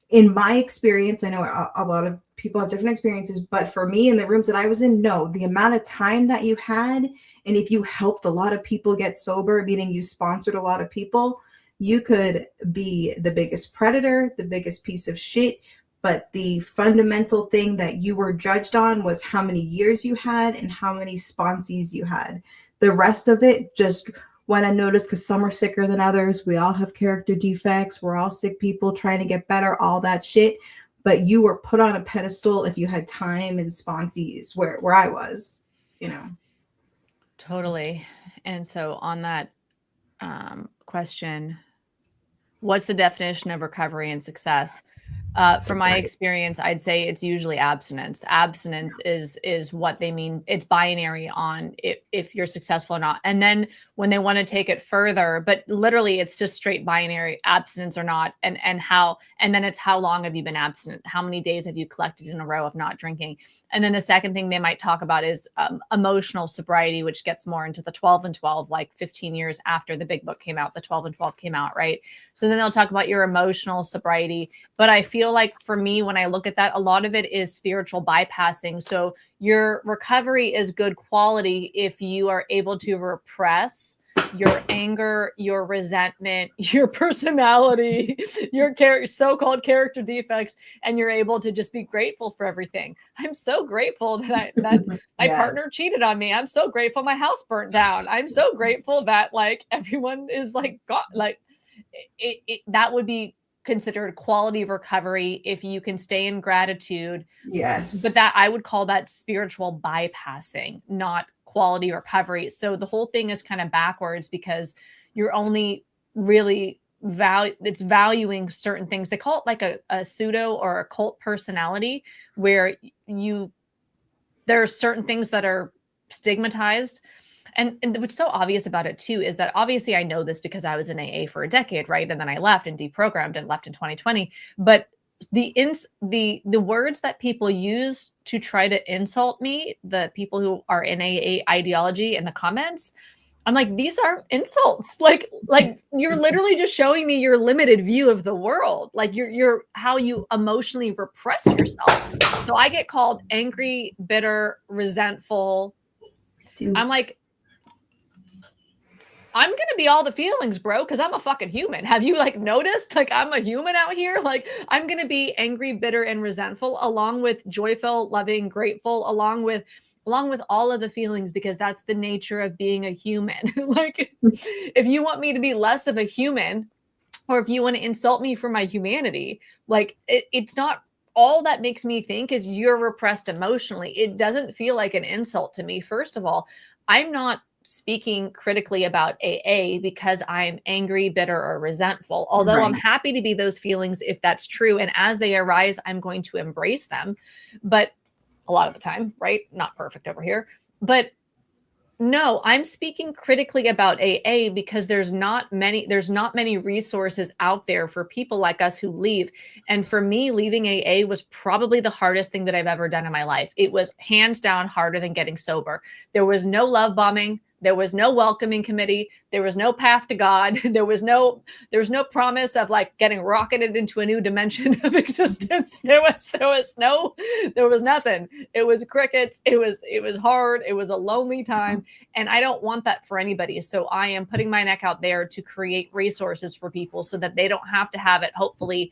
in my experience, I know a lot of people have different experiences, but for me, in the rooms that I was in, no, the amount of time that you had, and if you helped a lot of people get sober, meaning you sponsored a lot of people, you could be the biggest predator, the biggest piece of shit. But the fundamental thing that you were judged on was how many years you had and how many sponsees you had. The rest of it just went unnoticed because some are sicker than others. We all have character defects. We're all sick people trying to get better, all that shit. But you were put on a pedestal if you had time and sponsees, where I was, Totally. And so on that question, what's the definition of recovery and success? From my experience, I'd say it's usually abstinence. Abstinence is what they mean. It's binary on if you're successful or not. And then when they want to take it further, but literally it's just straight binary, abstinence or not, and then it's how long have you been abstinent? How many days have you collected in a row of not drinking? And then the second thing they might talk about is emotional sobriety, which gets more into the 12 and 12, like 15 years after the big book came out, the 12 and 12 came out, right? So then they'll talk about your emotional sobriety. But I feel like for me, when I look at that, a lot of it is spiritual bypassing. So your recovery is good quality if you are able to repress your anger, your resentment, your personality, your so-called character defects, and you're able to just be grateful for everything. I'm so grateful that my partner cheated on me. I'm so grateful my house burnt down. I'm so grateful that like everyone is like God, like that would be considered quality of recovery if you can stay in gratitude. Yes. But that I would call that spiritual bypassing, not quality recovery. So the whole thing is kind of backwards because you're only really valuing certain things. They call it like a pseudo or a cult personality where there are certain things that are stigmatized. And what's so obvious about it too is that obviously I know this because I was in AA for a decade, right? And then I left and deprogrammed and left in 2020. But the words that people use to try to insult me, the people who are in AA ideology in the comments, I'm like, these aren't insults. Like you're literally just showing me your limited view of the world. Like you're how you emotionally repress yourself. So I get called angry, bitter, resentful. Dude. I'm like, I'm going to be all the feelings, bro, because I'm a fucking human. Have you like noticed? Like I'm a human out here. Like I'm going to be angry, bitter, and resentful along with joyful, loving, grateful, along with all of the feelings, because that's the nature of being a human. Like if you want me to be less of a human, or if you want to insult me for my humanity, like it's not all that makes me think is you're repressed emotionally. It doesn't feel like an insult to me. First of all, I'm not speaking critically about AA because I'm angry, bitter, or resentful. Although I'm happy to be those feelings if that's true. And as they arise, I'm going to embrace them. But a lot of the time, right? Not perfect over here. But no, I'm speaking critically about AA because there's not many resources out there for people like us who leave. And for me, leaving AA was probably the hardest thing that I've ever done in my life. It was hands down harder than getting sober. There was no love bombing. There was no welcoming committee. There was no path to God. There was no promise of like getting rocketed into a new dimension of existence. There was nothing. It was crickets. It was hard. It was a lonely time. And I don't want that for anybody. So I am putting my neck out there to create resources for people so that they don't have to have it, hopefully,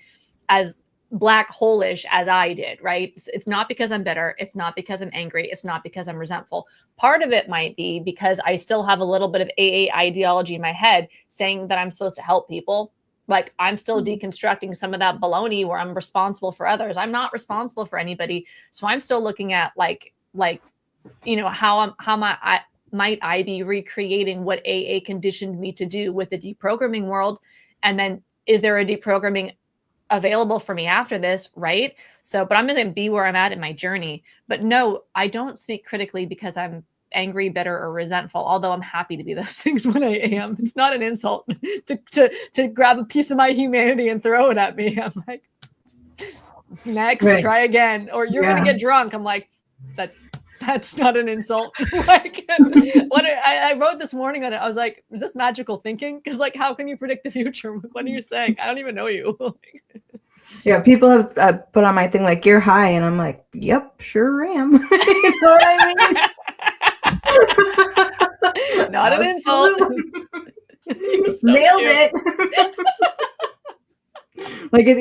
as black hole-ish as I did, right? It's not because I'm bitter. It's not because I'm angry. It's not because I'm resentful. Part of it might be because I still have a little bit of AA ideology in my head saying that I'm supposed to help people. Like I'm still deconstructing some of that baloney where I'm responsible for others. I'm not responsible for anybody. So I'm still looking at like, you know, how might I be recreating what AA conditioned me to do with the deprogramming world? And then is there a deprogramming available for me after this, right? So, but I'm going to be where I'm at in my journey. But no, I don't speak critically because I'm angry, bitter, or resentful, although I'm happy to be those things when I am. It's not an insult to grab a piece of my humanity and throw it at me. I'm like, next, try again. Or you're going to get drunk. I'm like, that's not an insult. Like what I wrote this morning on it, I was like, is this magical thinking? Because like, how can you predict the future? What are you saying? I don't even know you. Yeah, people have put on my thing like you're high, and I'm like, yep, sure am. You know what I mean? Not an insult. Nailed it.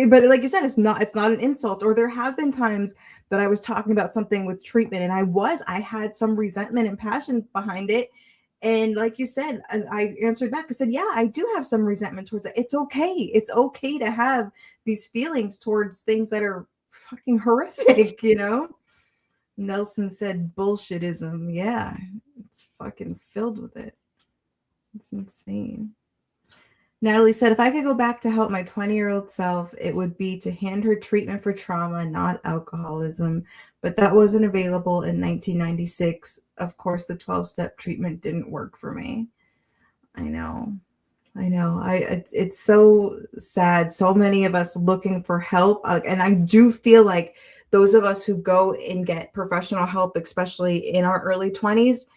But like you said, it's not an insult. Or there have been times that I was talking about something with treatment and I had some resentment and passion behind it. And like you said, I answered back. I said, yeah, I do have some resentment towards it. It's okay. It's okay to have these feelings towards things that are fucking horrific, you know? Nelson said bullshitism. Yeah, it's fucking filled with it. It's insane. Natalie said, if I could go back to help my 20-year-old self, it would be to hand her treatment for trauma, not alcoholism. But that wasn't available in 1996. Of course, the 12-step treatment didn't work for me. I know. I know. It's so sad. So many of us looking for help. And I do feel like those of us who go and get professional help, especially in our early 20s,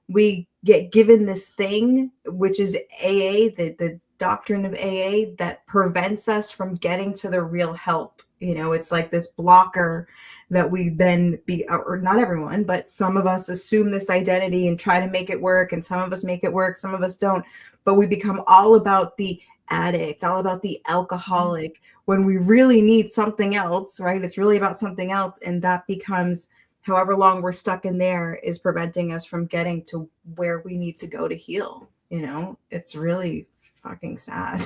we get given this thing, which is AA, the doctrine of AA, that prevents us from getting to the real help. You know, it's like this blocker that we then or not everyone, but some of us assume this identity and try to make it work. And some of us make it work. Some of us don't. But we become all about the addict, all about the alcoholic, when we really need something else, right? It's really about something else. And that becomes, however long we're stuck in there, is preventing us from getting to where we need to go to heal. You know, it's really fucking sad.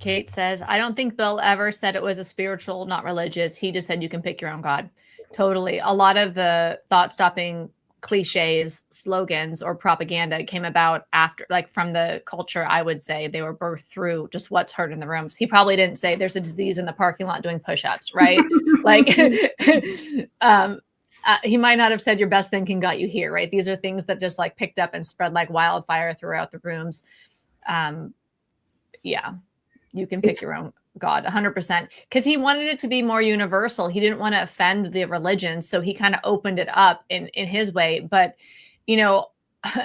Kate says, I don't think Bill ever said it was a spiritual, not religious. He just said you can pick your own God. Totally. A lot of the thought-stopping cliches, slogans, or propaganda came about after, like, from the culture. I would say they were birthed through just what's heard in the rooms. He probably didn't say there's a disease in the parking lot doing push-ups, right? Like, he might not have said your best thinking got you here, right? These are things that just like picked up and spread like wildfire throughout the rooms. Yeah, you can pick your own God 100%, because he wanted it to be more universal. He didn't want to offend the religions. So he kind of opened it up in his way. But, you know,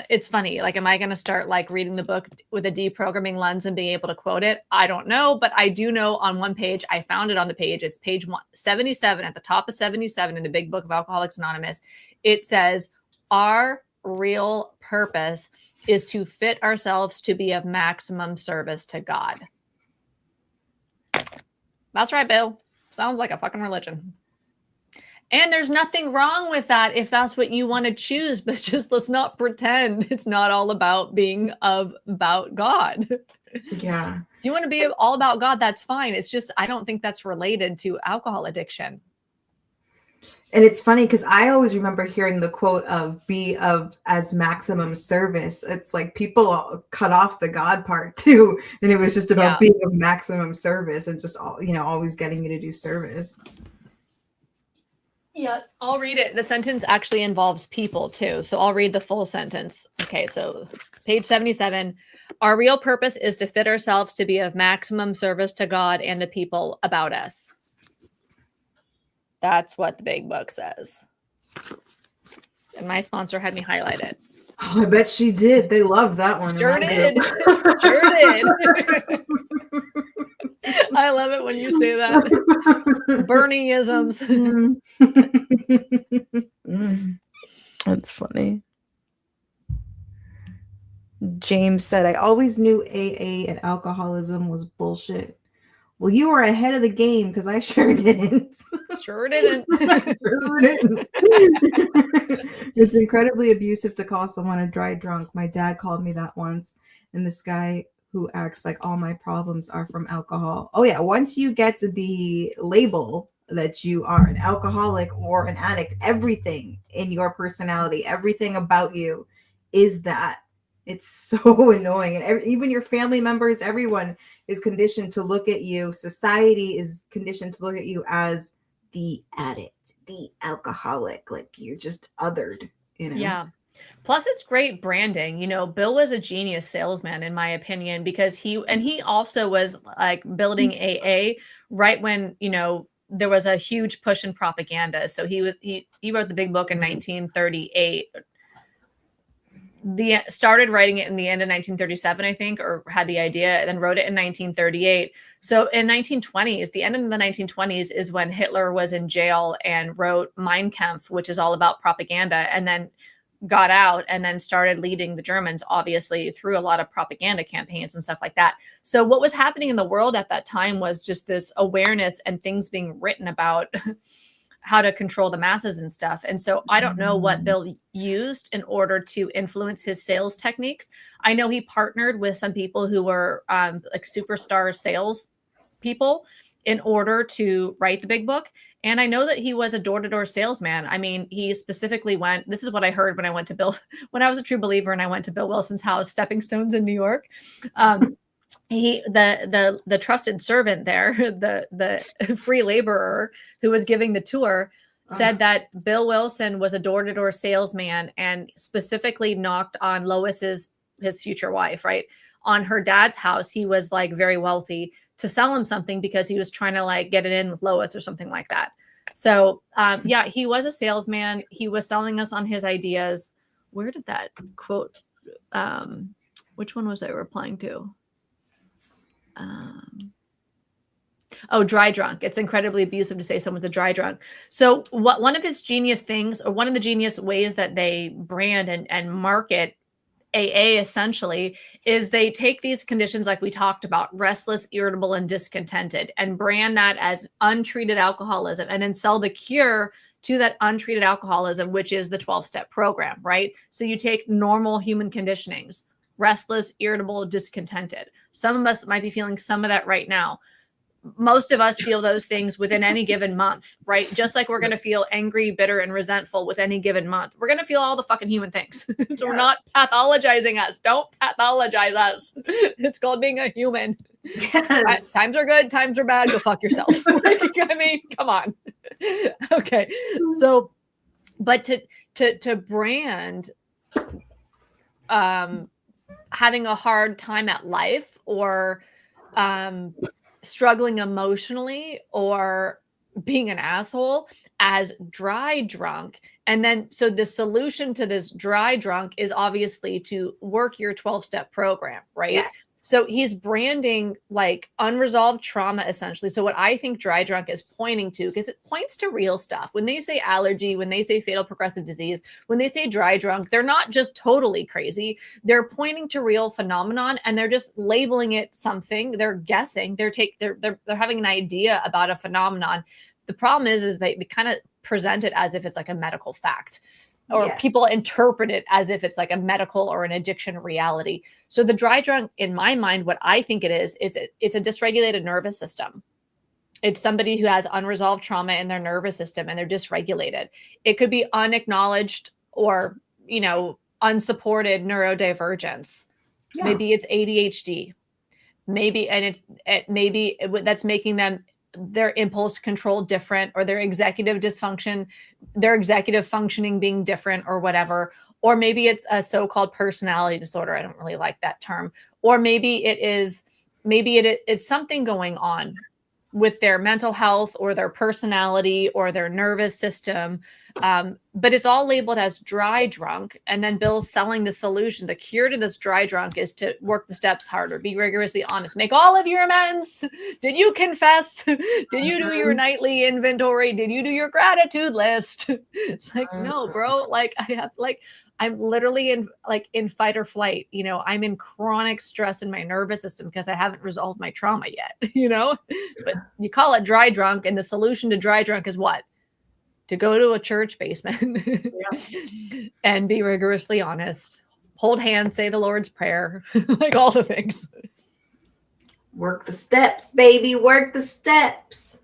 it's funny. Like, am I going to start like reading the book with a deprogramming lens and being able to quote it? I don't know. But I do know on one page, I found it on the page. It's page 77 at the top of 77 in the big book of Alcoholics Anonymous. It says, our real purpose is to fit ourselves to be of maximum service to God. That's right, Bill. Sounds like a fucking religion. And there's nothing wrong with that if that's what you want to choose, but just let's not pretend it's not all about being about God. Yeah. If you want to be all about God, that's fine. It's just, I don't think that's related to alcohol addiction. And it's funny because I always remember hearing the quote of be of as maximum service. It's like people cut off the God part too. And it was just about being of maximum service and just all, you know, always getting you to do service. Yeah, I'll read it. The sentence actually involves people too. So I'll read the full sentence. Okay, so page 77. Our real purpose is to fit ourselves to be of maximum service to God and the people about us. That's what the big book says. And my sponsor had me highlight it. Oh, I bet she did. They love that one. Sure did. Sure did. I love it when you say that. Burnie-isms. That's funny. James said, I always knew AA and alcoholism was bullshit. Well, you were ahead of the game because I sure didn't. Sure didn't. Sure didn't. It's incredibly abusive to call someone a dry drunk. My dad called me that once. And this guy who acts like all my problems are from alcohol. Oh, yeah. Once you get to the label that you are an alcoholic or an addict, everything in your personality, everything about you is that. It's so annoying. And even your family members, everyone is conditioned to look at you. Society is conditioned to look at you as the addict, the alcoholic. Like you're just othered, you know? Yeah. Plus, it's great branding. You know, Bill was a genius salesman, in my opinion, because he also was like building AA right when, you know, there was a huge push in propaganda. So he wrote the big book in 1938. Started writing it in the end of 1937, I think, or had the idea, and then wrote it in 1938. So in 1920s, the end of the 1920s is when Hitler was in jail and wrote Mein Kampf, which is all about propaganda, and then got out and then started leading the Germans, obviously, through a lot of propaganda campaigns and stuff like that. So what was happening in the world at that time was just this awareness and things being written about how to control the masses and stuff. And so I don't know what Bill used in order to influence his sales techniques. I know he partnered with some people who were like superstar sales people in order to write the big book. And I know that he was a door-to-door salesman. I mean, he specifically went, this is what I heard when I went to Bill, when I was a true believer and I went to Bill Wilson's house, Stepping Stones in New York. The trusted servant there, the free laborer who was giving the tour, said that Bill Wilson was a door-to-door salesman and specifically knocked on Lois's, his future wife, right? On her dad's house. He was like very wealthy to sell him something because he was trying to like get it in with Lois or something like that. So yeah, he was a salesman. He was selling us on his ideas. Where did that quote, which one was I replying to? Oh, dry drunk. It's incredibly abusive to say someone's a dry drunk. So what one of his genius things, or one of the genius ways that they brand and market AA essentially, is they take these conditions like we talked about, restless, irritable, and discontented, and brand that as untreated alcoholism, and then sell the cure to that untreated alcoholism, which is the 12-step program, right? So you take normal human conditionings, restless, irritable, discontented. Some of us might be feeling some of that right now. Most of us feel those things within any given month, right? Just like we're going to feel angry, bitter, and resentful with any given month. We're going to feel all the fucking human things. So we're not pathologizing us. Don't pathologize us. It's called being a human. Yes. Times are good. Times are bad. Go fuck yourself. I mean, come on. Okay. So, but to brand, having a hard time at life, or, struggling emotionally, or being an asshole as dry drunk. And then, so the solution to this dry drunk is obviously to work your 12-step program, right? Yes. So he's branding like unresolved trauma, essentially. So what I think dry drunk is pointing to, because it points to real stuff. When they say allergy, when they say fatal progressive disease, when they say dry drunk, they're not just totally crazy. They're pointing to real phenomenon, and they're just labeling it something. They're guessing. They're having an idea about a phenomenon. The problem is they kind of present it as if it's like a medical fact. Or yes. People interpret it as if it's like a medical or an addiction reality. So the dry drunk, in my mind, what I think it is it's a dysregulated nervous system. It's somebody who has unresolved trauma in their nervous system and they're dysregulated. It could be unacknowledged or, unsupported neurodivergence. Yeah. Maybe it's ADHD. Maybe that's making them their impulse control different, or their executive functioning being different, or whatever. Or maybe it's a so-called personality disorder. I don't really like that term. Or maybe it's something going on with their mental health or their personality or their nervous system. But it's all labeled as dry drunk. And then Bill's selling the solution. The cure to this dry drunk is to work the steps harder, be rigorously honest, make all of your amends. Did you confess? Did you do your nightly inventory? Did you do your gratitude list? It's like, no, bro. Like I'm literally in fight or flight. I'm in chronic stress in my nervous system because I haven't resolved my trauma yet, but you call it dry drunk. And the solution to dry drunk is what? To go to a church basement and be rigorously honest, hold hands, say the Lord's Prayer, like all the things. Work the steps, baby. Work the steps.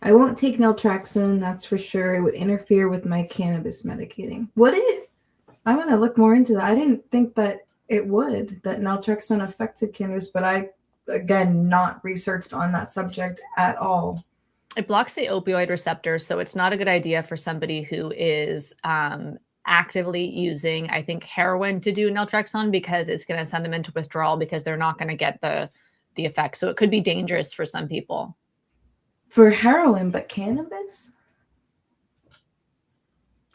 I won't take naltrexone, that's for sure. It would interfere with my cannabis medicating. Would it? I'm going to look more into that. I didn't think that it would, that naltrexone affected cannabis, but I, again, not researched on that subject at all. It blocks the opioid receptor, so it's not a good idea for somebody who is actively using, I think, heroin to do naltrexone, because it's going to send them into withdrawal because they're not going to get the effect. So it could be dangerous for some people. For heroin, but cannabis?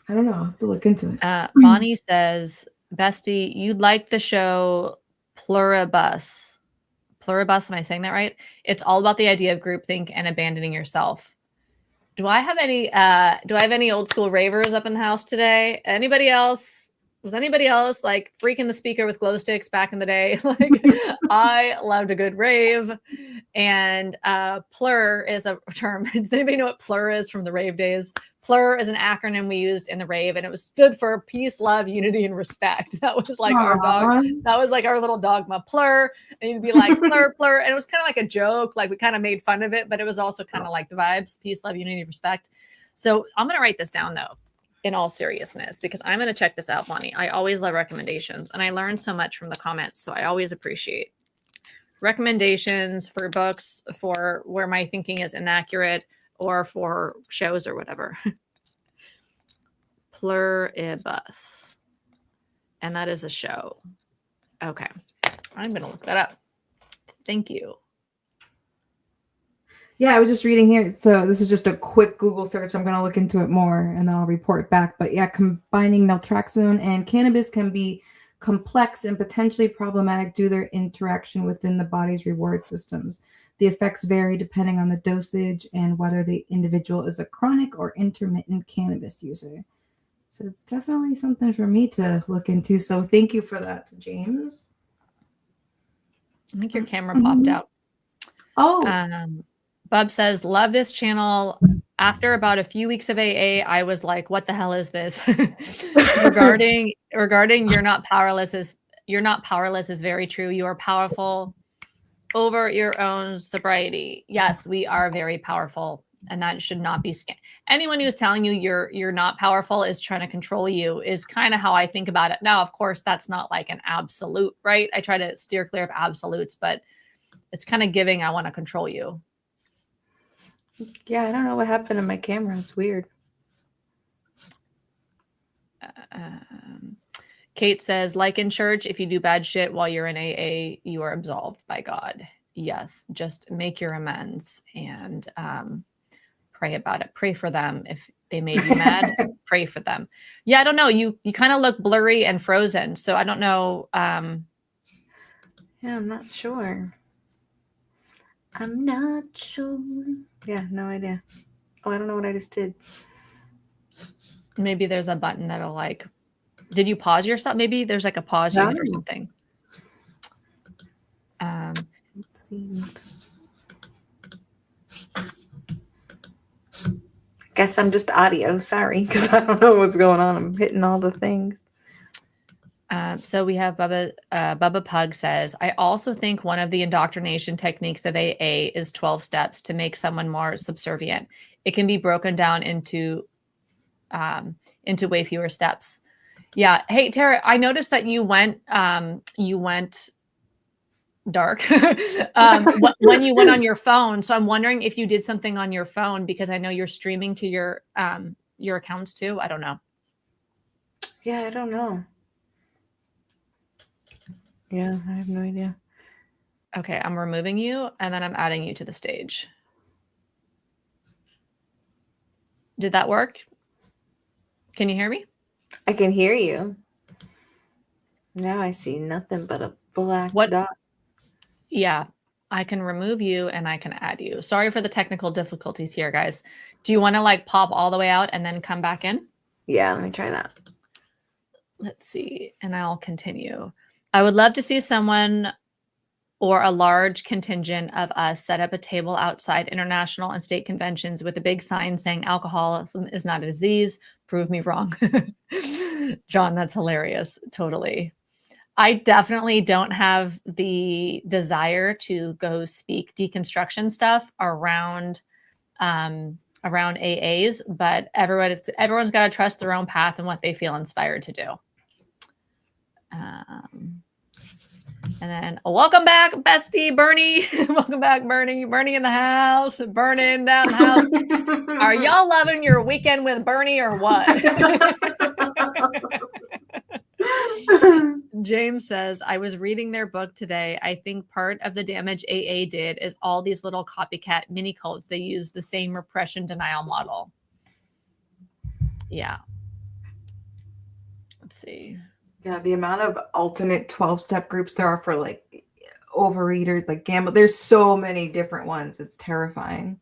I don't know. I'll have to look into it. Bonnie says, Bestie, you liked the show Pluribus. Pluribus, am I saying that right? It's all about the idea of groupthink and abandoning yourself. Do I have any old school ravers up in the house today? Anybody else? Was anybody else like freaking the speaker with glow sticks back in the day? Like, I loved a good rave. And plur is a term. Does anybody know what plur is from the rave days? Plur is an acronym we used in the rave, and it was stood for peace, love, unity, and respect. That was like our dog. That was like our little dogma, plur. And you'd be like plur, plur. And it was kind of like a joke. Like we kind of made fun of it, but it was also kind of like the vibes, peace, love, unity, respect. So I'm going to write this down though, in all seriousness, because I'm going to check this out, Bonnie. I always love recommendations, and I learned so much from the comments. So I always appreciate recommendations for books, for where my thinking is inaccurate, or for shows or whatever. Pluribus. And that is a show. Okay. I'm going to look that up. Thank you. Yeah, I was just reading here. So this is just a quick Google search. I'm going to look into it more and then I'll report back. But yeah, combining naltrexone and cannabis can be complex and potentially problematic due to their interaction within the body's reward systems. The effects vary depending on the dosage and whether the individual is a chronic or intermittent cannabis user. So definitely something for me to look into. So thank you for that, James. I think your camera popped out. Oh. Bub says, love this channel. After about a few weeks of AA, I was like, what the hell is this? regarding you're not powerless is very true. You are powerful over your own sobriety. Yes, we are very powerful, and that should not be anyone who's telling you you're not powerful is trying to control you, is kind of how I think about it. Now, of course, that's not like an absolute, right? I try to steer clear of absolutes, but it's kind of giving, I want to control you. Yeah, I don't know what happened to my camera. It's weird. Kate says, like in church, if you do bad shit while you're in AA, you are absolved by God. Yes, just make your amends and pray about it. Pray for them. If they made you mad, pray for them. Yeah, I don't know. You kind of look blurry and frozen. So I don't know. Yeah, I'm not sure. I'm not sure. Yeah, no idea. Oh, I don't know what I just did. Maybe there's a button that'll like, did you pause yourself? Maybe there's like a pause you hit or something. Let's see. I guess I'm just audio. Sorry, because I don't know what's going on. I'm hitting all the things. So we have Bubba Pug says, I also think one of the indoctrination techniques of AA is 12 steps to make someone more subservient. It can be broken down into way fewer steps. Yeah. Hey, Tara, I noticed that you went dark when you went on your phone. So I'm wondering if you did something on your phone, because I know you're streaming to your accounts too. I don't know. Yeah, I don't know. Yeah, I have no idea. Okay, I'm removing you and then I'm adding you to the stage. Did that work? Can you hear me? I can hear you. Now I see nothing but a black dot. Yeah, I can remove you and I can add you. Sorry for the technical difficulties here, guys. Do you want to like pop all the way out and then come back in? Yeah, let me try that. Let's see, and I'll continue. I would love to see someone or a large contingent of us set up a table outside international and state conventions with a big sign saying alcoholism is not a disease. Prove me wrong. John, that's hilarious. Totally. I definitely don't have the desire to go speak deconstruction stuff around AAs, but everyone's got to trust their own path and what they feel inspired to do. And then welcome back, Bestie, Burnie. Welcome back, Burnie. Burnie in the house, burning down the house. Are y'all loving your weekend with Burnie or what? James says, I was reading their book today. I think part of the damage AA did is all these little copycat mini cults. They use the same repression denial model. Yeah. Let's see. Yeah, the amount of alternate 12-step groups there are for like overeaters, like gamble. There's so many different ones. It's terrifying.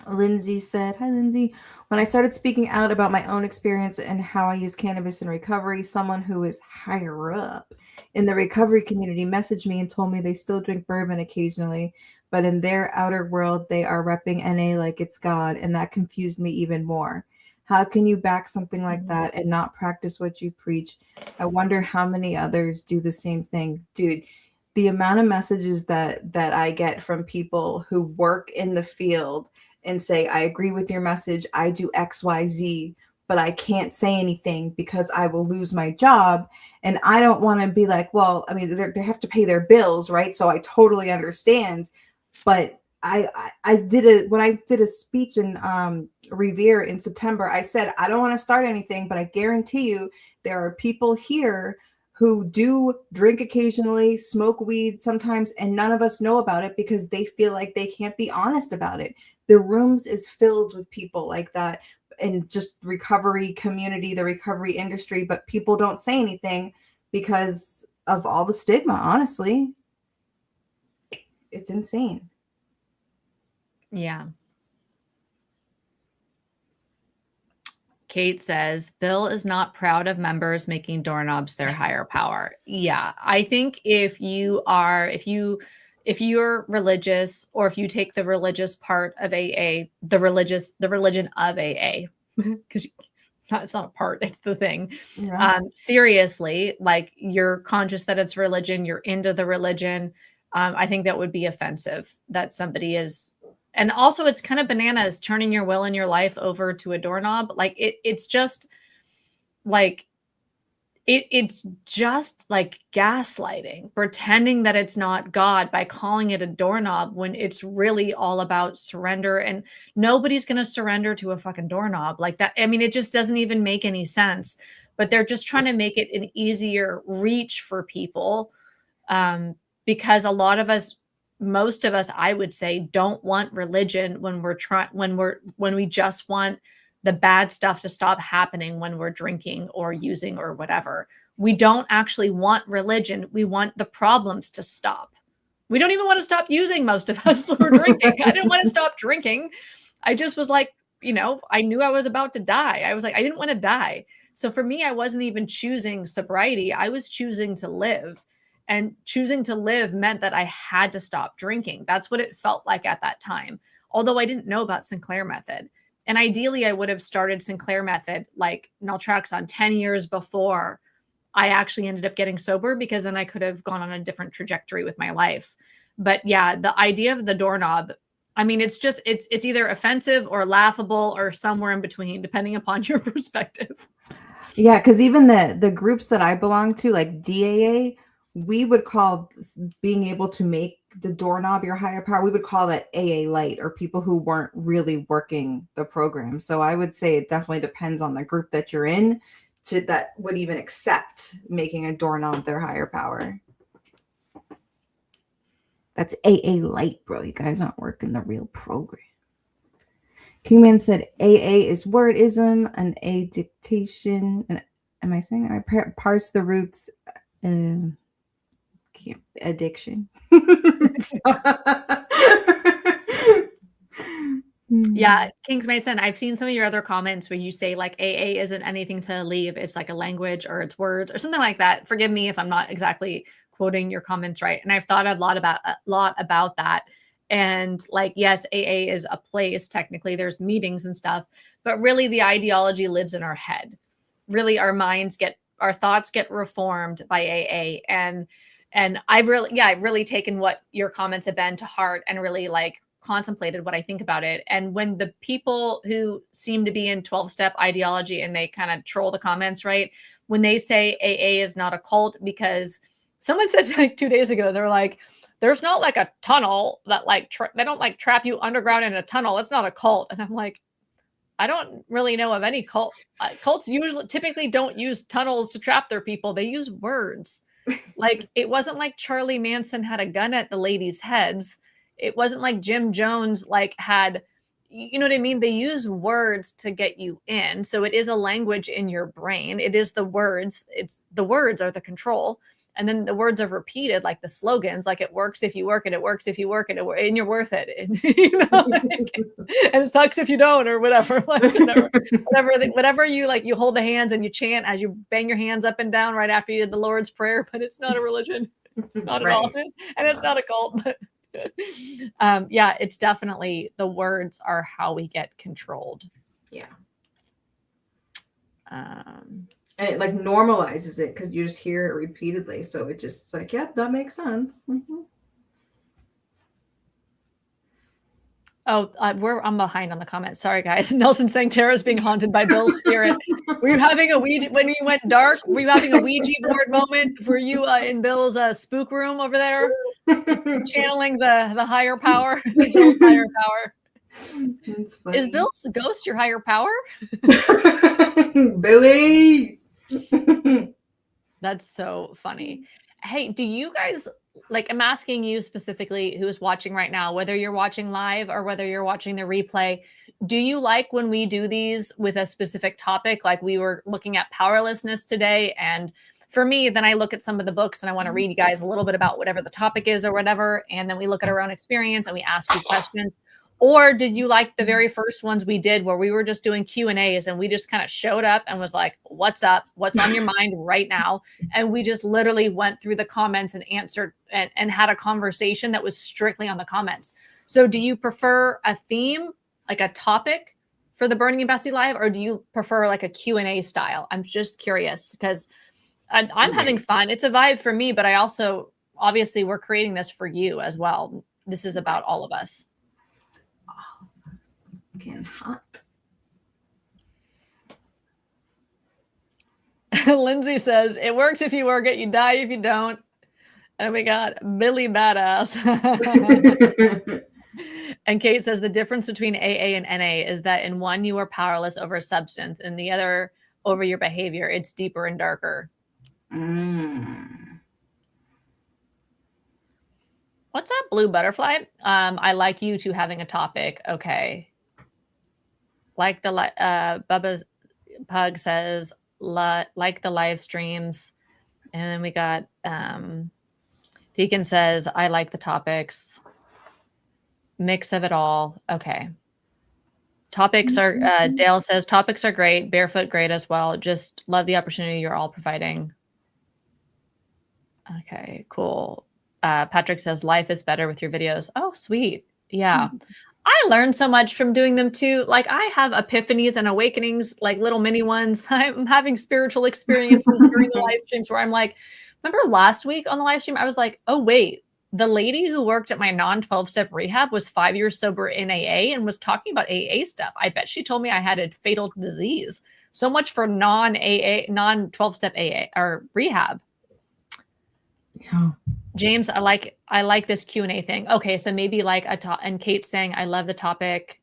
Lindsay said, hi, Lindsay. When I started speaking out about my own experience and how I use cannabis in recovery, someone who is higher up in the recovery community messaged me and told me they still drink bourbon occasionally, but in their outer world, they are repping NA like it's God, and that confused me even more. How can you back something like that and not practice what you preach? I wonder how many others do the same thing. Dude, the amount of messages that I get from people who work in the field and say, I agree with your message, I do XYZ, but I can't say anything because I will lose my job. And I don't want to be like, well, I mean, they have to pay their bills, right? So I totally understand. But I did it when I did a speech in Revere in September. I said, I don't want to start anything, but I guarantee you there are people here who do drink occasionally, smoke weed sometimes, and none of us know about it because they feel like they can't be honest about it. The rooms is filled with people like that and just recovery community, the recovery industry, but people don't say anything because of all the stigma, honestly. It's insane. Yeah. Kate says, Bill is not proud of members making doorknobs their higher power. Yeah. I think if you're religious, or if you take the religious part of AA, the religion of AA, because it's not a part, it's the thing. Yeah. Seriously, like you're conscious that it's religion, you're into the religion. I think that would be offensive that somebody is. And also it's kind of bananas turning your will and your life over to a doorknob. Like it's just like, it's just like gaslighting, pretending that it's not God by calling it a doorknob when it's really all about surrender. And nobody's going to surrender to a fucking doorknob like that. I mean, it just doesn't even make any sense, but they're just trying to make it an easier reach for people. Because a lot of us, most of us, I would say, don't want religion when we just want the bad stuff to stop happening when we're drinking or using or whatever. We don't actually want religion. We want the problems to stop. We don't even want to stop using, most of us, or drinking. I didn't want to stop drinking. I just was like, I knew I was about to die. I was like, I didn't want to die. So for me, I wasn't even choosing sobriety. I was choosing to live. And choosing to live meant that I had to stop drinking. That's what it felt like at that time. Although I didn't know about Sinclair method. And ideally, I would have started Sinclair method, like naltrexone, 10 years before I actually ended up getting sober, because then I could have gone on a different trajectory with my life. But yeah, the idea of the doorknob, I mean, it's either offensive or laughable or somewhere in between, depending upon your perspective. Yeah, because even the groups that I belong to, like DAA, we would call being able to make the doorknob your higher power, we would call that AA light, or people who weren't really working the program. So I would say it definitely depends on the group that you're in that would even accept making a doorknob their higher power. That's AA light, bro. You guys aren't working the real program. Kingman said AA is wordism, an A dictation. And am I saying that? I parse the roots. Addiction. Yeah, Kings Mason, I've seen some of your other comments where you say like AA isn't anything to leave. It's like a language or it's words or something like that. Forgive me if I'm not exactly quoting your comments right. And I've thought a lot about that. And like, yes, AA is a place. Technically, there's meetings and stuff, but really the ideology lives in our head. Really, our thoughts get reformed by AA. And I've really taken what your comments have been to heart and really like contemplated what I think about it. And when the people who seem to be in 12-step ideology and they kind of troll the comments, right? When they say AA is not a cult, because someone said like 2 days ago, they're like, there's not like a tunnel that like, they don't like trap you underground in a tunnel. It's not a cult. And I'm like, I don't really know of any cult. Cults typically don't use tunnels to trap their people. They use words. Like, it wasn't like Charlie Manson had a gun at the ladies' heads. It wasn't like Jim Jones like had, you know what I mean? They use words to get you in. So it is a language in your brain. It is the words. It's the words are the control. And then the words are repeated like the slogans, like it works if you work it, it works if you work it, and you're worth it. And, and it sucks if you don't, or whatever. Like whatever you like, you hold the hands and you chant as you bang your hands up and down right after you did the Lord's Prayer, but it's not a religion. Not at all. And it's not a cult, but yeah, it's definitely the words are how we get controlled. Yeah. And it like normalizes it because you just hear it repeatedly. So it just like, yep, that makes sense. Mm-hmm. Oh, I'm behind on the comments. Sorry, guys. Nelson saying Tara's being haunted by Bill's spirit. Were you having a Ouija when you went dark? Were you having a Ouija board moment? Were you in Bill's spook room over there, channeling the higher power? Bill's higher power. Is Bill's ghost your higher power? Billy. That's so funny. Hey, do you guys like, I'm asking you specifically who is watching right now, whether you're watching live or whether you're watching the replay, do you like when we do these with a specific topic? Like we were looking at powerlessness today. And for me, then I look at some of the books and I want to read you guys a little bit about whatever the topic is or whatever. And then we look at our own experience and we ask you questions. Or did you like the very first ones we did where we were just doing Q&As and we just kind of showed up and was like, what's up? What's on your mind right now? And we just literally went through the comments and answered and had a conversation that was strictly on the comments. So do you prefer a theme, like a topic for the Burnie and Bestie Live, or do you prefer like a Q&A style? I'm just curious because I'm having fun. It's a vibe for me, but I also, obviously we're creating this for you as well. This is about all of us. Getting hot. Lindsay says, it works if you work it, you die if you don't. And we got Billy Badass. And Kate says, the difference between AA and NA is that in one, you are powerless over substance, and the other over your behavior. It's deeper and darker. What's up, Blue Butterfly? I like you two having a topic. Okay. Like the Bubba's Pug says, like the live streams. And then we got Deacon says, I like the topics. Mix of it all. Okay. Topics are, Dale says, topics are great. Barefoot, great as well. Just love the opportunity you're all providing. Okay, cool. Patrick says, life is better with your videos. Oh, sweet. Yeah. I learned so much from doing them too. Like I have epiphanies and awakenings, like little mini ones. I'm having spiritual experiences during the live streams where I'm like, remember last week on the live stream, I was like, oh wait, the lady who worked at my non-12-step rehab was 5 years sober in AA and was talking about AA stuff. I bet she told me I had a fatal disease. So much for non-AA, non-12-step AA or rehab. Yeah. James, I like this Q&A thing. Okay, so maybe like and Kate saying, I love the topic.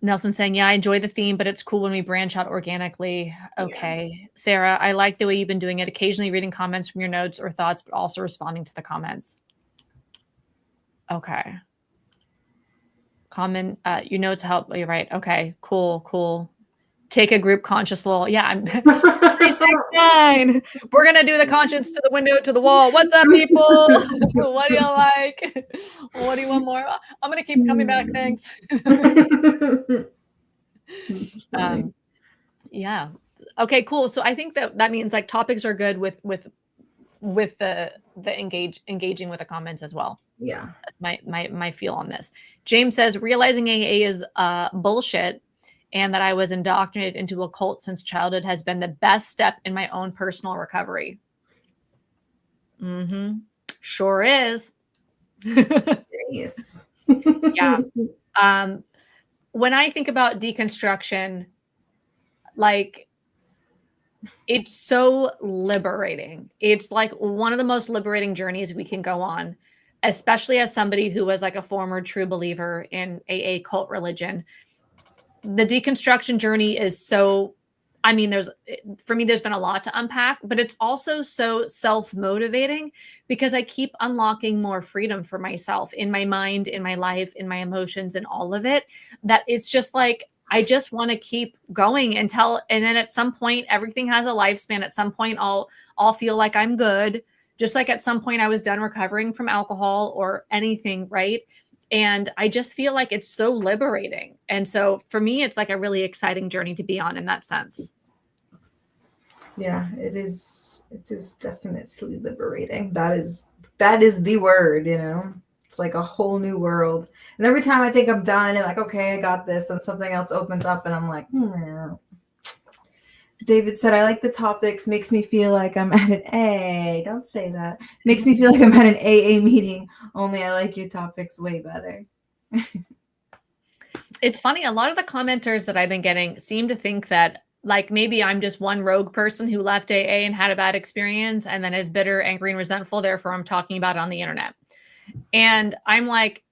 Nelson saying, yeah, I enjoy the theme, but it's cool when we branch out organically. Okay. Yeah. Sarah, I like the way you've been doing it, occasionally reading comments from your notes or thoughts, but also responding to the comments. Okay. Comment, your notes help. You're right. Okay, cool. Take a group conscious lol. Yeah, I'm 369. We're gonna do the conscience to the window to the wall. What's up, people? What do y'all like? What do you want more? I'm gonna keep coming back. Thanks. Yeah. Okay, cool. So I think that means like topics are good with the engaging with the comments as well. Yeah. That's my feel on this. James says realizing AA is bullshit, and that I was indoctrinated into a cult since childhood has been the best step in my own personal recovery. Sure is. Yes. Yeah. When I think about deconstruction, like it's so liberating. It's like one of the most liberating journeys we can go on, especially as somebody who was like a former true believer in AA cult religion. The deconstruction journey is so I mean, for me, there's been a lot to unpack, but it's also so self-motivating because I keep unlocking more freedom for myself in my mind, in my life, in my emotions, and all of it, that it's just like, I just want to keep going and then at some point, everything has a lifespan. At some point, I'll feel like I'm good. Just like at some point I was done recovering from alcohol or anything, right? And I just feel like it's so liberating. And so for me, it's like a really exciting journey to be on in that sense. Yeah, it is. It is definitely liberating. That is the word, you know. It's like a whole new world. And every time I think I'm done and like, okay, I got this, then something else opens up and I'm like, David said, I like the topics, makes me feel like I'm at an A. Don't say that. Makes me feel like I'm at an AA meeting. Only I like your topics way better. It's funny. A lot of the commenters that I've been getting seem to think that like maybe I'm just one rogue person who left AA and had a bad experience and then is bitter, angry, and resentful. Therefore, I'm talking about it on the internet. And I'm like,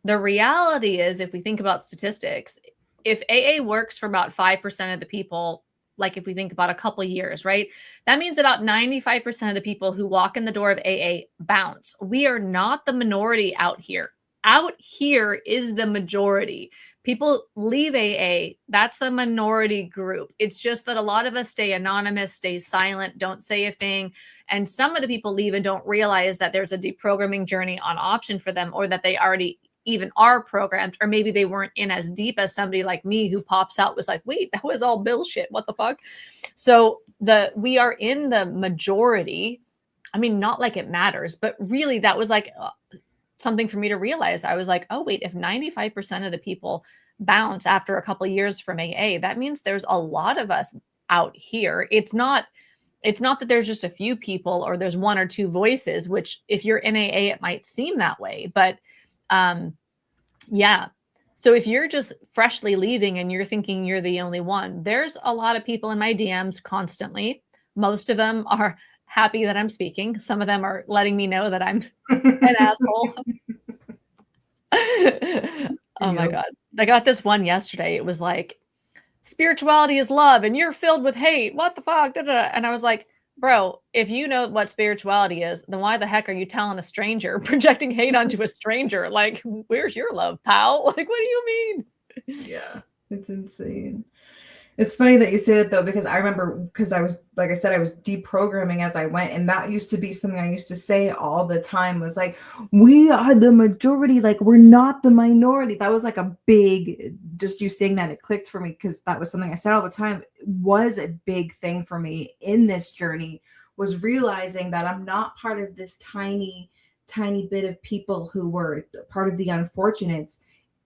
the reality is, if we think about statistics, if AA works for about 5% of the people, like if we think about a couple years, right? That means about 95% of the people who walk in the door of AA bounce. We are not the minority out here. Out here is the majority. People leave AA. That's the minority group. It's just that a lot of us stay anonymous, stay silent, don't say a thing. And some of the people leave and don't realize that there's a deprogramming journey on option for them, or that they already even are programmed, or maybe they weren't in as deep as somebody like me who pops out was like, wait, that was all bullshit. What the fuck? So we are in the majority. I mean, not like it matters, but really that was like something for me to realize. I was like, oh, wait, if 95% of the people bounce after a couple of years from AA, that means there's a lot of us out here. It's not that there's just a few people or there's one or two voices, which if you're in AA, it might seem that way. But yeah. So if you're just freshly leaving and you're thinking you're the only one, there's a lot of people in my DMs constantly. Most of them are happy that I'm speaking. Some of them are letting me know that I'm an asshole. Oh my God. I got this one yesterday. It was like, spirituality is love and you're filled with hate. What the fuck? And I was like, bro, if you know what spirituality is, then why the heck are you telling a stranger, projecting hate onto a stranger? Like, where's your love, pal? Like, what do you mean? Yeah, it's insane. It's funny that you say that though, because I remember, because I was, like I said, I was deprogramming as I went. And that used to be something I used to say all the time, was like, we are the majority, like we're not the minority. That was like a big, just you saying that, it clicked for me, because that was something I said all the time. It was a big thing for me in this journey, was realizing that I'm not part of this tiny bit of people who were part of the unfortunates.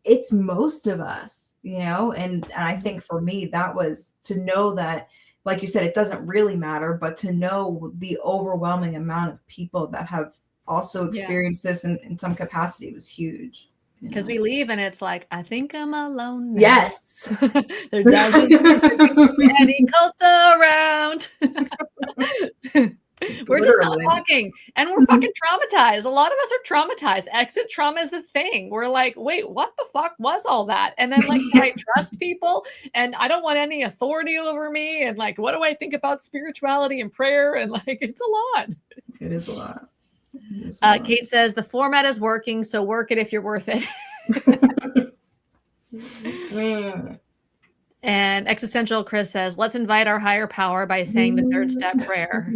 It's most of us, you know, and I think for me, that was to know that, like you said, it doesn't really matter, but to know the overwhelming amount of people that have also experienced this in some capacity was huge. Because we leave and it's like, I think I'm alone now. Yes. There doesn't any cults around. We're just not talking, and we're fucking traumatized. A lot of us are traumatized. Exit trauma is a thing. We're like, wait, what the fuck was all that? And then like, can I trust people? And I don't want any authority over me. And like, what do I think about spirituality and prayer? And like, it's a lot. It is a lot. Kate says the format is working, so work it if you're worth it. And Existential Chris says, let's invite our higher power by saying the third step prayer.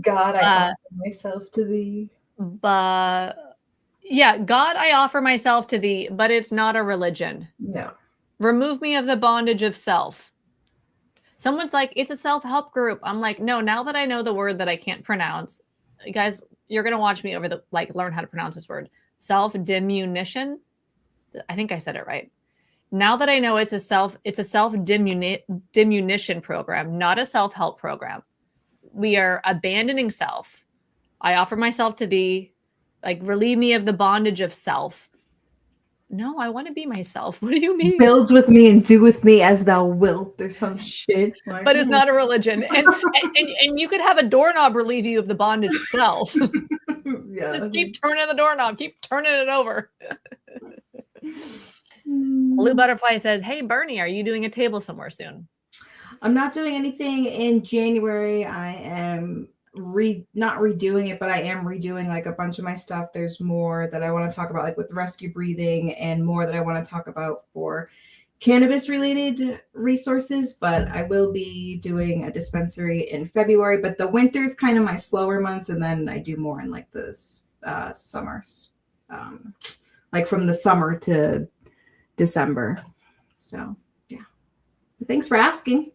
God, I offer myself to thee. But yeah, God, I offer myself to thee, but it's not a religion. No. Remove me of the bondage of self. Someone's like, it's a self-help group. I'm like, no, now that I know the word that I can't pronounce, guys, you're going to watch me learn how to pronounce this word. Self-diminution. I think I said it right. Now that I know it's a self-diminution program, not a self-help program. We are abandoning self. I offer myself to thee, like relieve me of the bondage of self. No, I want to be myself. What do you mean? Build with me and do with me as thou wilt. There's some shit. Like, but it's not a religion. And you could have a doorknob relieve you of the bondage of self. Yeah, just keep turning the doorknob. Keep turning it over. Blue Butterfly says, hey, Burnie, are you doing a table somewhere soon? I'm not doing anything in January. I am not redoing it, but I am redoing like a bunch of my stuff. There's more that I want to talk about, like with rescue breathing, and more that I want to talk about for cannabis related resources. But I will be doing a dispensary in February, but the winter's kind of my slower months, and then I do more in like the summers, like from the summer to December. So yeah, thanks for asking.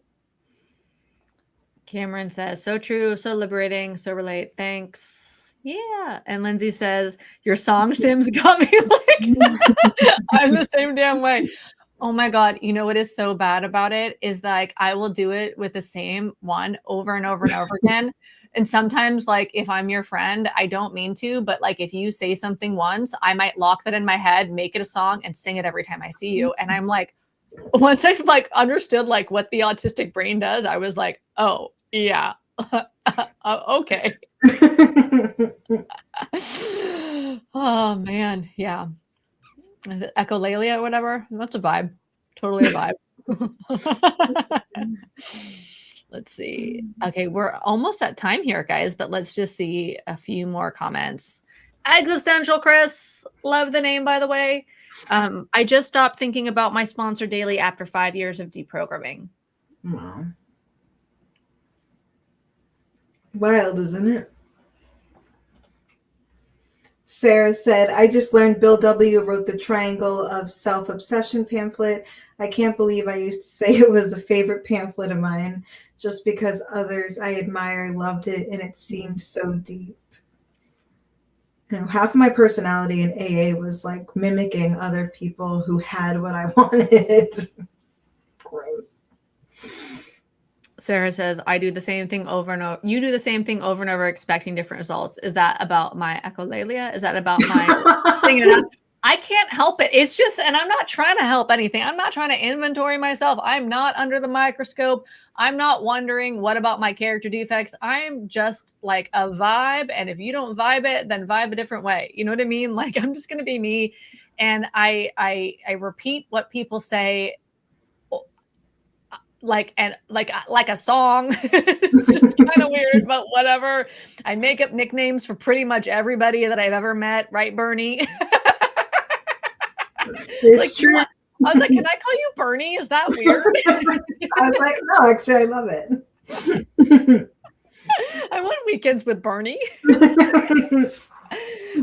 Cameron says, so true, so liberating, so relate. Thanks. Yeah. And Lindsay says, your song sims got me like, I'm the same damn way. Oh my God. You know what is so bad about it is like, I will do it with the same one over and over and over again. And sometimes like, if I'm your friend, I don't mean to, but like, if you say something once, I might lock that in my head, make it a song and sing it every time I see you. And I'm like, once I've like understood like what the autistic brain does, I was like, oh yeah, okay. Oh man, yeah. Echolalia or whatever. That's a vibe. Totally a vibe. Let's see. Okay, we're almost at time here, guys, but let's just see a few more comments. Existential Chris, love the name, by the way. I just stopped thinking about my sponsor daily after 5 years of deprogramming. Wow. Wild, isn't it? Sarah said, I just learned Bill W. wrote the Triangle of Self-Obsession pamphlet. I can't believe I used to say it was a favorite pamphlet of mine just because others I admire loved it and it seemed so deep. You know, half of my personality in AA was like mimicking other people who had what I wanted. Gross. Sarah says, I do the same thing over and over. You do the same thing over and over, expecting different results. Is that about my echolalia? Is that about my thing? I can't help it. It's just, and I'm not trying to help anything. I'm not trying to inventory myself. I'm not under the microscope. I'm not wondering what about my character defects. I'm just like a vibe. And if you don't vibe it, then vibe a different way. You know what I mean? Like, I'm just going to be me. And I repeat what people say like a song. It's just kind of weird, but whatever. I make up nicknames for pretty much everybody that I've ever met, right, Burnie? It's like, true. I was like, can I call you Burnie? Is that weird? I was like, no, actually, I love it. I went weekends with Burnie.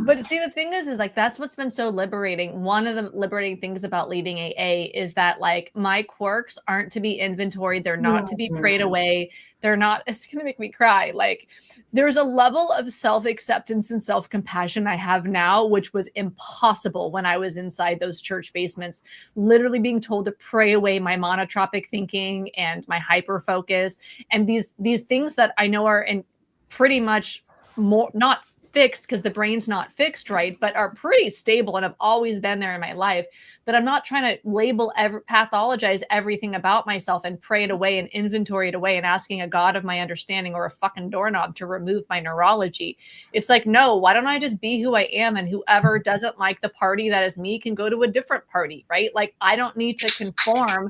But see, the thing is like, that's what's been so liberating. One of the liberating things about leading AA is that like my quirks aren't to be inventoried. They're not to be prayed away. They're not, it's going to make me cry. Like there's a level of self-acceptance and self-compassion I have now, which was impossible when I was inside those church basements, literally being told to pray away my monotropic thinking and my hyper focus. And these things that I know are in pretty much more, not fixed because the brain's not fixed right, but are pretty stable and have always been there in my life, that I'm not trying to label pathologize everything about myself and pray it away and inventory it away and asking a God of my understanding or a fucking doorknob to remove my neurology. It's like, no, why don't I just be who I am, and whoever doesn't like the party that is me can go to a different party, right? Like I don't need to conform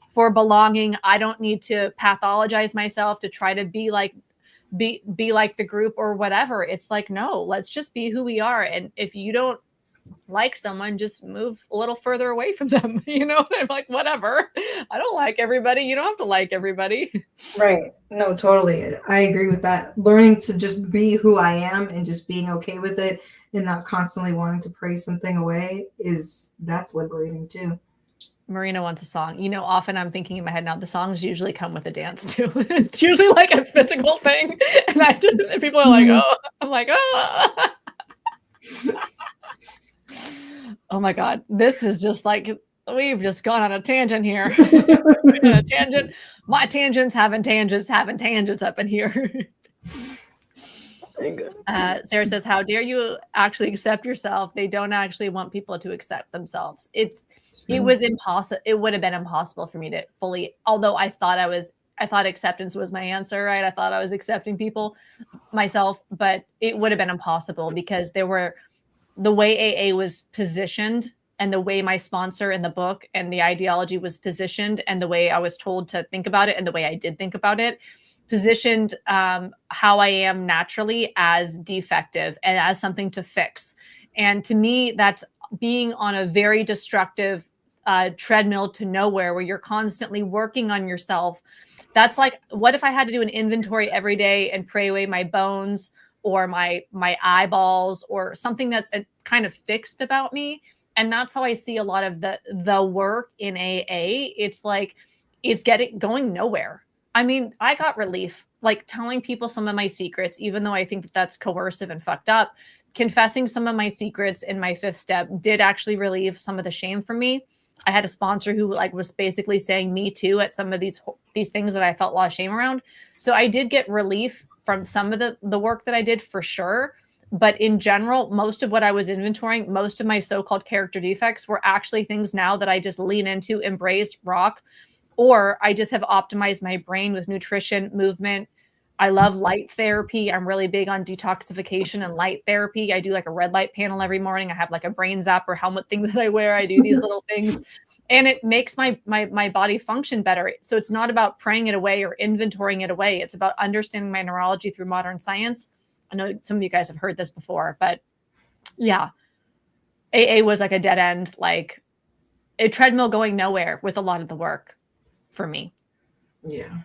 for belonging. I don't need to pathologize myself to try to be like the group or whatever. It's like, no, let's just be who we are. And if you don't like someone, just move a little further away from them. You know, I'm like, whatever. I don't like everybody. You don't have to like everybody. Right. No, totally. I agree with that. Learning to just be who I am and just being okay with it and not constantly wanting to pray something away that's liberating too. Marina wants a song. You know, often I'm thinking in my head now, the songs usually come with a dance too. It's usually like a physical thing. And people are like, oh, I'm like, oh. Oh my God. This is just like, we've just gone on a tangent here. A tangent. My tangents having tangents up in here. Sarah says, how dare you actually accept yourself? They don't actually want people to accept themselves. It was impossible. It would have been impossible for me to fully, although I thought acceptance was my answer, right? I thought I was accepting people, myself, but it would have been impossible because the way AA was positioned and the way my sponsor in the book and the ideology was positioned and the way I was told to think about it and the way I did think about it positioned how I am naturally as defective and as something to fix. And to me, that's being on a very destructive treadmill to nowhere where you're constantly working on yourself. That's like, what if I had to do an inventory every day and pray away my bones or my eyeballs or something that's kind of fixed about me? And that's how I see a lot of the work in AA. It's like, it's going nowhere. I mean, I got relief, like telling people some of my secrets, even though I think that that's coercive and fucked up. Confessing some of my secrets in my 5th step did actually relieve some of the shame from me. I had a sponsor who like was basically saying me too at some of these things that I felt a lot of shame around. So I did get relief from some of the work that I did for sure. But in general, most of what I was inventorying, most of my so-called character defects were actually things now that I just lean into, embrace, rock, or I just have optimized my brain with nutrition, movement. I love light therapy. I'm really big on detoxification and light therapy. I do like a red light panel every morning. I have like a brain zapper helmet thing that I wear. I do these little things and it makes my body function better. So it's not about praying it away or inventorying it away. It's about understanding my neurology through modern science. I know some of you guys have heard this before, but yeah, AA was like a dead end, like a treadmill going nowhere with a lot of the work for me. Yeah.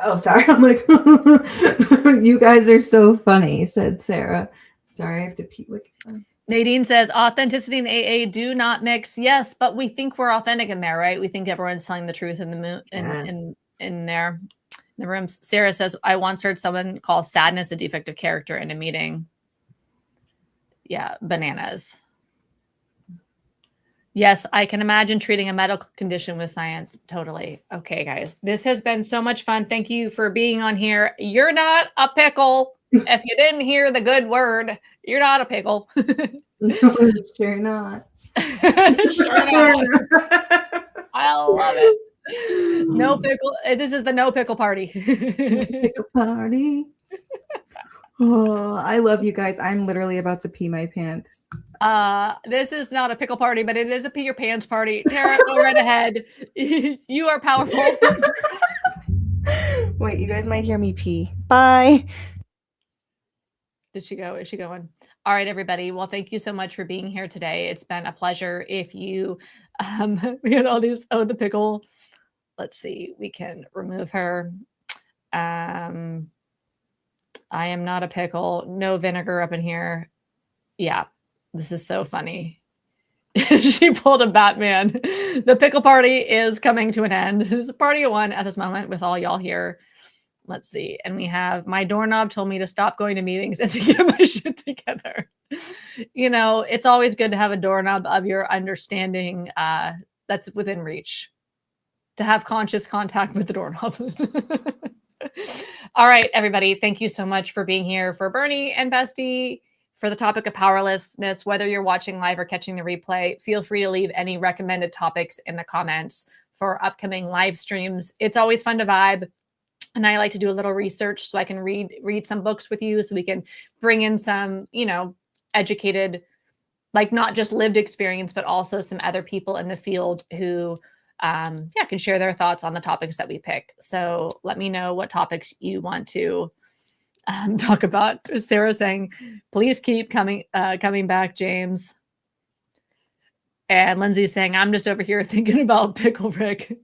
Oh, sorry. I'm like, you guys are so funny, said Sarah. Sorry, I have to pee. Nadine says authenticity and AA do not mix. Yes, but we think we're authentic in there, right? We think everyone's telling the truth in the in there. In the rooms. Sarah says, I once heard someone call sadness a defective character in a meeting. Yeah, bananas. Yes, I can imagine treating a medical condition with science. Totally. Okay, guys. This has been so much fun. Thank you for being on here. You're not a pickle. If you didn't hear the good word, you're not a pickle. No, sure not. Sure not. I love it. No pickle. This is the no pickle party. Pickle party. Oh, I love you guys. I'm literally about to pee my pants. This is not a pickle party, but it is a pee your pants party. Tara, go right ahead. You are powerful. Wait, you guys might hear me pee. Bye. Did she go? Is she going? All right, everybody. Well, thank you so much for being here today. It's been a pleasure. If you, we had all these, the pickle. Let's see. We can remove her. I am not a pickle. No vinegar up in here. Yeah, this is so funny. She pulled a Batman. The pickle party is coming to an end. It's a party of one at this moment with all y'all here. Let's see. And we have my doorknob told me to stop going to meetings and to get my shit together. You know, it's always good to have a doorknob of your understanding that's within reach. To have conscious contact with the doorknob. All right, everybody. Thank you so much for being here for Burnie and Bestie for the topic of powerlessness. Whether you're watching live or catching the replay, feel free to leave any recommended topics in the comments for upcoming live streams. It's always fun to vibe. And I like to do a little research so I can read some books with you so we can bring in some, you know, educated, like not just lived experience, but also some other people in the field who can share their thoughts on the topics that we pick. So let me know what topics you want to talk about. Sarah saying, please keep coming back, James. And Lindsay's saying, I'm just over here thinking about Pickle Rick.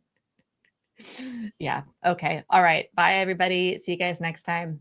Yeah. Okay. All right. Bye, everybody. See you guys next time.